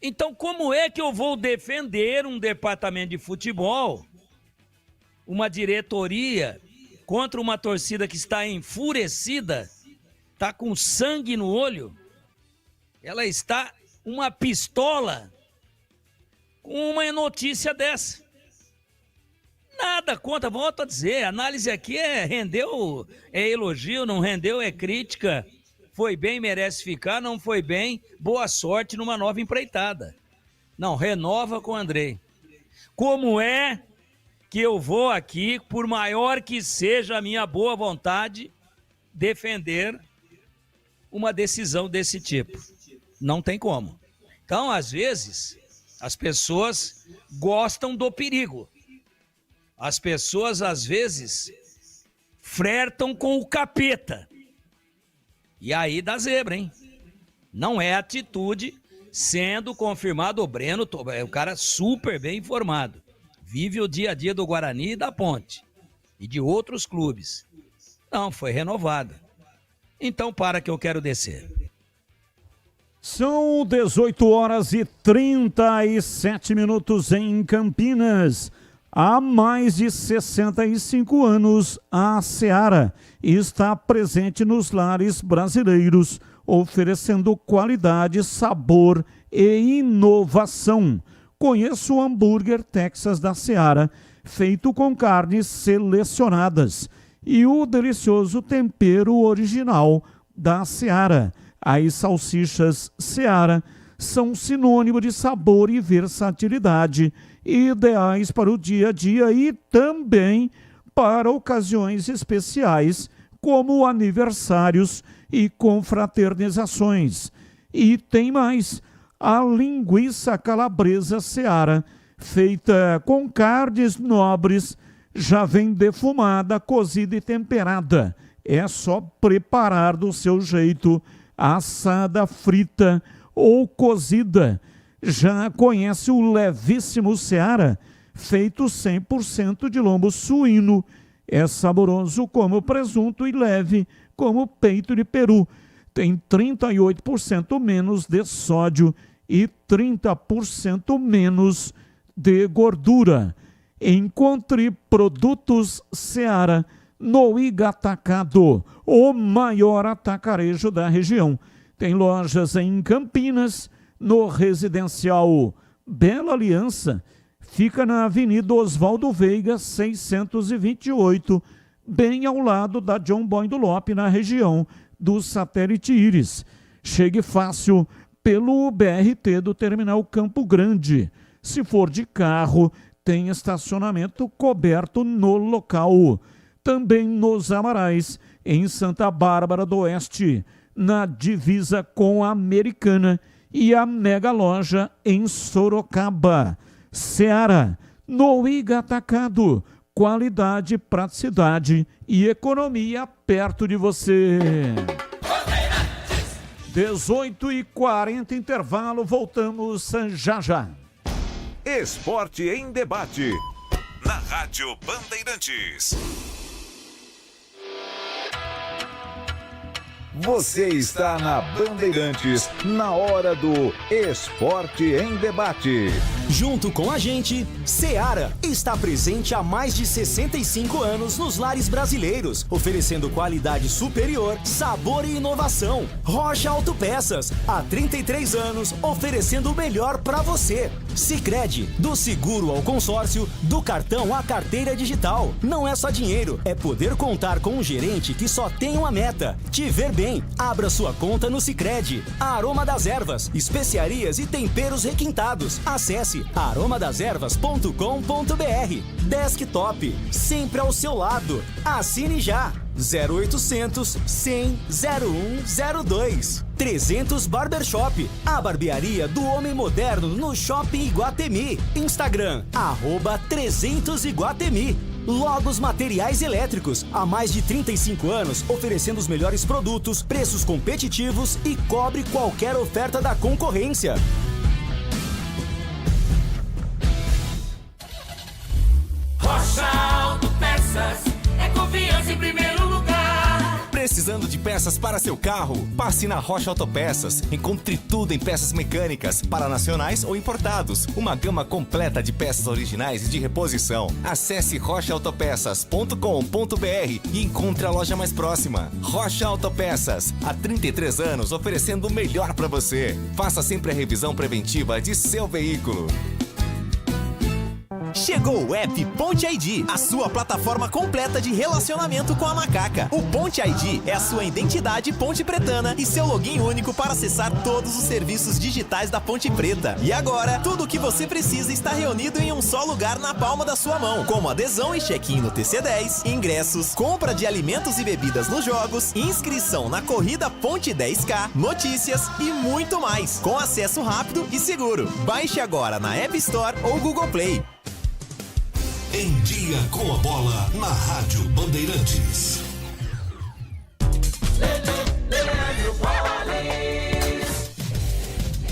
Então como é que eu vou defender um departamento de futebol, uma diretoria, contra uma torcida que está enfurecida, está com sangue no olho, ela está uma pistola com uma notícia dessa? Nada contra, volto a dizer, a análise aqui rendeu, é elogio, não rendeu, é crítica, foi bem, merece ficar, não foi bem, boa sorte numa nova empreitada. Não, renova com o Andrei. Como é que eu vou aqui, por maior que seja a minha boa vontade, defender uma decisão desse tipo? Não tem como. Então, às vezes, as pessoas gostam do perigo. As pessoas, às vezes, flertam com o capeta. E aí dá zebra, hein? Não é atitude, sendo confirmado o Breno, é um cara super bem informado. Vive o dia a dia do Guarani e da Ponte. E de outros clubes. Não, foi renovada. Então para que eu quero descer. São 18 horas e 37 minutos em Campinas. Há mais de 65 anos, a Seara está presente nos lares brasileiros, oferecendo qualidade, sabor e inovação. Conheça o hambúrguer Texas da Seara, feito com carnes selecionadas, e o delicioso tempero original da Seara. As salsichas Seara são sinônimo de sabor e versatilidade, ideais para o dia a dia e também para ocasiões especiais, como aniversários e confraternizações. E tem mais, a linguiça calabresa Seara, feita com carnes nobres, já vem defumada, cozida e temperada. É só preparar do seu jeito. assada, frita ou cozida. Já conhece o levíssimo Seara, feito 100% de lombo suíno. É saboroso como presunto e leve como peito de peru. Tem 38% menos de sódio e 30% menos de gordura. Encontre produtos Seara no Igatacado, o maior atacarejo da região. Tem lojas em Campinas, no residencial Bela Aliança, fica na Avenida Oswaldo Veiga, 628, bem ao lado da John Boy do Lope, na região do Satélite Íris. Chegue fácil pelo BRT do Terminal Campo Grande. Se for de carro, tem estacionamento coberto no local. Também nos Amarais, em Santa Bárbara do Oeste, na divisa com a Americana, e a Mega Loja em Sorocaba. Seara, no Igatacado, qualidade, praticidade e economia perto de você. 18h40, intervalo, voltamos já já. Esporte em debate, na Rádio Bandeirantes. Você está na Bandeirantes, na hora do Esporte em Debate. Junto com a gente, Seara está presente há mais de 65 anos nos lares brasileiros, oferecendo qualidade superior, sabor e inovação. Rocha Autopeças, há 33 anos, oferecendo o melhor para você. Sicredi, do seguro ao consórcio, do cartão à carteira digital. Não é só dinheiro, é poder contar com um gerente que só tem uma meta: te ver bem. Abra sua conta no Sicredi. Aroma das Ervas, especiarias e temperos requintados. Acesse aromadeservas.com.br. Desktop, sempre ao seu lado. Assine já. 0800 100 0102. 300 Barbershop, a barbearia do homem moderno no Shopping Iguatemi. Instagram, @300 Iguatemi. Logos Materiais Elétricos, há mais de 35 anos, oferecendo os melhores produtos, preços competitivos e cobre qualquer oferta da concorrência. Rocha Autopeças, é confiança em primeiro lugar. Precisando de peças para seu carro? Passe na Rocha Autopeças. Encontre tudo em peças mecânicas, para nacionais ou importados. Uma gama completa de peças originais e de reposição. Acesse rochaautopeças.com.br e encontre a loja mais próxima. Rocha Autopeças, há 33 anos oferecendo o melhor para você. Faça sempre a revisão preventiva de seu veículo. Chegou o app Ponte ID, a sua plataforma completa de relacionamento com a Macaca. O Ponte ID é a sua identidade ponte pretana e seu login único para acessar todos os serviços digitais da Ponte Preta. E agora, tudo o que você precisa está reunido em um só lugar na palma da sua mão, como adesão e check-in no TC10, ingressos, compra de alimentos e bebidas nos jogos, inscrição na corrida Ponte 10K, notícias e muito mais, com acesso rápido e seguro. Baixe agora na App Store ou Google Play. Em Dia com a Bola, na Rádio Bandeirantes.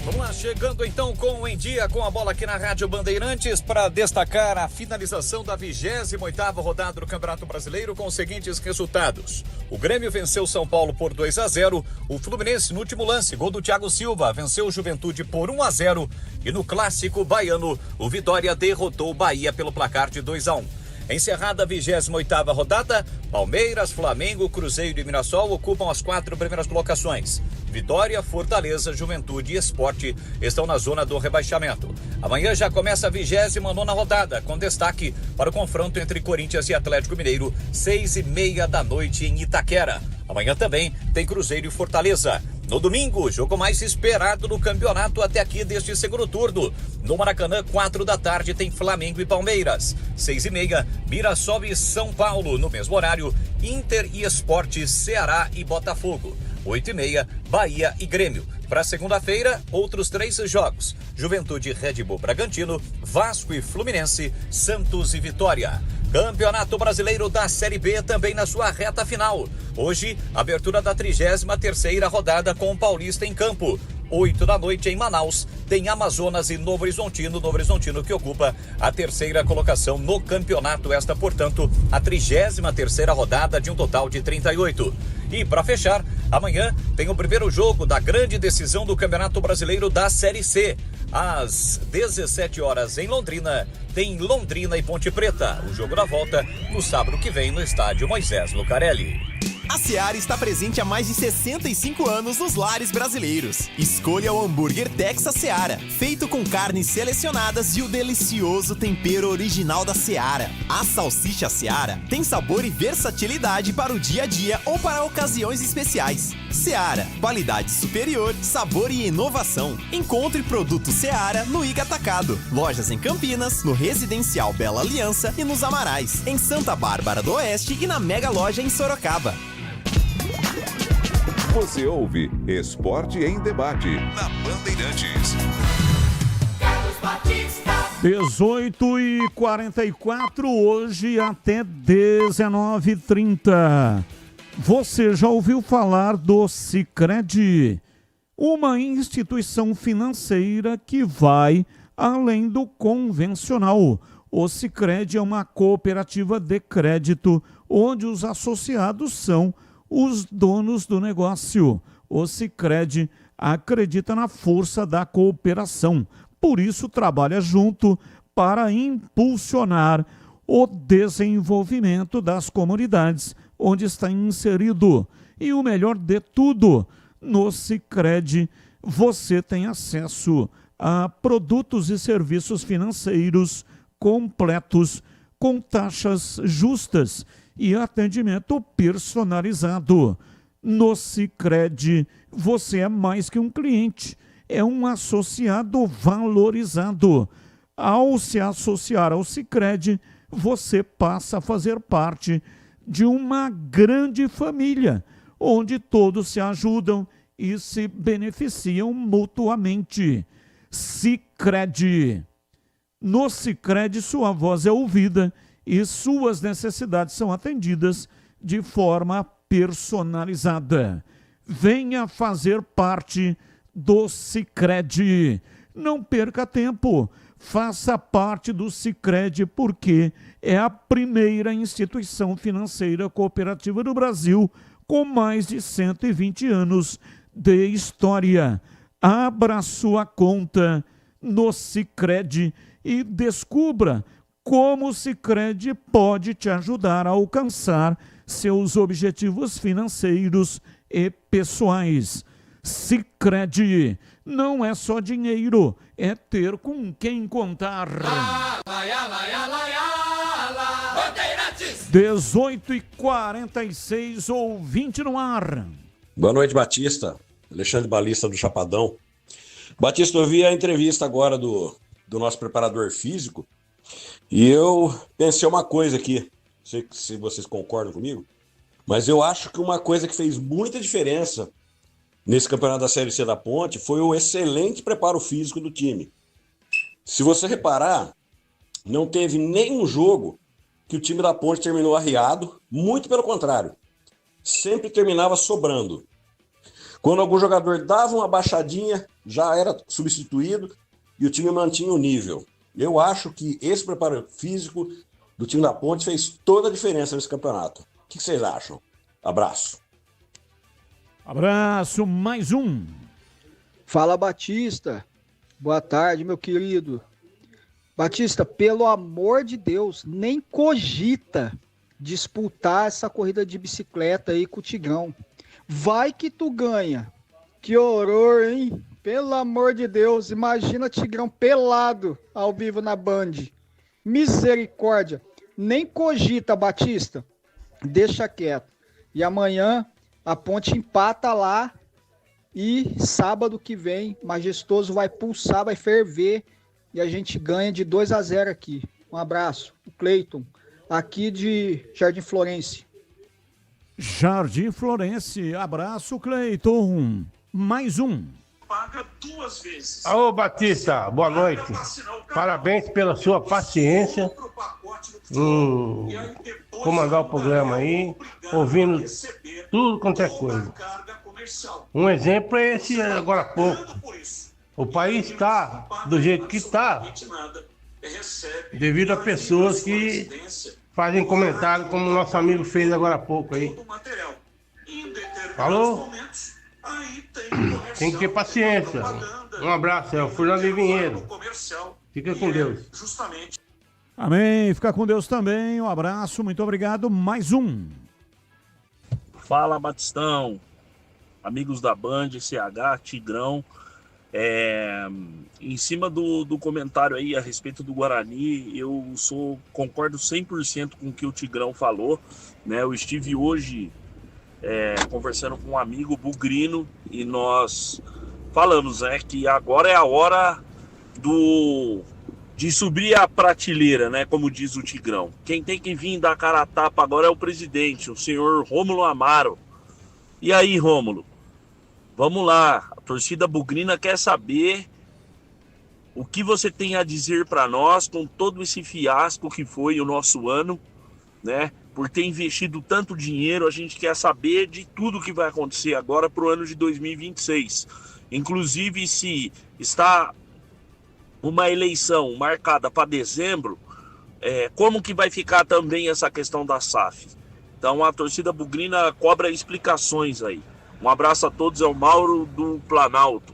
Vamos lá, chegando então com o Em Dia com a Bola aqui na Rádio Bandeirantes para destacar a finalização da 28ª rodada do Campeonato Brasileiro com os seguintes resultados. O Grêmio venceu o São Paulo por 2-0, o Fluminense no último lance, gol do Thiago Silva, venceu o Juventude por 1-0 e no Clássico Baiano, o Vitória derrotou o Bahia pelo placar de 2-1. Encerrada a 28ª rodada, Palmeiras, Flamengo, Cruzeiro e Mirassol ocupam as 4 primeiras colocações. Vitória, Fortaleza, Juventude e Sport estão na zona do rebaixamento. Amanhã já começa a 29ª rodada, com destaque para o confronto entre Corinthians e Atlético Mineiro, 6h30 da noite em Itaquera. Amanhã também tem Cruzeiro e Fortaleza. No domingo, jogo mais esperado do campeonato até aqui deste segundo turno. No Maracanã, 4 da tarde, tem Flamengo e Palmeiras. 6h30, Mirassol e São Paulo. No mesmo horário, Inter e Sport, Ceará e Botafogo. 8h30, Bahia e Grêmio. Para segunda-feira, outros 3 jogos. Juventude e Red Bull Bragantino, Vasco e Fluminense, Santos e Vitória. Campeonato Brasileiro da Série B também na sua reta final. Hoje, abertura da 33ª rodada com o Paulista em campo. 8 da noite em Manaus, tem Amazonas e Novo Horizontino que ocupa a 3ª colocação no campeonato. Esta, portanto, a 33ª rodada de um total de 38. E para fechar, amanhã tem o primeiro jogo da grande decisão do Campeonato Brasileiro da Série C. Às 17 horas em Londrina, tem Londrina e Ponte Preta. O jogo da volta no sábado que vem no estádio Moisés Lucarelli. A Seara está presente há mais de 65 anos nos lares brasileiros. Escolha o hambúrguer Texas Seara, feito com carnes selecionadas e o delicioso tempero original da Seara. A salsicha Seara tem sabor e versatilidade para o dia a dia ou para ocasiões especiais. Seara, qualidade superior, sabor e inovação. Encontre produto Seara no Iga Atacado. Lojas em Campinas, no Residencial Bela Aliança e nos Amarais. Em Santa Bárbara do Oeste e na Mega Loja em Sorocaba. Você ouve Esporte em Debate na Bandeirantes. 18h44, hoje até 19h30. Você já ouviu falar do Sicredi? Uma instituição financeira que vai além do convencional. O Sicredi é uma cooperativa de crédito onde os associados são os donos do negócio. O Sicredi acredita na força da cooperação, por isso trabalha junto para impulsionar o desenvolvimento das comunidades onde está inserido. E o melhor de tudo, no Sicredi você tem acesso a produtos e serviços financeiros completos com taxas justas e atendimento personalizado. No Sicredi, você é mais que um cliente, é um associado valorizado. Ao se associar ao Sicredi, você passa a fazer parte de uma grande família, onde todos se ajudam e se beneficiam mutuamente. Sicredi. No Sicredi, sua voz é ouvida e suas necessidades são atendidas de forma personalizada. Venha fazer parte do Sicredi. Não perca tempo. Faça parte do Sicredi porque é a primeira instituição financeira cooperativa do Brasil com mais de 120 anos de história. Abra sua conta no Sicredi e descubra como o Sicredi pode te ajudar a alcançar seus objetivos financeiros e pessoais. Sicredi não é só dinheiro, é ter com quem contar. 18h46, ouvinte no ar. Boa noite, Batista. Alexandre Balista do Chapadão. Batista, eu vi a entrevista agora do nosso preparador físico e eu pensei uma coisa aqui, não sei se vocês concordam comigo, mas eu acho que uma coisa que fez muita diferença nesse campeonato da Série C da Ponte foi o excelente preparo físico do time. Se você reparar, não teve nenhum jogo que o time da Ponte terminou arriado, muito pelo contrário, sempre terminava sobrando. Quando algum jogador dava uma baixadinha, já era substituído e o time mantinha o nível. Eu acho que esse preparo físico do time da Ponte fez toda a diferença nesse campeonato. O que vocês acham? Abraço. Abraço, mais um. Fala, Batista. Boa tarde, meu querido. Batista, pelo amor de Deus, nem cogita disputar essa corrida de bicicleta aí com o Tigrão. Vai que tu ganha. Que horror, hein? Pelo amor de Deus, imagina Tigrão pelado ao vivo na Band. Misericórdia. Nem cogita, Batista. Deixa quieto. E amanhã a Ponte empata lá e sábado que vem, Majestoso vai pulsar, vai ferver e a gente ganha de 2-0 aqui. Um abraço. O Cleiton, aqui de Jardim Florense. Jardim Florense. Abraço, Cleiton. Mais um. Paga 2 vezes. Alô, Batista, boa noite. Parabéns pela sua paciência em comandar o programa aí, ouvindo tudo quanto é coisa. Um exemplo é esse agora há pouco. O país está do jeito que está devido a pessoas que fazem comentário como o nosso amigo fez agora há pouco aí. Falou? Tem que ter paciência. Um abraço, é o Fernando de Vinhedo. Fica com Deus. Amém. Fica com Deus também. Um abraço, muito obrigado. Mais um. Fala, Batistão. Amigos da Band, CH, Tigrão. Em cima do comentário aí a respeito do Guarani, eu concordo 100% com o que o Tigrão falou, né? Eu estive hoje conversando com um amigo bugrino e nós falamos, que agora é a hora de subir a prateleira, né? Como diz o Tigrão. Quem tem que vir dar cara a tapa agora é o presidente, o senhor Rômulo Amaro. E aí, Rômulo? Vamos lá, a torcida bugrina quer saber o que você tem a dizer para nós com todo esse fiasco que foi o nosso ano, né? Por ter investido tanto dinheiro, a gente quer saber de tudo que vai acontecer agora para o ano de 2026. Inclusive, se está uma eleição marcada para dezembro, como que vai ficar também essa questão da SAF? Então a torcida bugrina cobra explicações aí. Um abraço a todos, é o Mauro do Planalto.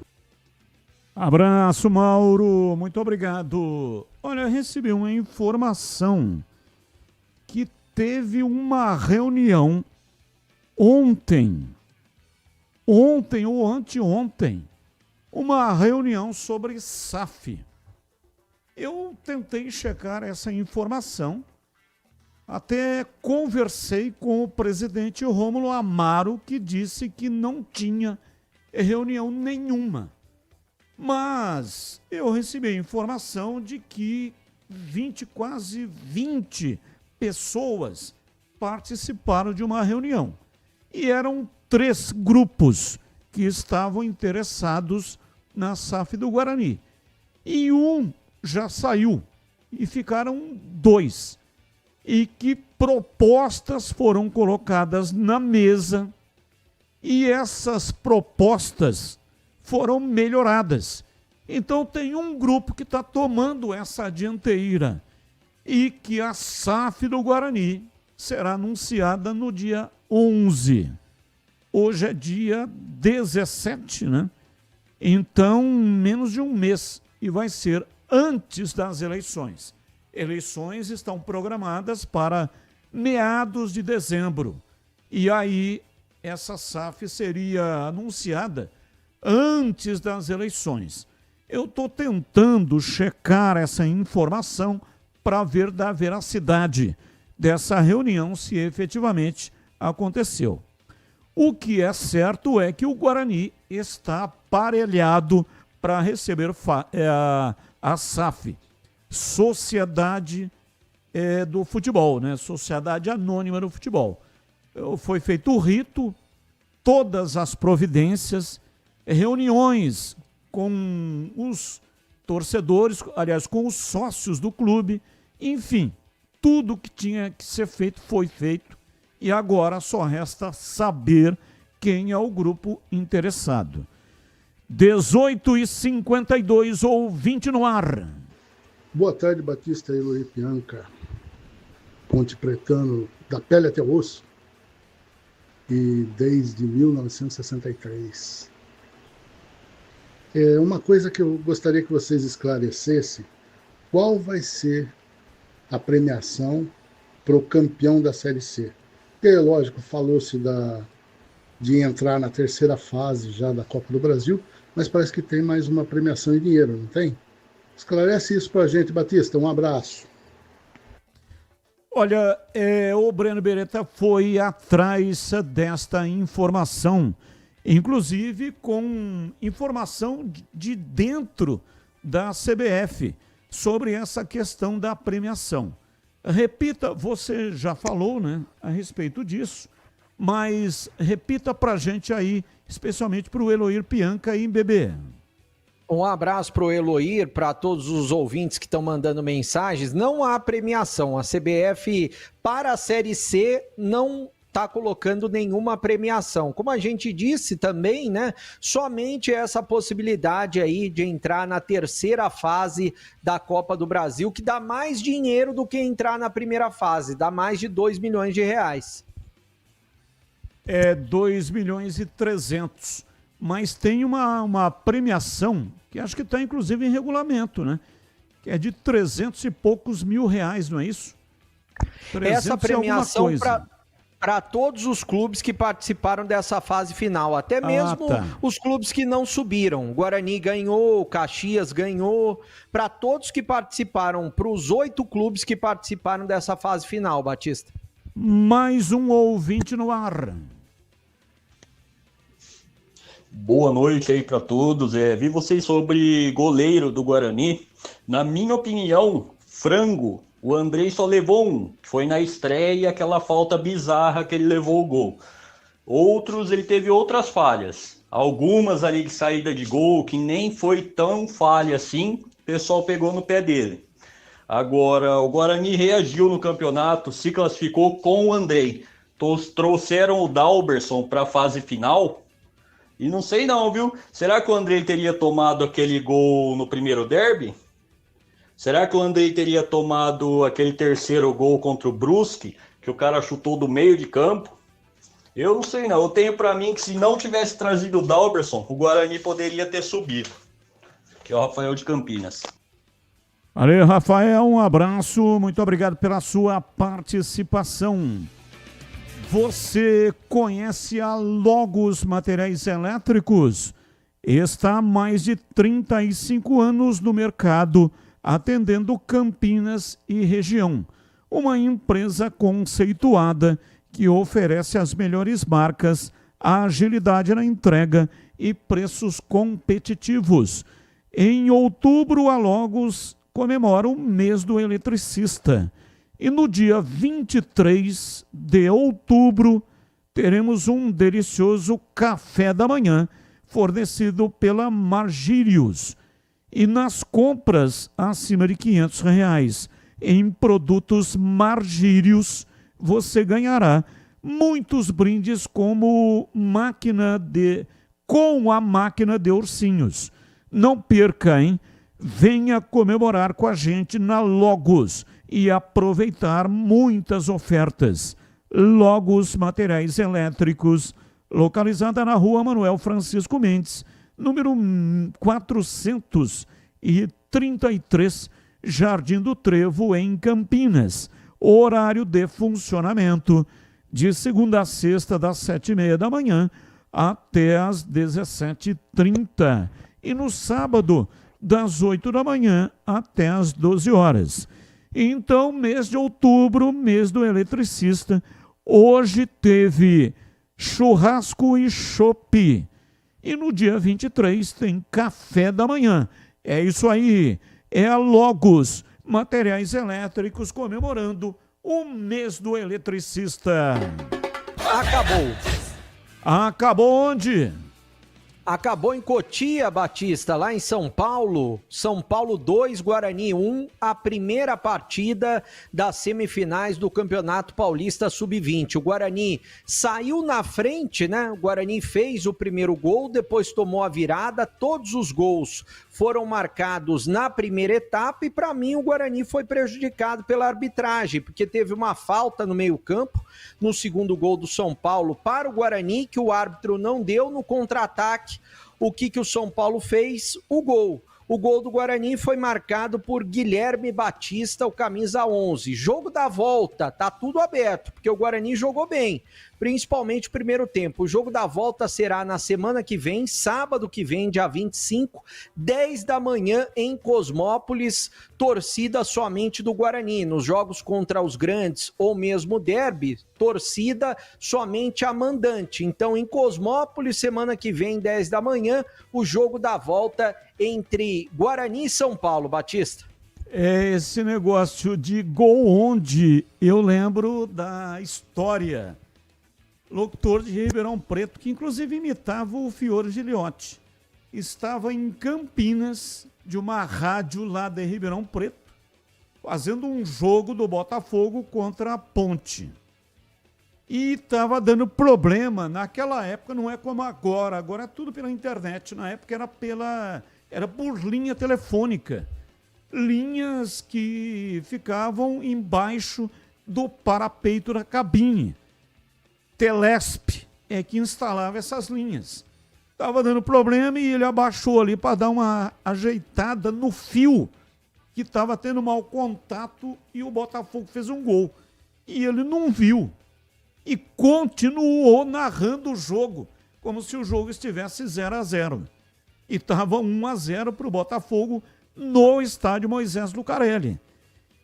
Abraço, Mauro, muito obrigado. Olha, eu recebi uma informação que teve uma reunião ontem ou anteontem, uma reunião sobre SAF. Eu tentei checar essa informação, até conversei com o presidente Rômulo Amaro, que disse que não tinha reunião nenhuma. Mas eu recebi a informação de que quase 20 pessoas participaram de uma reunião. E eram 3 grupos que estavam interessados na SAF do Guarani. E um já saiu, e ficaram 2. E que propostas foram colocadas na mesa, e essas propostas foram melhoradas. Então tem um grupo que está tomando essa dianteira, e que a SAF do Guarani será anunciada no dia 11. Hoje é dia 17, né? Então, menos de um mês, e vai ser antes das eleições. Eleições estão programadas para meados de dezembro. E aí, essa SAF seria anunciada antes das eleições. Eu estou tentando checar essa informação para ver da veracidade dessa reunião, se efetivamente aconteceu. O que é certo é que o Guarani está aparelhado para receber a SAF, Sociedade do Futebol, né? Sociedade Anônima do Futebol. Foi feito o rito, todas as providências, reuniões com os torcedores, aliás, com os sócios do clube, enfim, tudo que tinha que ser feito foi feito, e agora só resta saber quem é o grupo interessado. 18h52, ouvinte no ar. Boa tarde, Batista e Eloy Bianca, Ponte Pretano, da pele até o osso, e desde 1963. Uma coisa que eu gostaria que vocês esclarecessem, qual vai ser a premiação para o campeão da Série C? Porque, lógico, falou-se de entrar na terceira fase já da Copa do Brasil, mas parece que tem mais uma premiação em dinheiro, não tem? Esclarece isso para a gente, Batista. Um abraço. Olha, o Breno Beretta foi atrás desta informação, inclusive com informação de dentro da CBF sobre essa questão da premiação. Repita, você já falou, né, a respeito disso, mas repita pra gente aí, especialmente pro Eloir Pianca aí em Bebê. Um abraço para o Eloir, para todos os ouvintes que estão mandando mensagens. Não há premiação. A CBF, para a Série C, não está colocando nenhuma premiação. Como a gente disse também, né? Somente essa possibilidade aí de entrar na terceira fase da Copa do Brasil, que dá mais dinheiro do que entrar na primeira fase, dá mais de 2 milhões de reais. É 2 milhões e 300. Mas tem uma premiação, que acho que está inclusive em regulamento, né? Que é de 300 e poucos mil reais, não é isso? Essa premiação para todos os clubes que participaram dessa fase final, até mesmo os clubes que não subiram. O Guarani ganhou, o Caxias ganhou, para todos que participaram, para os 8 clubes que participaram dessa fase final, Batista. Mais um ouvinte no ar. Boa noite aí para todos. Vi vocês sobre goleiro do Guarani. Na minha opinião, frango, o Andrei só levou um, que foi na estreia, aquela falta bizarra que ele levou o gol. Outros, ele teve outras falhas. Algumas ali de saída de gol, que nem foi tão falha assim, o pessoal pegou no pé dele. Agora, o Guarani reagiu no campeonato, se classificou com o Andrei. Trouxeram o Dalberson para a fase final. E não sei não, viu? Será que o Andrei teria tomado aquele gol no primeiro derby? Será que o Andrei teria tomado aquele terceiro gol contra o Brusque, que o cara chutou do meio de campo? Eu não sei não. Eu tenho para mim que se não tivesse trazido o Dalberson, o Guarani poderia ter subido. Que é o Rafael de Campinas. Valeu, Rafael. Um abraço. Muito obrigado pela sua participação. Você conhece a Logos Materiais Elétricos? Está há mais de 35 anos no mercado, atendendo Campinas e região. Uma empresa conceituada que oferece as melhores marcas, a agilidade na entrega e preços competitivos. Em outubro, a Logos comemora o mês do eletricista. E no dia 23 de outubro, teremos um delicioso café da manhã, fornecido pela Margírios. E nas compras acima de R$500 em produtos Margírios, você ganhará muitos brindes como com a máquina de ursinhos. Não perca, hein? Venha comemorar com a gente na Logos e aproveitar muitas ofertas. Logos Materiais Elétricos, localizada na Rua Manuel Francisco Mendes, número 433, Jardim do Trevo, em Campinas. Horário de funcionamento de segunda a sexta, das 7h30 da manhã até as 17h30. E no sábado, das 8 da manhã até as 12 horas. Então, mês de outubro, mês do eletricista, hoje teve churrasco e chopp. E no dia 23 tem café da manhã. É isso aí, é a Logos Materiais Elétricos comemorando o mês do eletricista. Acabou. Acabou onde? Acabou em Cotia, Batista, lá em São Paulo. São Paulo 2, Guarani 1, a primeira partida das semifinais do Campeonato Paulista Sub-20. O Guarani saiu na frente, né? O Guarani fez o primeiro gol, depois tomou a virada. Todos os gols foram marcados na primeira etapa e, para mim, o Guarani foi prejudicado pela arbitragem, porque teve uma falta no meio-campo no segundo gol do São Paulo para o Guarani, que o árbitro não deu. No contra-ataque, o que o São Paulo fez? O gol. O gol do Guarani foi marcado por Guilherme Batista, o camisa 11. Jogo da volta, tá tudo aberto, porque o Guarani jogou bem, principalmente o primeiro tempo. O jogo da volta será na semana que vem, sábado que vem, dia 25, 10 da manhã, em Cosmópolis, torcida somente do Guarani. Nos jogos contra os grandes ou mesmo derby, torcida somente a mandante. Então, em Cosmópolis, semana que vem, 10 da manhã, o jogo da volta entre Guarani e São Paulo, Batista. É esse negócio de gol onde eu lembro da história locutor de Ribeirão Preto, que inclusive imitava o Fiore Giliotti. Estava em Campinas, de uma rádio lá de Ribeirão Preto, fazendo um jogo do Botafogo contra a Ponte. E estava dando problema. Naquela época não é como agora. Agora é tudo pela internet. Na época era por linha telefônica. Linhas que ficavam embaixo do parapeito da cabine. Telesp é que instalava essas linhas. Estava dando problema e ele abaixou ali para dar uma ajeitada no fio, que estava tendo mau contato, e o Botafogo fez um gol. E ele não viu. E continuou narrando o jogo, como se o jogo estivesse 0-0. E estava 1-0 para o Botafogo no estádio Moisés Lucarelli.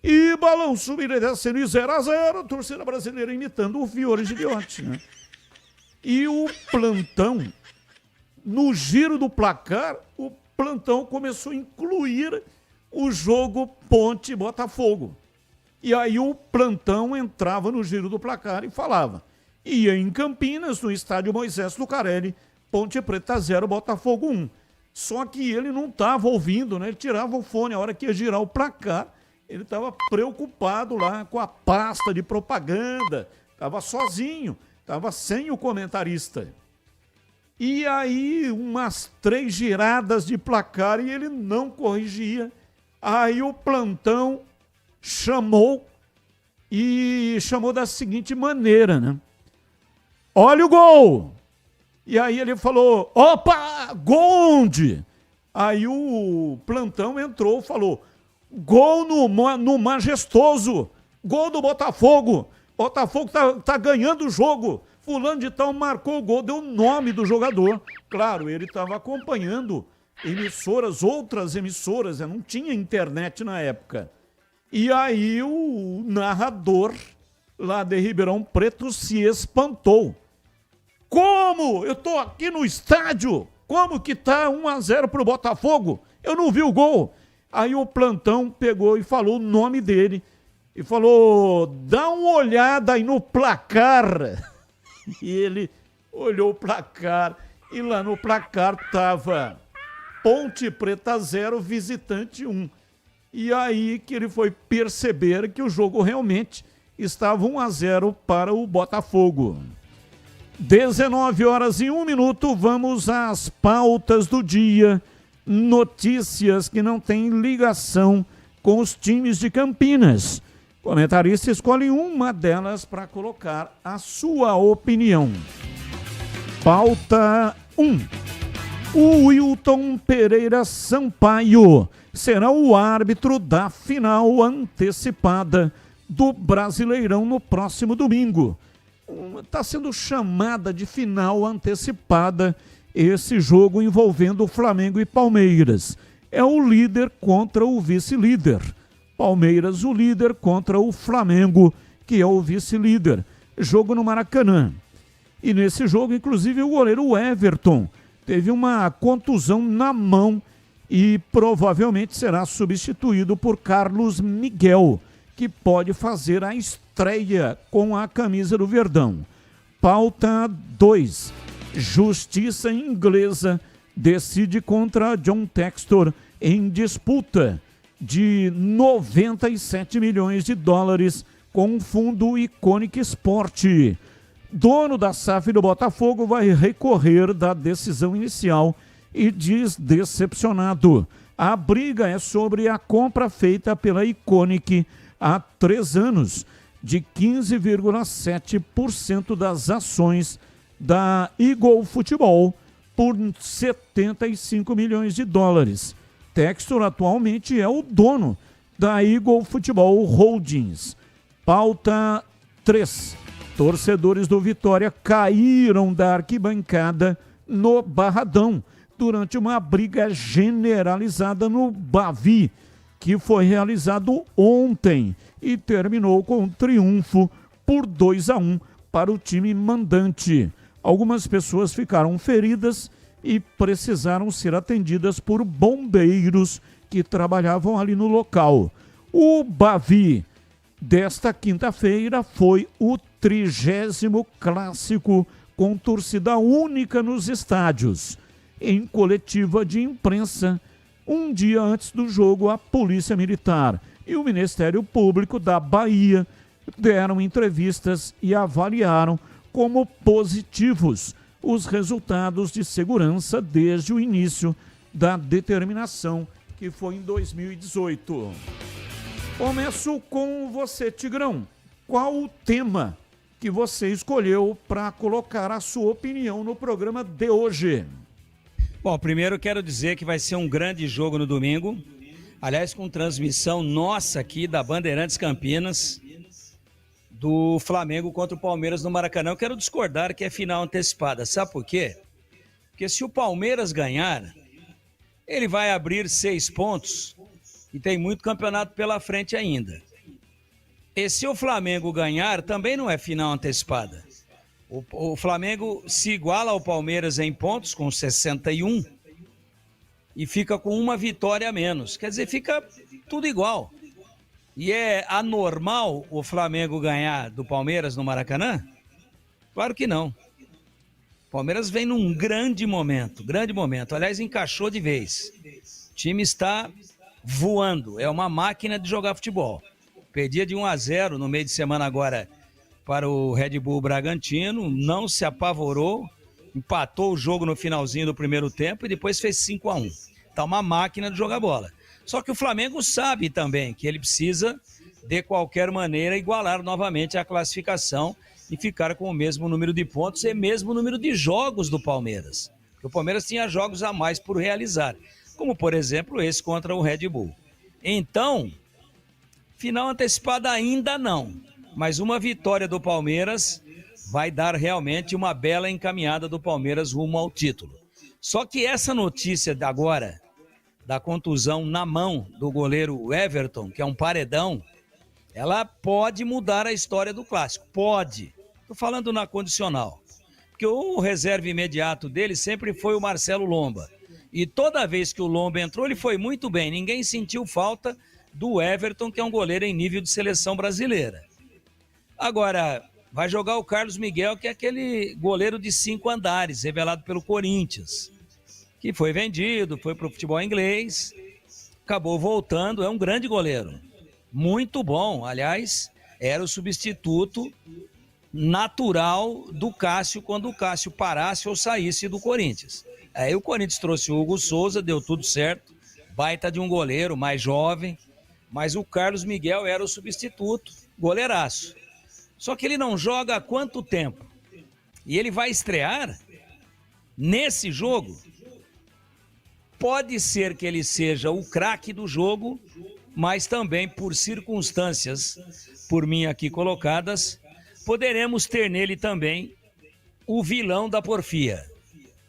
E balão subindo e descendo, e 0-0, a torcida brasileira imitando o Fiore Giliotti, né? E o plantão, no giro do placar, o plantão começou a incluir o jogo Ponte-Botafogo. E aí o plantão entrava no giro do placar e falava: ia em Campinas, no estádio Moisés Lucarelli, Ponte Preta 0, Botafogo 1. Só que ele não estava ouvindo, né? Ele tirava o fone, a hora que ia girar o placar, ele estava preocupado lá com a pasta de propaganda, estava sozinho, estava sem o comentarista. E aí umas 3 giradas de placar e ele não corrigia. Aí o plantão chamou da seguinte maneira, né? Olha o gol! E aí ele falou: opa, gol onde? Aí o plantão entrou e falou: gol no Majestoso, gol do Botafogo, Botafogo tá ganhando o jogo, fulano de tal marcou o gol, deu o nome do jogador. Claro, ele estava acompanhando outras emissoras, não tinha internet na época. E aí o narrador lá de Ribeirão Preto se espantou. Como? Eu tô aqui no estádio, como que tá 1-0 pro Botafogo? Eu não vi o gol. Aí o plantão pegou e falou o nome dele e falou: dá uma olhada aí no placar. E ele olhou o placar e lá no placar tava Ponte Preta 0, Visitante 1. E aí que ele foi perceber que o jogo realmente estava 1-0 para o Botafogo. 19h01, vamos às pautas do dia. Notícias que não têm ligação com os times de Campinas. O comentarista escolhe uma delas para colocar a sua opinião. Pauta 1. O Wilton Pereira Sampaio será o árbitro da final antecipada do Brasileirão no próximo domingo. Está sendo chamada de final antecipada esse jogo envolvendo o Flamengo e Palmeiras. É o líder contra o vice-líder. Palmeiras, o líder, contra o Flamengo, que é o vice-líder. Jogo no Maracanã. E nesse jogo, inclusive, o goleiro Everton teve uma contusão na mão e provavelmente será substituído por Carlos Miguel, que pode fazer a estreia com a camisa do Verdão. Pauta 2. Justiça inglesa decide contra John Textor em disputa de 97 milhões de dólares com o fundo Iconic Sport. Dono da SAF do Botafogo vai recorrer da decisão inicial e diz decepcionado. A briga é sobre a compra feita pela Iconic há 3 anos, de 15,7% das ações da Eagle Futebol por 75 milhões de dólares. Textor atualmente é o dono da Eagle Futebol Holdings. Pauta 3. Torcedores do Vitória caíram da arquibancada no Barradão durante uma briga generalizada no Bavi, que foi realizado ontem e terminou com um triunfo por 2-1 para o time mandante. Algumas pessoas ficaram feridas e precisaram ser atendidas por bombeiros que trabalhavam ali no local. O Bavi desta quinta-feira foi o 30º clássico com torcida única nos estádios. Em coletiva de imprensa, um dia antes do jogo, a Polícia Militar e o Ministério Público da Bahia deram entrevistas e avaliaram como positivos os resultados de segurança desde o início da determinação, que foi em 2018. Começo com você, Tigrão. Qual o tema que você escolheu para colocar a sua opinião no programa de hoje? Bom, primeiro quero dizer que vai ser um grande jogo no domingo. Aliás, com transmissão nossa aqui da Bandeirantes Campinas, do Flamengo contra o Palmeiras no Maracanã. Eu quero discordar que é final antecipada. Sabe por quê? Porque se o Palmeiras ganhar, ele vai abrir 6 pontos e tem muito campeonato pela frente ainda. E se o Flamengo ganhar, também não é final antecipada. O Flamengo se iguala ao Palmeiras em pontos, com 61, e fica com uma vitória a menos. Quer dizer, fica tudo igual. E é anormal o Flamengo ganhar do Palmeiras no Maracanã? Claro que não. O Palmeiras vem num grande momento. Aliás, encaixou de vez. O time está voando. É uma máquina de jogar futebol. Perdia de 1-0 no meio de semana agora para o Red Bull Bragantino. Não se apavorou. Empatou o jogo no finalzinho do primeiro tempo e depois fez 5-1. Está uma máquina de jogar bola. Só que o Flamengo sabe também que ele precisa, de qualquer maneira, igualar novamente a classificação e ficar com o mesmo número de pontos e mesmo número de jogos do Palmeiras. Porque o Palmeiras tinha jogos a mais por realizar, como, por exemplo, esse contra o Red Bull. Então, final antecipada ainda não, mas uma vitória do Palmeiras vai dar realmente uma bela encaminhada do Palmeiras rumo ao título. Só que essa notícia de agora, da contusão na mão do goleiro Everton, que é um paredão, ela pode mudar a história do clássico. Pode. Estou falando na condicional. Porque o reserva imediato dele sempre foi o Marcelo Lomba. E toda vez que o Lomba entrou, ele foi muito bem. Ninguém sentiu falta do Everton, que é um goleiro em nível de seleção brasileira. Agora, vai jogar o Carlos Miguel, que é aquele goleiro de 5 andares, revelado pelo Corinthians, que foi vendido, foi para o futebol inglês, acabou voltando, é um grande goleiro, muito bom. Aliás, era o substituto natural do Cássio quando o Cássio parasse ou saísse do Corinthians. Aí o Corinthians trouxe o Hugo Souza, deu tudo certo, baita de um goleiro, mais jovem, mas o Carlos Miguel era o substituto, goleiraço. Só que ele não joga há quanto tempo? E ele vai estrear nesse jogo? Pode ser que ele seja o craque do jogo, mas também por circunstâncias, por mim aqui colocadas, poderemos ter nele também o vilão da porfia,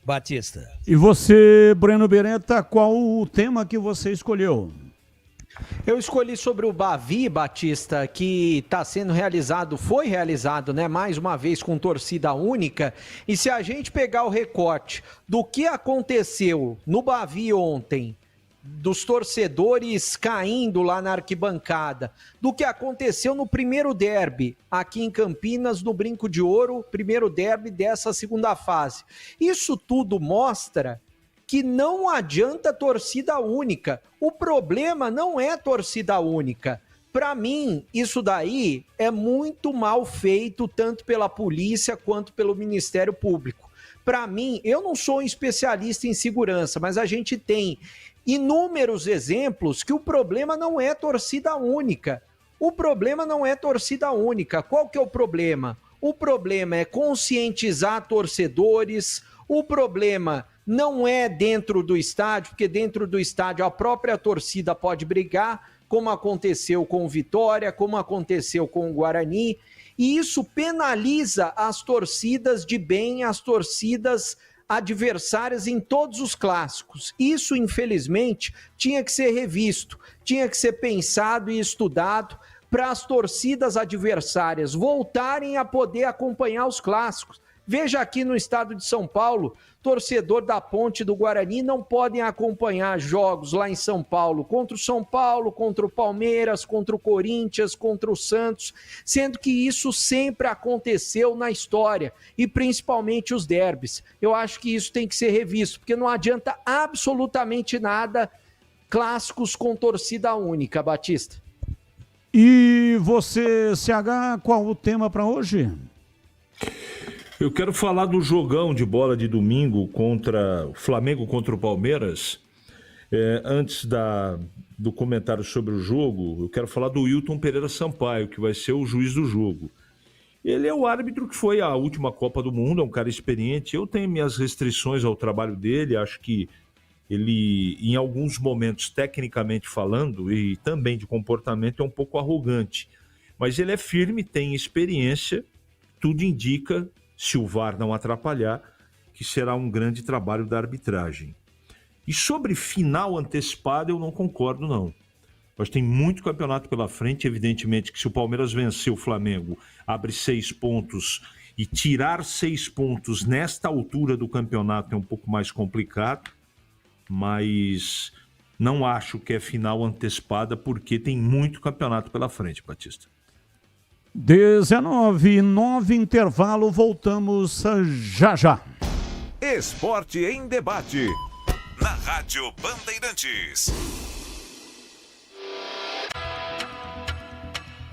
Batista. E você, Breno Beretta, qual o tema que você escolheu? Eu escolhi sobre o Bavi, Batista, que está sendo realizado, foi realizado, né, mais uma vez com torcida única. E se a gente pegar o recorte do que aconteceu no Bavi ontem, dos torcedores caindo lá na arquibancada, do que aconteceu no primeiro derby aqui em Campinas, no Brinco de Ouro, primeiro derby dessa segunda fase. Isso tudo mostra que não adianta torcida única. O problema não é torcida única. Para mim, isso daí é muito mal feito, tanto pela polícia quanto pelo Ministério Público. Para mim, eu não sou um especialista em segurança, mas a gente tem inúmeros exemplos que o problema não é torcida única. O problema não é torcida única. Qual que é o problema? O problema é conscientizar torcedores, o problema não é dentro do estádio, porque dentro do estádio a própria torcida pode brigar, como aconteceu com o Vitória, como aconteceu com o Guarani, e isso penaliza as torcidas de bem, as torcidas adversárias em todos os clássicos. Isso, infelizmente, tinha que ser revisto, tinha que ser pensado e estudado para as torcidas adversárias voltarem a poder acompanhar os clássicos. Veja aqui no estado de São Paulo, torcedor da Ponte do Guarani não podem acompanhar jogos lá em São Paulo, contra o Palmeiras, contra o Corinthians, contra o Santos, sendo que isso sempre aconteceu na história, e principalmente os derbys. Eu acho que isso tem que ser revisto, porque não adianta absolutamente nada clássicos com torcida única, Batista. E você, CH, qual o tema para hoje? Eu quero falar do jogão de bola de domingo contra o Flamengo contra o Palmeiras. Antes do comentário sobre o jogo, eu quero falar do Wilton Pereira Sampaio, que vai ser o juiz do jogo. Ele é o árbitro que foi à última Copa do Mundo, é um cara experiente. Eu tenho minhas restrições ao trabalho dele, acho que ele, em alguns momentos, tecnicamente falando, e também de comportamento, é um pouco arrogante. Mas ele é firme, tem experiência, tudo indica, se o VAR não atrapalhar, que será um grande trabalho da arbitragem. E sobre final antecipada, eu não concordo, não. Mas tem muito campeonato pela frente, evidentemente que se o Palmeiras vencer o Flamengo, abre 6 pontos, e tirar 6 pontos nesta altura do campeonato é um pouco mais complicado, mas não acho que é final antecipada, porque tem muito campeonato pela frente, Batista. 19:09, intervalo, voltamos já. Esporte em debate, na Rádio Bandeirantes.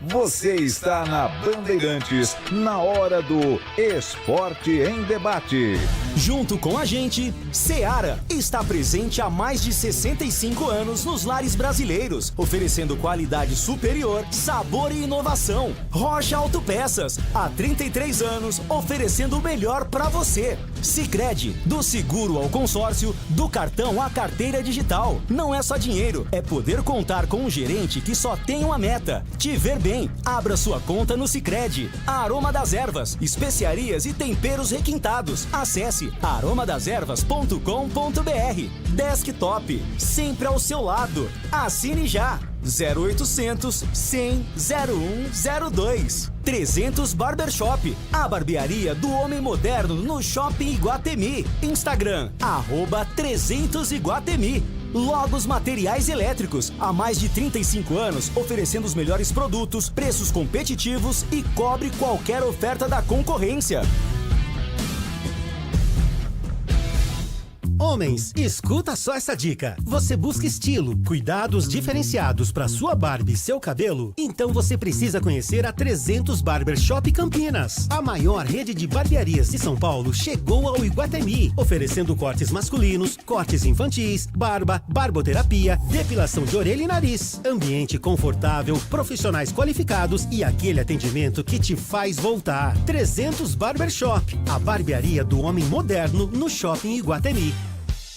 Você está na Bandeirantes, na hora do Esporte em Debate. Junto com a gente, Seara está presente há mais de 65 anos nos lares brasileiros, oferecendo qualidade superior, sabor e inovação. Rocha Autopeças, há 33 anos, oferecendo o melhor para você. Sicredi, do seguro ao consórcio, do cartão à carteira digital. Não é só dinheiro, é poder contar com um gerente que só tem uma meta: te ver bem. Abra sua conta no Sicredi. Aroma das Ervas, especiarias e temperos requintados. Acesse aromadaservas.com.br. Desktop, sempre ao seu lado. Assine já. 0800 100 0102. 300 Barbershop, a barbearia do homem moderno no Shopping Iguatemi. Instagram, @300 Iguatemi. Logos Materiais Elétricos, há mais de 35 anos, oferecendo os melhores produtos, preços competitivos e cobre qualquer oferta da concorrência. Homens, escuta só essa dica. Você busca estilo, cuidados diferenciados para sua barba e seu cabelo? Então você precisa conhecer a 300 Barbershop Campinas. A maior rede de barbearias de São Paulo chegou ao Iguatemi, oferecendo cortes masculinos, cortes infantis, barba, barboterapia, depilação de orelha e nariz. Ambiente confortável, profissionais qualificados e aquele atendimento que te faz voltar. 300 Barbershop, a barbearia do homem moderno no Shopping Iguatemi.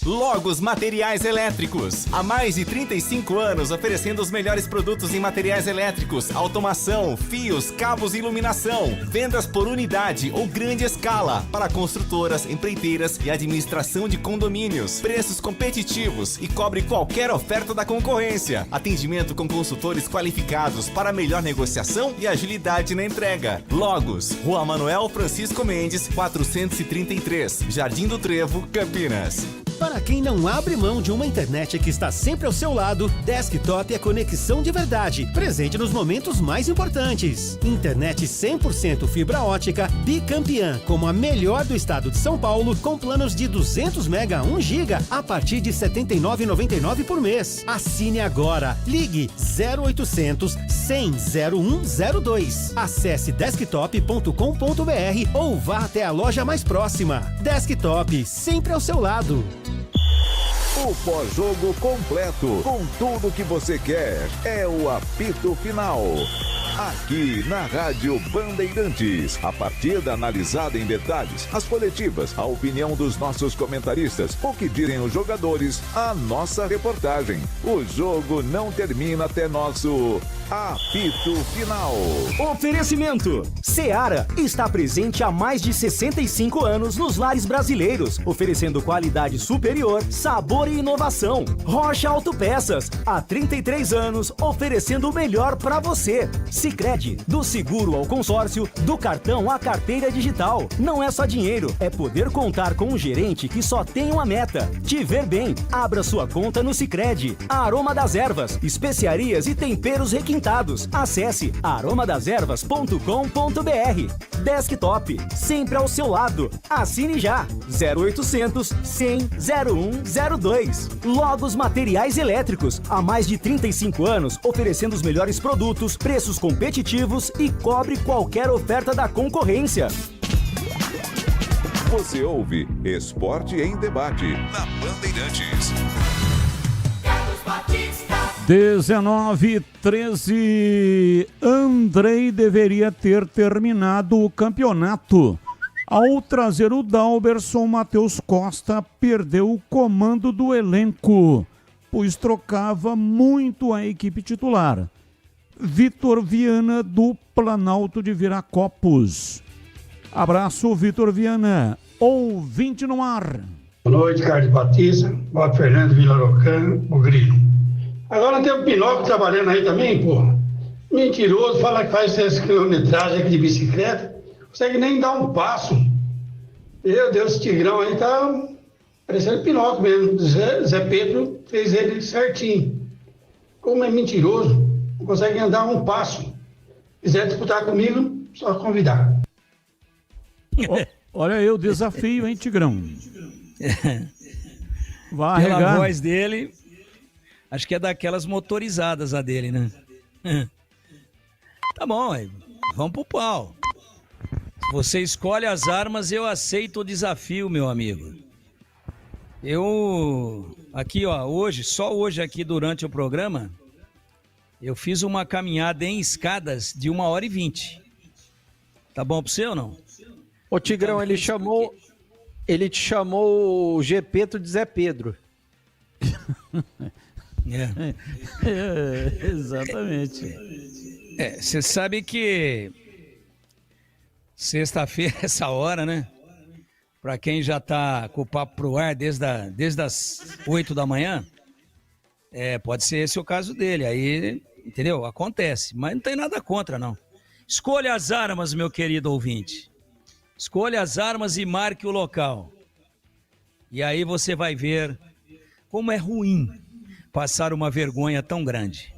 Logos Materiais Elétricos. Há mais de 35 anos oferecendo os melhores produtos em materiais elétricos, automação, fios, cabos e iluminação. Vendas por unidade ou grande escala para construtoras, empreiteiras e administração de condomínios. Preços competitivos e cobre qualquer oferta da concorrência. Atendimento com consultores qualificados para melhor negociação e agilidade na entrega. Logos, Rua Manuel Francisco Mendes, 433, Jardim do Trevo, Campinas. Para quem não abre mão de uma internet que está sempre ao seu lado, Desktop é conexão de verdade, presente nos momentos mais importantes. Internet 100% fibra ótica, bicampeã, como a melhor do estado de São Paulo, com planos de 200 MB a 1 GB a partir de R$ 79,99 por mês. Assine agora. Ligue 0800 100 0102. Acesse desktop.com.br ou vá até a loja mais próxima. Desktop, sempre ao seu lado. O pós-jogo completo, com tudo que você quer, é o apito final. Aqui na Rádio Bandeirantes, a partida analisada em detalhes, as coletivas, a opinião dos nossos comentaristas, o que dizem os jogadores, a nossa reportagem. O jogo não termina até nosso Apito Final. Oferecimento. Seara está presente há mais de 65 anos nos lares brasileiros, oferecendo qualidade superior, sabor e inovação. Rocha Autopeças, há 33 anos, oferecendo o melhor para você. Sicredi, do seguro ao consórcio, do cartão à carteira digital. Não é só dinheiro, é poder contar com um gerente que só tem uma meta: te ver bem. Abra sua conta no Sicredi. Aroma das Ervas, especiarias e temperos requintados. Acesse aromadeservas.com.br. Desktop, sempre ao seu lado. Assine já. 0800 100 0102. Logos Materiais Elétricos, há mais de 35 anos, oferecendo os melhores produtos, preços competitivos e cobre qualquer oferta da concorrência. Você ouve Esporte em Debate na Bandeirantes. 19:13. Andrei deveria ter terminado o campeonato. Ao trazer o Dalberson, Matheus Costa perdeu o comando do elenco, pois trocava muito a equipe titular. Vitor Viana, do Planalto de Viracopos. Abraço, Vitor Viana. Ouvinte no ar. Boa noite, Carlos Batista. Boa, Fernando Vilarocano, o Grilo. Agora tem o Pinóquio trabalhando aí também, pô. Mentiroso, fala que faz 6 quilometragem aqui de bicicleta. Não consegue nem dar um passo. Meu Deus, esse Tigrão aí tá parecendo Pinóquio mesmo. Zé Pedro fez ele certinho. Como é mentiroso, não consegue andar um passo. Se quiser disputar comigo, só convidar. Olha aí o desafio, hein, Tigrão? Vai pela voz dele, acho que é daquelas motorizadas a dele, né? Tá bom, vamos pro pau. Se você escolhe as armas, eu aceito o desafio, meu amigo. Eu, aqui ó, só hoje aqui durante o programa, eu fiz uma caminhada em escadas de 1h20. Tá bom pro você ou não? Ô Tigrão, ele te chamou o Gepeto de Zé Pedro. Exatamente. Você sabe que sexta-feira, essa hora, né? Pra quem já tá com o papo pro ar desde as 8 da manhã, pode ser esse o caso dele. Aí, entendeu? Acontece. Mas não tem nada contra, não. Escolha as armas, meu querido ouvinte. Escolha as armas e marque o local. E aí você vai ver como é ruim passar uma vergonha tão grande.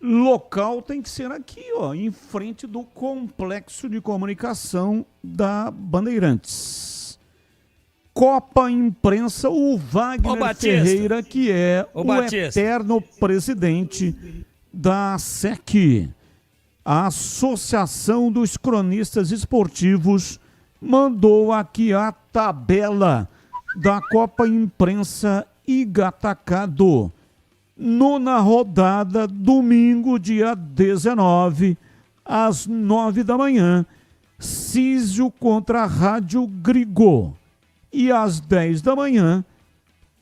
Local tem que ser aqui, ó, em frente do Complexo de Comunicação da Bandeirantes. Copa Imprensa, o Wagner Ferreira, que é o eterno presidente da SEC. A Associação dos Cronistas Esportivos mandou aqui a tabela da Copa Imprensa Igatacado. 9ª rodada, domingo, dia 19, às 9 da manhã, Císio contra a Rádio Grigô. E às 10 da manhã,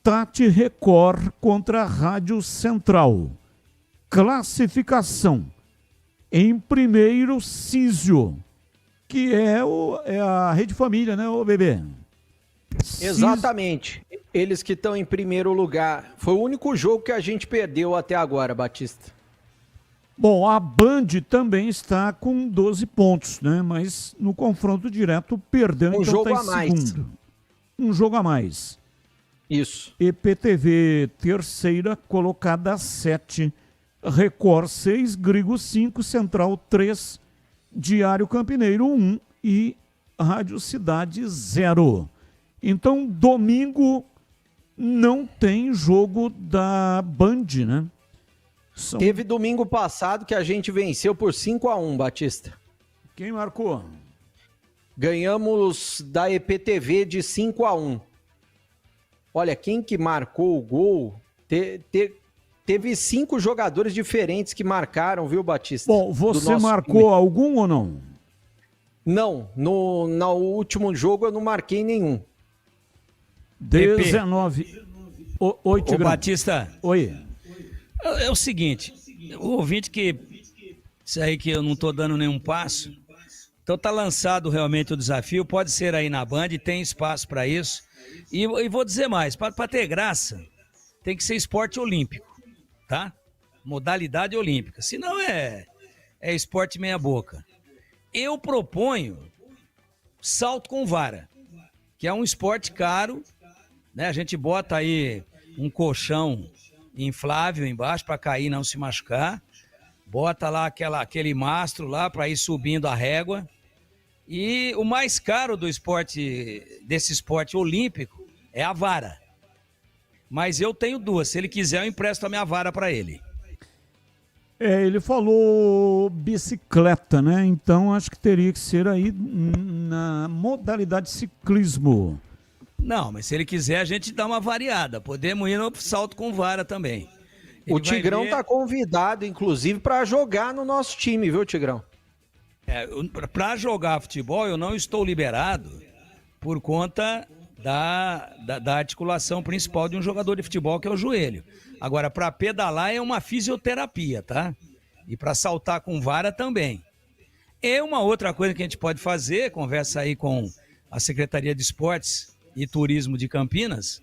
Tati Record contra a Rádio Central. Classificação. Em primeiro, Císio, que é a Rede Família, né, ô bebê? Exatamente. Eles que estão em primeiro lugar. Foi o único jogo que a gente perdeu até agora, Batista. Bom, a Band também está com 12 pontos, né? Mas no confronto direto perdeu, então jogo tá a mais. Segundo. Um jogo a mais. Isso. EPTV terceira, colocada 7. Record 6, Grigo 5, Central 3, Diário Campineiro 1 e Rádio Cidade 0. Então, domingo não tem jogo da Band, né? Teve domingo passado que a gente venceu por 5-1, Batista. Quem marcou? Ganhamos da EPTV de 5-1. Olha, quem que marcou o gol... Teve 5 jogadores diferentes que marcaram, viu, Batista? Bom, você marcou algum ou não? Não, no último jogo eu não marquei nenhum. 19. Oi, Tigrão. Batista. Oi. É o seguinte, o ouvinte que... Isso aí que eu não estou dando nenhum passo. Então tá lançado realmente o desafio, pode ser aí na Band, tem espaço para isso. E vou dizer mais, para ter graça, tem que ser esporte olímpico, tá? Modalidade olímpica, senão é esporte meia boca. Eu proponho salto com vara, que é um esporte caro, né? A gente bota aí um colchão inflável embaixo para cair e não se machucar. Bota lá aquele mastro lá para ir subindo a régua. E o mais caro desse esporte olímpico é a vara. Mas eu tenho duas. Se ele quiser, eu empresto a minha vara para ele. Ele falou bicicleta, né? Então acho que teria que ser aí na modalidade ciclismo. Não, mas se ele quiser, a gente dá uma variada. Podemos ir no salto com vara também. O Tigrão tá convidado, inclusive, para jogar no nosso time, viu, Tigrão? Para jogar futebol, eu não estou liberado por conta da articulação principal de um jogador de futebol, que é o joelho. Agora, para pedalar é uma fisioterapia, tá? E para saltar com vara também. É uma outra coisa que a gente pode fazer, conversa aí com a Secretaria de Esportes e Turismo de Campinas,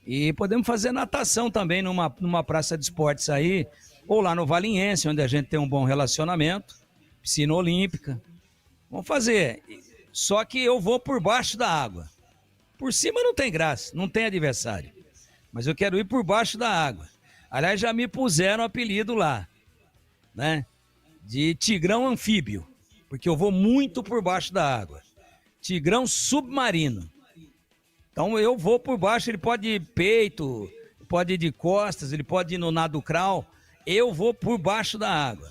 e podemos fazer natação também numa praça de esportes aí, ou lá no Valiense, onde a gente tem um bom relacionamento, piscina olímpica. Vamos fazer. Só que eu vou por baixo da água. Por cima não tem graça, não tem adversário. Mas eu quero ir por baixo da água. Aliás, já me puseram o apelido lá, né? De Tigrão Anfíbio, porque eu vou muito por baixo da água. Tigrão Submarino. Então eu vou por baixo, ele pode ir peito, pode ir de costas, ele pode ir no nado crawl. Eu vou por baixo da água.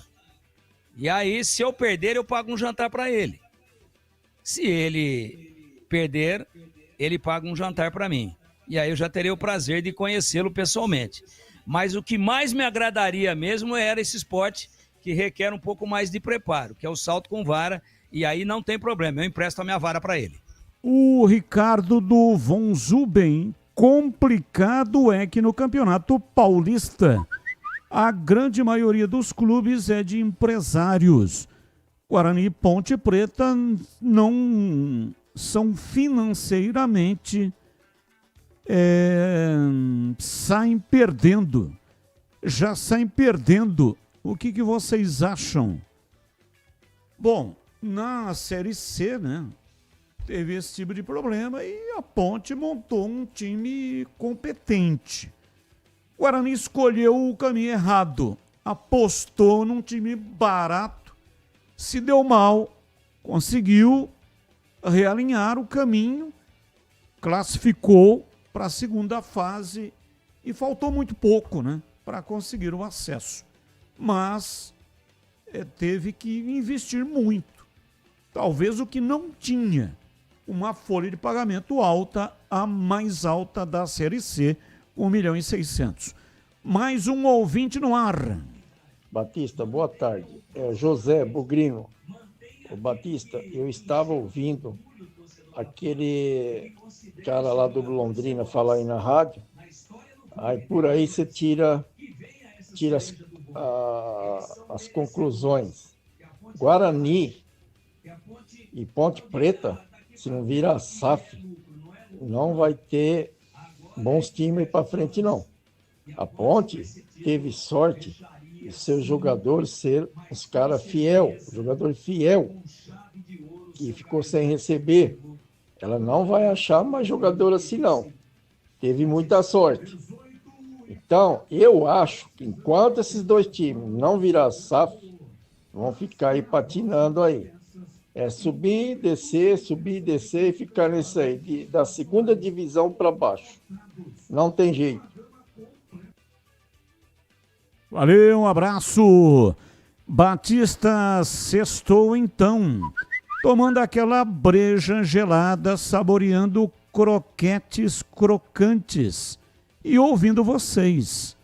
E aí, se eu perder, eu pago um jantar para ele. Se ele perder, ele paga um jantar para mim. E aí eu já terei o prazer de conhecê-lo pessoalmente. Mas o que mais me agradaria mesmo era esse esporte que requer um pouco mais de preparo, que é o salto com vara. E aí não tem problema, eu empresto a minha vara para ele. O Ricardo do Von Zuben, complicado é que no Campeonato Paulista a grande maioria dos clubes é de empresários. Guarani e Ponte Preta não são financeiramente, saem perdendo. Já saem perdendo. O que vocês acham? Bom, na Série C, né? Teve esse tipo de problema e a Ponte montou um time competente. O Guarani escolheu o caminho errado, apostou num time barato, se deu mal, conseguiu realinhar o caminho, classificou para a segunda fase e faltou muito pouco, né, para conseguir o acesso. Mas teve que investir muito, talvez o que não tinha. Uma folha de pagamento alta, a mais alta da Série C, 1.600.000. Mais um ouvinte no ar. Batista, boa tarde. José Bugrino. Batista, eu estava ouvindo aquele cara lá do Londrina falar aí na rádio, aí por aí você tira as conclusões. Guarani e Ponte Preta, se não virar SAF, não vai ter bons times para frente, não. A Ponte teve sorte de seus jogadores ser os caras jogador fiel, que ficou sem receber. Ela não vai achar mais jogador assim, não. Teve muita sorte. Então, eu acho que enquanto esses dois times não virar SAF, vão ficar aí patinando aí. Subir, descer e ficar nisso aí, da segunda divisão para baixo. Não tem jeito. Valeu, um abraço. Batista sextou então, tomando aquela breja gelada, saboreando croquetes crocantes e ouvindo vocês.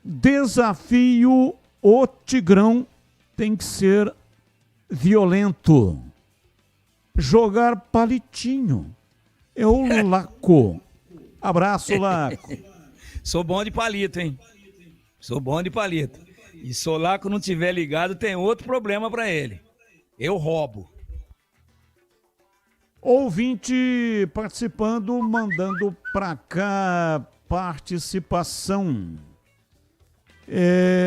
Desafio o Tigrão tem que ser violento. Jogar palitinho. É o Laco. Abraço, Laco. Sou bom de palito, hein? Sou bom de palito. E se o Laco não tiver ligado, tem outro problema para ele. Eu roubo. Ouvinte participando, mandando para cá participação.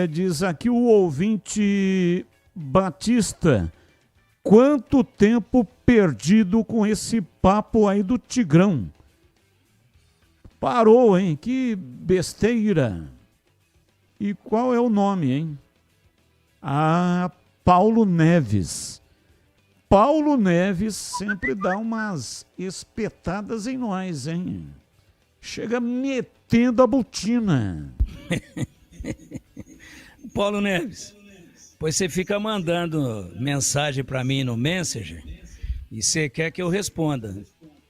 Diz aqui o ouvinte Batista, quanto tempo perdido com esse papo aí do Tigrão. Parou, hein? Que besteira. E qual é o nome, hein? Paulo Neves. Paulo Neves sempre dá umas espetadas em nós, hein? Chega metendo a botina. Paulo Neves, pois você fica mandando mensagem para mim no Messenger e você quer que eu responda.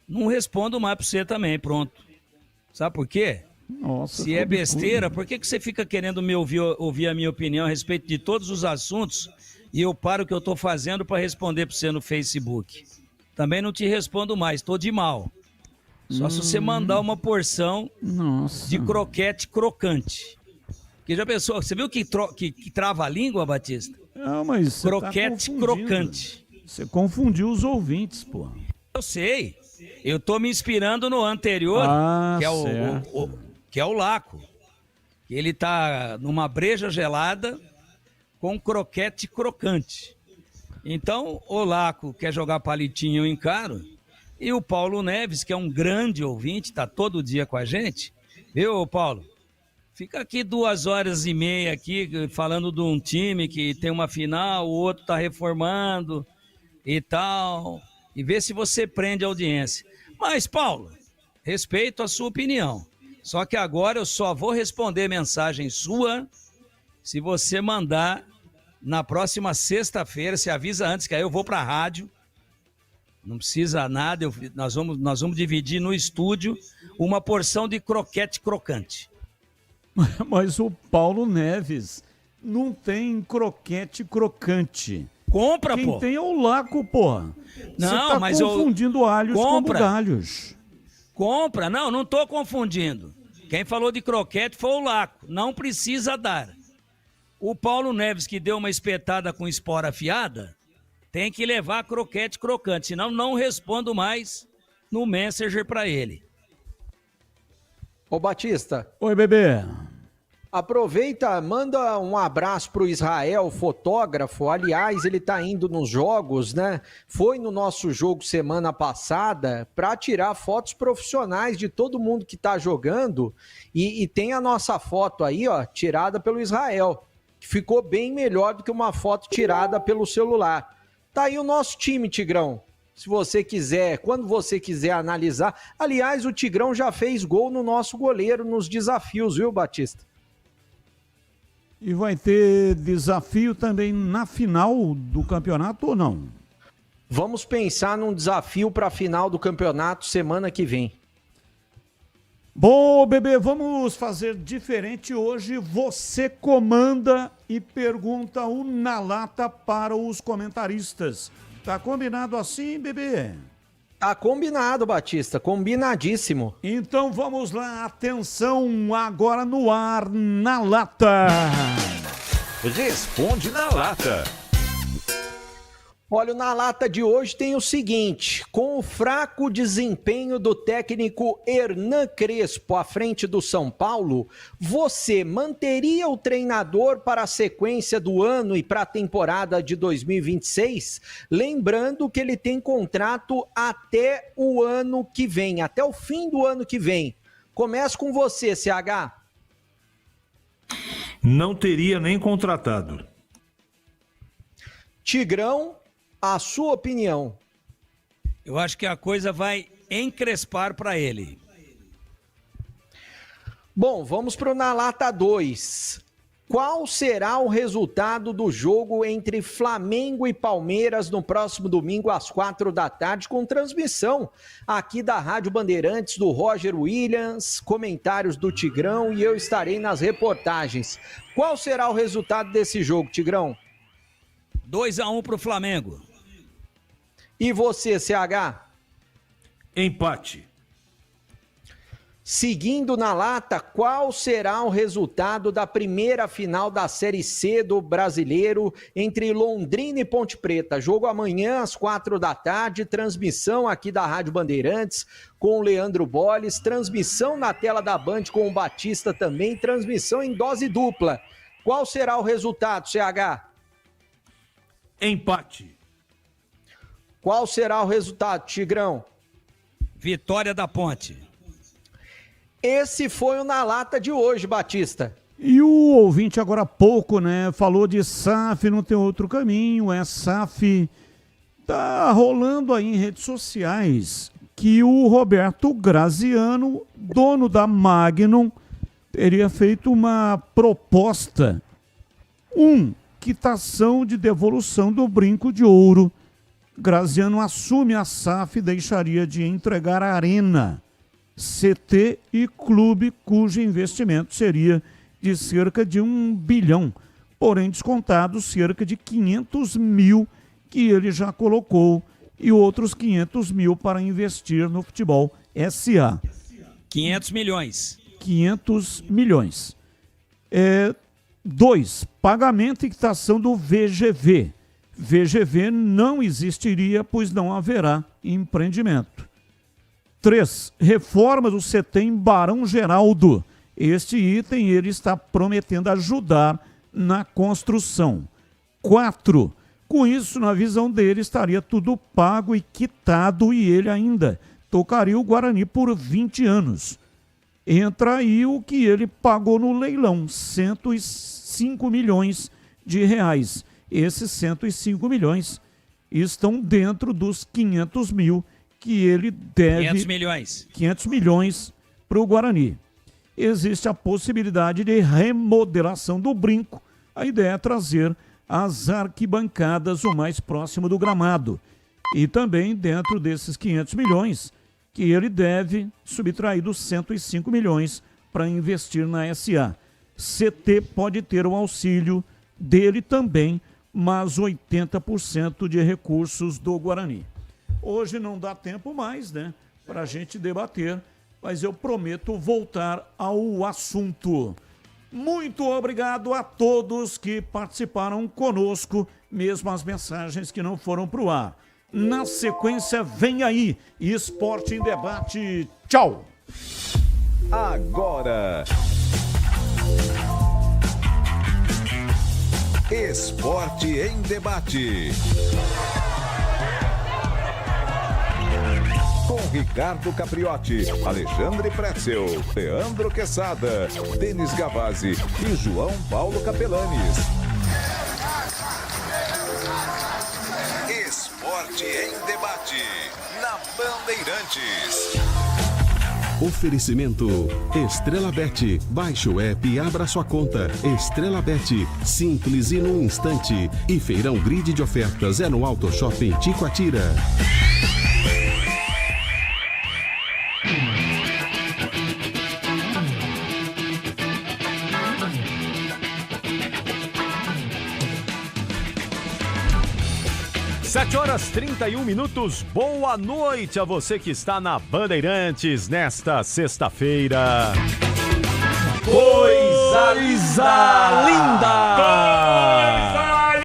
Não respondo mais para você também, pronto. Sabe por quê? Nossa, se é besteira, por que você fica querendo me ouvir a minha opinião a respeito de todos os assuntos e eu paro o que eu estou fazendo para responder para você no Facebook? Também não te respondo mais, estou de mal. Só se você mandar uma porção de croquete crocante. Porque já pensou, você viu que trava a língua, Batista? Não, mas croquete crocante. Você confundiu os ouvintes, pô. Eu sei. Eu tô me inspirando no anterior, que é o Laco. Ele tá numa breja gelada com croquete crocante. Então, o Laco quer jogar palitinho, eu encaro. E o Paulo Neves, que é um grande ouvinte, tá todo dia com a gente. Viu, Paulo? Fica aqui 2h30 aqui, falando de um time que tem uma final, o outro tá reformando e tal. E vê se você prende a audiência. Mas, Paulo, respeito a sua opinião. Só que agora eu só vou responder mensagem sua se você mandar na próxima sexta-feira. Se avisa antes, que aí eu vou para a rádio. Não precisa nada, nós vamos dividir no estúdio uma porção de croquete crocante. Mas o Paulo Neves não tem croquete crocante. Compra, Quem pô. tem é o Laco, pô. Não, tá mas confundindo alhos com bugalhos. Compra, não tô confundindo. Quem falou de croquete foi o Laco. Não precisa dar. O Paulo Neves, que deu uma espetada com espora afiada, tem que levar croquete crocante, senão não respondo mais no Messenger para ele. Ô Batista. Oi, bebê. Aproveita, manda um abraço pro Israel, fotógrafo. Aliás, ele tá indo nos jogos, né? Foi no nosso jogo semana passada para tirar fotos profissionais de todo mundo que tá jogando. E tem a nossa foto aí, ó, tirada pelo Israel, que ficou bem melhor do que uma foto tirada pelo celular. Tá aí o nosso time, Tigrão. Se você quiser, quando você quiser analisar. Aliás, o Tigrão já fez gol no nosso goleiro nos desafios, viu, Batista? E vai ter desafio também na final do campeonato ou não? Vamos pensar num desafio para a final do campeonato semana que vem. Bom, bebê, vamos fazer diferente hoje. Você comanda e pergunta o na lata para os comentaristas. Tá combinado assim, bebê? Tá combinado, Batista, combinadíssimo. Então vamos lá, atenção, agora no ar, na lata. Responde na lata. Olha, na lata de hoje tem o seguinte: com o fraco desempenho do técnico Hernan Crespo à frente do São Paulo, você manteria o treinador para a sequência do ano e para a temporada de 2026? Lembrando que ele tem contrato até o ano que vem, até o fim do ano que vem. Começo com você, CH. Não teria nem contratado. Tigrão, a sua opinião? Eu acho que a coisa vai encrespar para ele. Bom, vamos para o Na Lata 2. Qual será o resultado do jogo entre Flamengo e Palmeiras no próximo domingo às 4h, com transmissão aqui da Rádio Bandeirantes, do Roger Williams, comentários do Tigrão, e eu estarei nas reportagens. Qual será o resultado desse jogo, Tigrão? 2-1 para o Flamengo. E você, CH? Empate. Seguindo na lata, qual será o resultado da primeira final da Série C do Brasileiro entre Londrina e Ponte Preta? Jogo amanhã às 16h, transmissão aqui da Rádio Bandeirantes com o Leandro Bolles, transmissão na tela da Band com o Batista também, transmissão em dose dupla. Qual será o resultado, CH? Empate. Qual será o resultado, Tigrão? Vitória da Ponte. Esse foi o Na Lata de hoje, Batista. E o ouvinte agora há pouco, né, falou de SAF, não tem outro caminho, SAF. Tá rolando aí em redes sociais que o Roberto Graziano, dono da Magnum, teria feito uma proposta, quitação de devolução do brinco de ouro. Graziano assume a SAF e deixaria de entregar a Arena, CT e clube, cujo investimento seria de cerca de 1 bilhão, porém descontado cerca de 500 mil que ele já colocou e outros 500 mil para investir no futebol SA. 500 milhões. 500 milhões. 2. Pagamento e quitação do VGV. VGV não existiria, pois não haverá empreendimento. 3. Reforma do CT em Barão Geraldo. Este item ele está prometendo ajudar na construção. 4. Com isso, na visão dele, estaria tudo pago e quitado e ele ainda tocaria o Guarani por 20 anos. Entra aí o que ele pagou no leilão, 105 milhões de reais. Esses 105 milhões estão dentro dos 500 mil que ele deve... 500 milhões. 500 milhões para o Guarani. Existe a possibilidade de remodelação do brinco. A ideia é trazer as arquibancadas o mais próximo do gramado. E também dentro desses 500 milhões que ele deve subtrair dos 105 milhões para investir na SA. CT pode ter o auxílio dele também, mas 80% de recursos do Guarani. Hoje não dá tempo mais, né, para a gente debater, mas eu prometo voltar ao assunto. Muito obrigado a todos que participaram conosco, mesmo as mensagens que não foram para o ar. Na sequência, vem aí, Esporte em Debate. Tchau! Agora, Esporte em Debate. Com Ricardo Capriotti, Alexandre Pretzel, Leandro Quesada, Denis Gavazzi e João Paulo Capelanes. Esporte em Debate, na Bandeirantes. Oferecimento Estrela Bet. Baixe o app e abra sua conta. Estrela Bet, simples e num instante. E Feirão Grid de Ofertas é no Auto Shopping Ticoatira. Sete horas 31 minutos, boa noite a você que está na Bandeirantes nesta sexta-feira. Coisa linda!